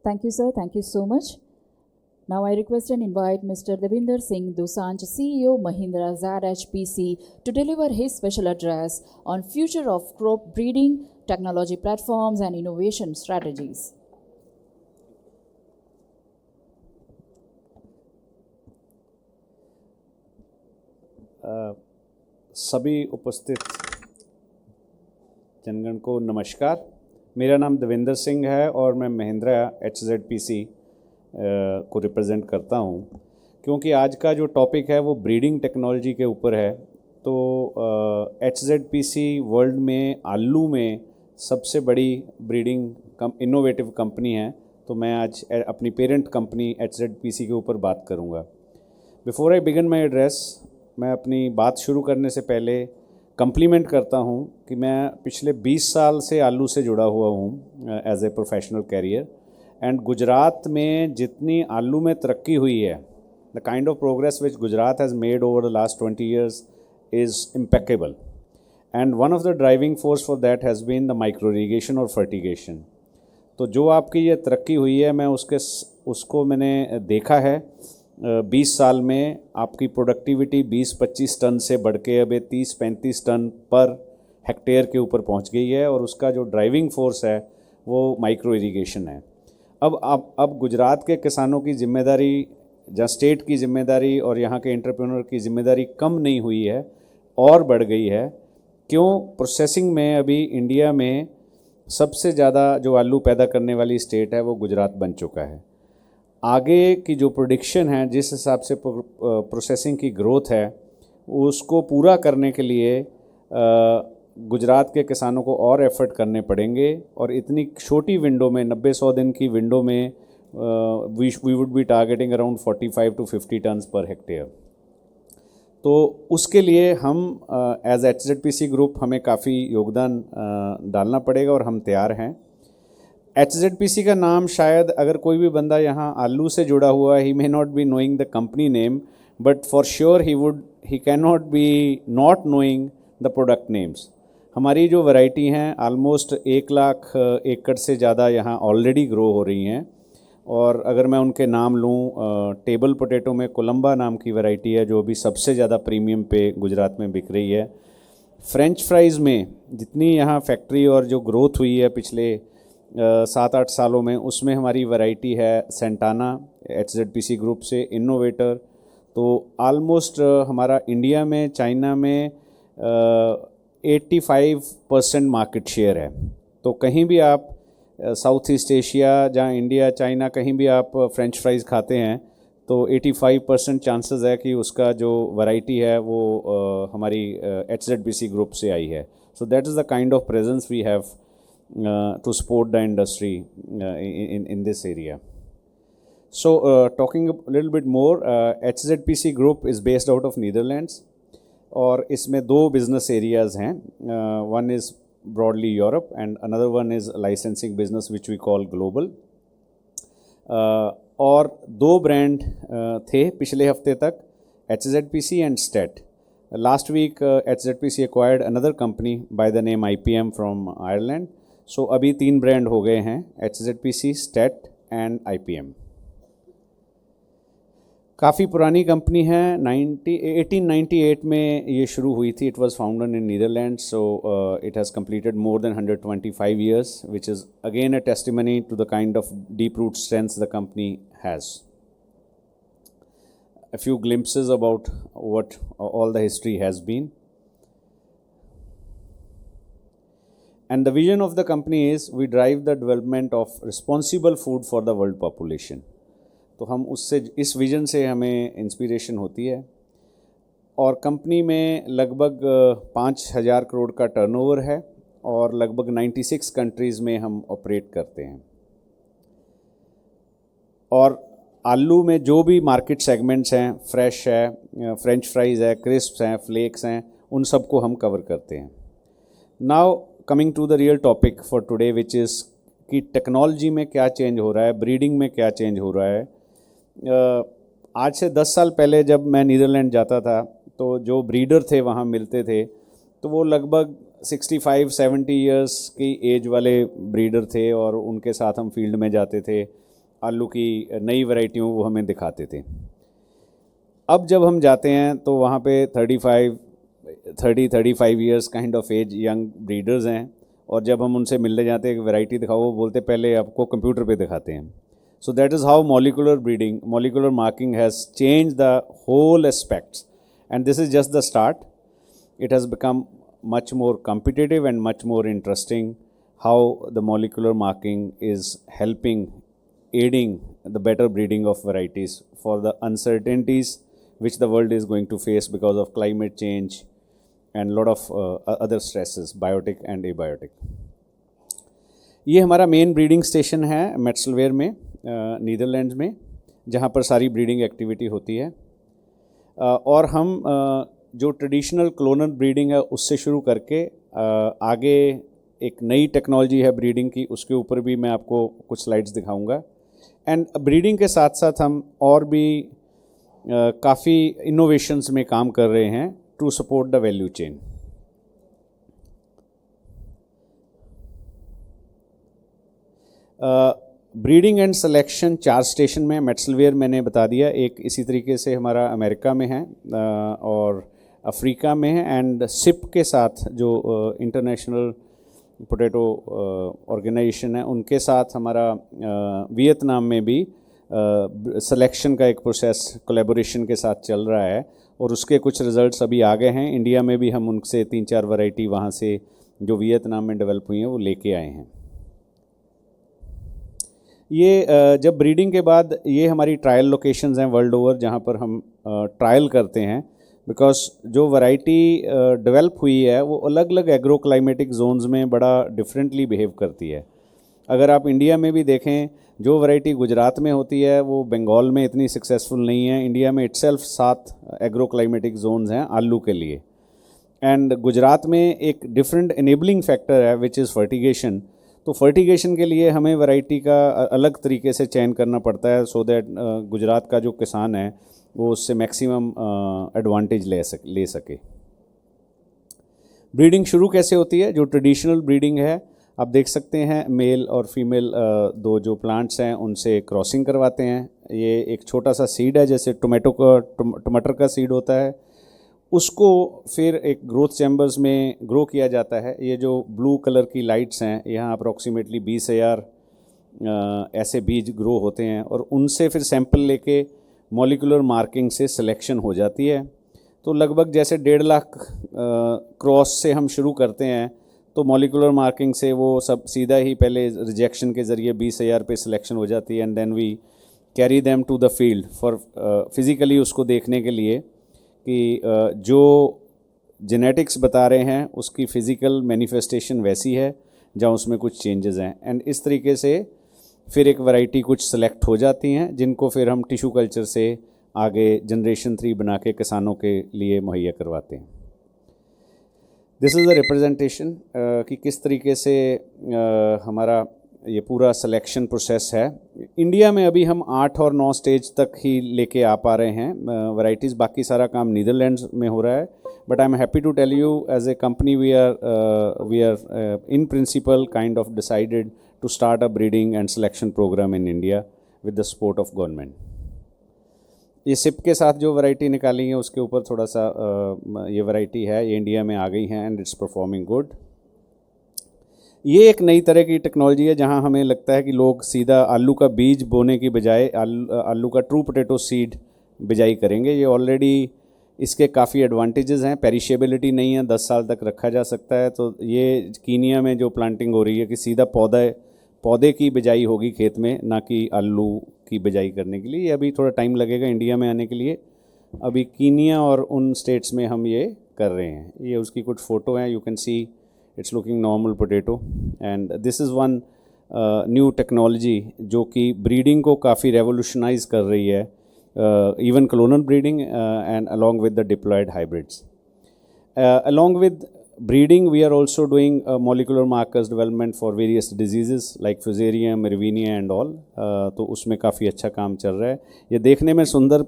Thank you, sir. Thank you so much. Now I request and invite Mr. Devinder Singh Dosanjh, CEO Mahindra ZHPC, to deliver his special address on future of crop breeding, technology platforms and innovation strategies. सभी उपस्थित जनगण को नमस्कार। मेरा नाम देवेंद्र सिंह है और मैं Mahindra HZPC को रिप्रेजेंट करता हूं। क्योंकि आज का जो टॉपिक है वो ब्रीडिंग टेक्नोलॉजी के ऊपर है, तो HZPC वर्ल्ड में आलू में सबसे बड़ी ब्रीडिंग इनोवेटिव कंपनी है। तो मैं आज अपनी पेरेंट कंपनी HZPC के ऊपर बात करूंगा। Before I begin my address, मैं अपनी बात शुरू करने से पहले कम्प्लीमेंट करता हूं कि मैं पिछले 20 साल से आलू से जुड़ा हुआ हूं as a professional career. And Gujarat में जितनी आलू में तरक्की हुई है, the kind of progress which Gujarat has made over the last 20 years is impeccable. And one of the driving force for that has been the micro irrigation और fertigation. तो जो आपकी ये तरक्की हुई है, मैं उसको मैंने देखा है। 20 साल में आपकी प्रोडक्टिविटी 20-25 टन से बढ़ के अब 30-35 टन पर हेक्टेयर के ऊपर पहुंच गई है, और उसका जो ड्राइविंग फोर्स है वो माइक्रो इरिगेशन है। अब गुजरात के किसानों की जिम्मेदारी, जहाँ स्टेट की जिम्मेदारी और यहाँ के एंटरप्रेन्योर की जिम्मेदारी कम नहीं हुई है और बढ़ गई है। क्यों? प्रोसेसिंग में अभी इंडिया में सबसे ज़्यादा जो आलू पैदा करने वाली स्टेट है वो गुजरात बन चुका है। आगे की जो प्रेडिक्शन है, जिस हिसाब से प्रोसेसिंग की ग्रोथ है, उसको पूरा करने के लिए गुजरात के किसानों को और एफर्ट करने पड़ेंगे। और इतनी छोटी विंडो में, 90-100 दिन की विंडो में, we would be targeting around 45 to 50 tons पर हेक्टेयर। तो उसके लिए हम एज HZPC ग्रुप हमें काफ़ी योगदान डालना पड़ेगा और हम तैयार हैं। HZPC का नाम शायद अगर कोई भी बंदा यहाँ आलू से जुड़ा हुआ है, he may not be knowing the company name, but for sure he can not be not knowing the product names. हमारी जो वैरायटी हैं ऑलमोस्ट 1 लाख एकड़ से ज़्यादा यहाँ ऑलरेडी ग्रो हो रही हैं। और अगर मैं उनके नाम लूँ, टेबल पोटैटो में कोलंबा नाम की वैरायटी है जो अभी सबसे ज़्यादा प्रीमियम पे गुजरात में बिक रही है। फ्रेंच फ्राइज़ में जितनी यहाँ फैक्ट्री और जो ग्रोथ हुई है पिछले 7-8 सालों में, उसमें हमारी वैरायटी है सेंटाना HZPC ग्रुप से इनोवेटर। तो ऑलमोस्ट हमारा इंडिया में, चाइना में 85% मार्केट शेयर है। तो कहीं भी आप साउथ ईस्ट एशिया, जहाँ इंडिया, चाइना, कहीं भी आप फ्रेंच फ्राइज़ खाते हैं तो 85% चांसेस है कि उसका जो वैरायटी है वो हमारी HZPC ग्रुप से आई है। So that is the kind of presence we have to support the industry in this area. So talking a little bit more, HZPC group is based out of Netherlands, और इसमें 2 business areas हैं. One is broadly Europe and another one is licensing business which we call global. और 2 brand थे पिछले हफ्ते तक, HZPC and STET. Last week HZPC acquired another company by the name IPM from Ireland. So अभी 3 brand हो गए हैं, HZPC, STET and IPM। काफ़ी पुरानी कंपनी है, 1898 में ये शुरू हुई थी। It was founded in Netherland, so it has completed more than 125 years, which is again a testimony to the kind of deep root strengths the company has. a few glimpses about what all the history has been. And the vision of the company is we drive the development of responsible food for the world population. तो हम उससे इस vision से हमें inspiration होती है और company में लगभग 5,000 करोड़ का टर्नओवर है और लगभग 96 कंट्रीज़ में हम ऑपरेट करते हैं। और आलू में जो भी मार्केट सेगमेंट्स हैं, फ्रेश है, फ्रेंच फ्राइज़ है, क्रिस्प्स हैं, फ्लेक्स हैं, उन सबको हम कवर करते हैं। Now coming to the real topic for today which is कि टेक्नोलॉजी में क्या चेंज हो रहा है, ब्रीडिंग में क्या चेंज हो रहा है। आज से 10 साल पहले जब मैं नीदरलैंड जाता था तो जो ब्रीडर थे वहाँ मिलते थे तो वो लगभग 65-70 ईयर्स की एज वाले ब्रीडर थे और उनके साथ हम फील्ड में जाते थे, आलू की नई वैरायटियों वो हमें दिखाते थे। अब जब हम जाते हैं तो वहाँ पे 30-35 years kind of age young breeders हैं और जब हम उनसे मिलने जाते हैं, एक वैरायटी दिखाओ, वो बोलते पहले आपको कंप्यूटर पे दिखाते हैं। So that is how molecular marking has changed the whole aspects, and this is just the start. It has become much more competitive and much more interesting how the molecular marking is aiding the better breeding of varieties for the uncertainties which the world is going to face because of climate change and lot of other stresses, biotic and abiotic. ये हमारा main breeding station है मेट्सलवेयर में, Netherlands में, जहाँ पर सारी breeding activity होती है। और हम जो ट्रेडिशनल क्लोनल ब्रीडिंग है उससे शुरू करके आगे एक नई टेक्नोलॉजी है ब्रीडिंग की, उसके ऊपर भी मैं आपको कुछ स्लाइड्स दिखाऊंगा। एंड ब्रीडिंग के साथ साथ हम और भी काफ़ी इनोवेशंस में काम कर रहे हैं to support the value chain. Breeding and selection 4 station में, मेट्सलवेयर मैंने बता दिया, एक इसी तरीके से हमारा अमेरिका में है और अफ्रीका में है, एंड सिप के साथ जो इंटरनेशनल पोटैटो ऑर्गेनाइजेशन है उनके साथ हमारा वियतनाम में भी सिलेक्शन का एक प्रोसेस कोलैबोरेशन के साथ चल रहा है और उसके कुछ रिजल्ट्स अभी आ गए हैं। इंडिया में भी हम उनसे 3-4 वैरायटी वहाँ से जो वियतनाम में डेवलप हुई हैं वो लेके आए हैं। ये जब ब्रीडिंग के बाद ये हमारी ट्रायल लोकेशंस हैं वर्ल्ड ओवर जहाँ पर हम ट्रायल करते हैं, बिकॉज जो वैरायटी डेवलप हुई है वो अलग अलग एग्रो क्लाइमेटिक जोन्स में बड़ा डिफरेंटली बिहेव करती है। अगर आप इंडिया में भी देखें, जो वैरायटी गुजरात में होती है वो बंगाल में इतनी सक्सेसफुल नहीं है। इंडिया में इटसेल्फ 7 एग्रो क्लाइमेटिक जोन्स हैं आलू के लिए, एंड गुजरात में एक डिफरेंट इनेबलिंग फैक्टर है विच इज़ फर्टिगेशन। तो फर्टिगेशन के लिए हमें वैरायटी का अलग तरीके से चयन करना पड़ता है सो दैट गुजरात का जो किसान है वो उससे मैक्सिमम एडवांटेज ले सके। ब्रीडिंग शुरू कैसे होती है? जो ट्रेडिशनल ब्रीडिंग है आप देख सकते हैं, मेल और फीमेल दो जो प्लांट्स हैं उनसे क्रॉसिंग करवाते हैं। ये एक छोटा सा सीड है, जैसे टमाटर का सीड होता है, उसको फिर एक ग्रोथ चैम्बर्स में ग्रो किया जाता है। ये जो ब्लू कलर की लाइट्स हैं, यहाँ अप्रॉक्सीमेटली 20,000 ऐसे बीज ग्रो होते हैं और उनसे फिर सैंपल लेके मॉलिक्यूलर मार्किंग से सिलेक्शन हो जाती है। तो लगभग जैसे 1.5 लाख क्रॉस से हम शुरू करते हैं, तो मॉलिक्यूलर मार्किंग से वो सब सीधा ही पहले रिजेक्शन के ज़रिए 20,000 पे सिलेक्शन हो जाती है, and then we carry them to the field for physically उसको देखने के लिए कि जो जेनेटिक्स बता रहे हैं उसकी फ़िज़िकल मैनिफेस्टेशन वैसी है जहाँ उसमें कुछ चेंजेस हैं, एंड इस तरीके से फिर एक वैरायटी कुछ सेलेक्ट हो जाती हैं जिनको फिर हम टिश्यू कल्चर से आगे जनरेशन 3 बना के किसानों के लिए मुहैया करवाते हैं। दिस इज़ द रिप्रेजेंटेशन कि किस तरीके से हमारा ये पूरा सिलेक्शन प्रोसेस है। इंडिया में अभी हम 8 और 9 स्टेज तक ही लेके आ पा रहे हैं वैरायटीज़, बाकी सारा काम नीदरलैंड्स में हो रहा है। But I am happy to tell you as a company we are in principle kind of decided to start a breeding and selection programme in India with the support of government. ये सिप के साथ जो variety निकाली है उसके ऊपर थोड़ा सा ये वैरायटी है, ये इंडिया में आ गई है एंड इट्स परफॉर्मिंग गुड। ये एक नई तरह की टेक्नोलॉजी है जहां हमें लगता है कि लोग सीधा आलू का बीज बोने की बजाय आलू का ट्रू पोटैटो सीड बिजाई करेंगे। ये ऑलरेडी इसके काफ़ी एडवांटेजेस हैं, पेरिशेबिलिटी नहीं है, 10 साल तक रखा जा सकता है। तो ये कीनिया में जो प्लांटिंग हो रही है कि सीधा पौधे की बिजाई होगी खेत में, ना कि आलू की बिजाई करने के लिए। ये अभी थोड़ा टाइम लगेगा इंडिया में आने के लिए। अभी कीनिया और उन स्टेट्स में हम ये कर रहे हैं। ये उसकी कुछ फ़ोटो हैं, you can see it's looking normal potato. And this is one new technology जो कि ब्रीडिंग को काफ़ी रेवोल्यूशनाइज कर रही है, even clonal breeding and along with the diploid hybrids. Along with breeding, we are also doing molecular markers development for various diseases like Fusarium, Erwinia and all. तो उसमें काफ़ी अच्छा काम चल रहा है। ये देखने में सुंदर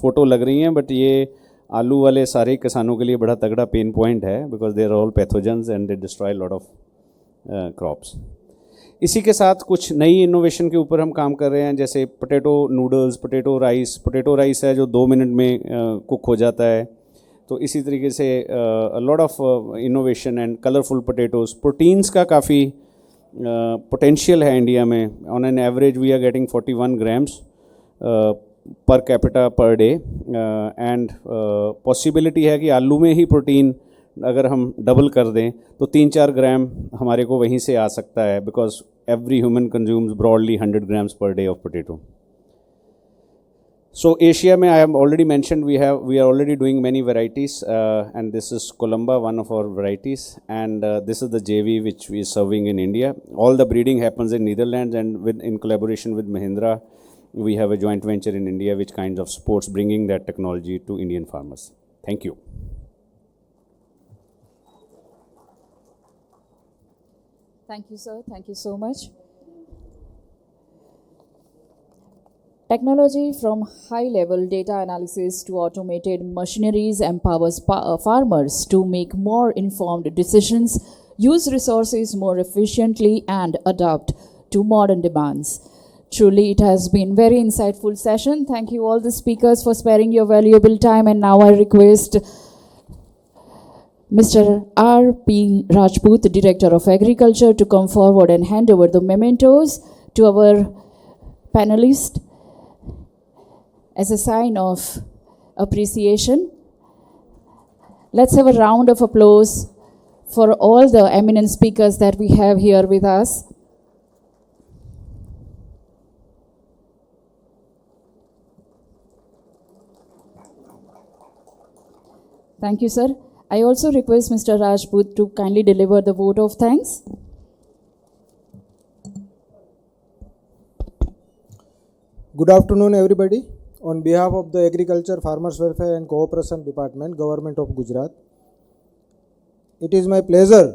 फ़ोटो लग रही हैं, बट ये आलू वाले सारे किसानों के लिए बड़ा तगड़ा पेन पॉइंट है, because they are all pathogens and they destroy lot of crops. इसी के साथ कुछ नई इनोवेशन के ऊपर हम काम कर रहे हैं, जैसे पोटैटो नूडल्स, पोटैटो राइस है जो 2 मिनट में कुक हो जाता है। तो इसी तरीके से lot of innovation and colourful potatoes. Proteins का काफ़ी पोटेंशियल है इंडिया में। On an average we are getting 41 grams per capita per day, and possibility है कि आलू में ही प्रोटीन अगर हम डबल कर दें तो 3-4 ग्राम हमारे को वहीं से आ सकता है, because every human consumes broadly 100 grams per day of potato. So Asia में I have already mentioned we are already doing many varieties, and this is Columba, one of our varieties, and this is the JV which we are serving in India. All the breeding happens in Netherlands, and in collaboration with Mahindra, we have a joint venture in India which kinds of supports bringing that technology to Indian farmers. Thank you. Thank you, sir. Thank you so much. Technology from high-level data analysis to automated machineries empowers farmers to make more informed decisions, use resources more efficiently, and adapt to modern demands. Truly, it has been very insightful session. Thank you all the speakers for sparing your valuable time. And now I request Mr. R.P. Rajput, Director of Agriculture, to come forward and hand over the mementos to our panelists as a sign of appreciation. Let's have a round of applause for all the eminent speakers that we have here with us. Thank you, sir. I also request Mr. Rajput to kindly deliver the vote of thanks. Good afternoon, everybody. On behalf of the Agriculture, Farmers Welfare and Cooperation Department, Government of Gujarat, it is my pleasure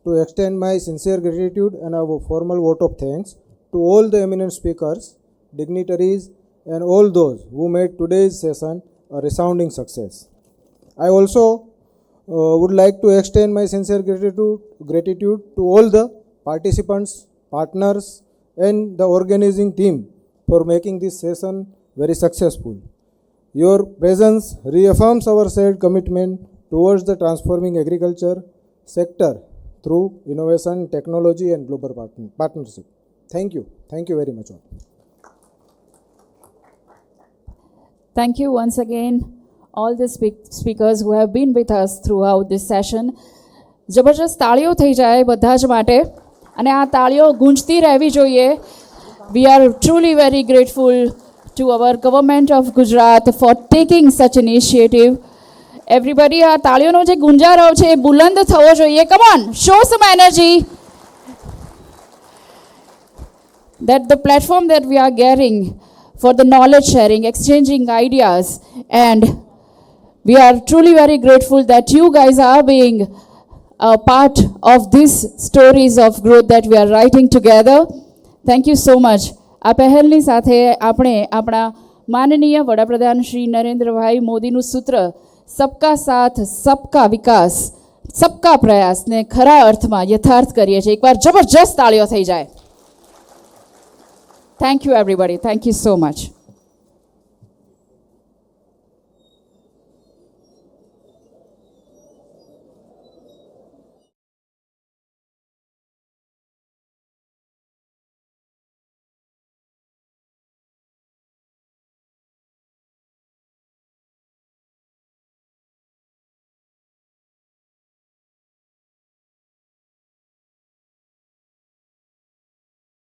to extend my sincere gratitude and a formal vote of thanks to all the eminent speakers, dignitaries, and all those who made today's session a resounding success. I also would like to extend my sincere gratitude to all the participants, partners, and the organizing team for making this session very successful. Your presence reaffirms our shared commitment towards the transforming agriculture sector through innovation, technology, and global partnership. Thank you. Thank you very much all. Thank you once again, all the speakers who have been with us throughout this session. જબરજસ્ત તાળીઓ થઈ જાય બધા જ માટે અને આ તાળીઓ ગૂંજતી રહેવી જોઈએ. We are truly very grateful to our government of Gujarat for taking such initiative. Everybody, આ તાળીઓનો જે ગુંજારો છે એ બુલંદ થવો જોઈએ. Come on, show some energy. That the platform that we are getting for the knowledge sharing, exchanging ideas, and we are truly very grateful that you guys are being a part of these stories of growth that we are writing together. Thank you so much. આ પહેલની સાથે આપણે આપણા માનનીય વડાપ્રધાન શ્રી નરેન્દ્રભાઈ મોદીનું સૂત્ર સબકા સાથ સબકા વિકાસ સબકા પ્રયાસને ખરા અર્થમાં યથાર્થ કરીએ છીએ. એકવાર જબરજસ્ત તાળીઓ થઈ જાય. Thank you everybody. Thank you so much.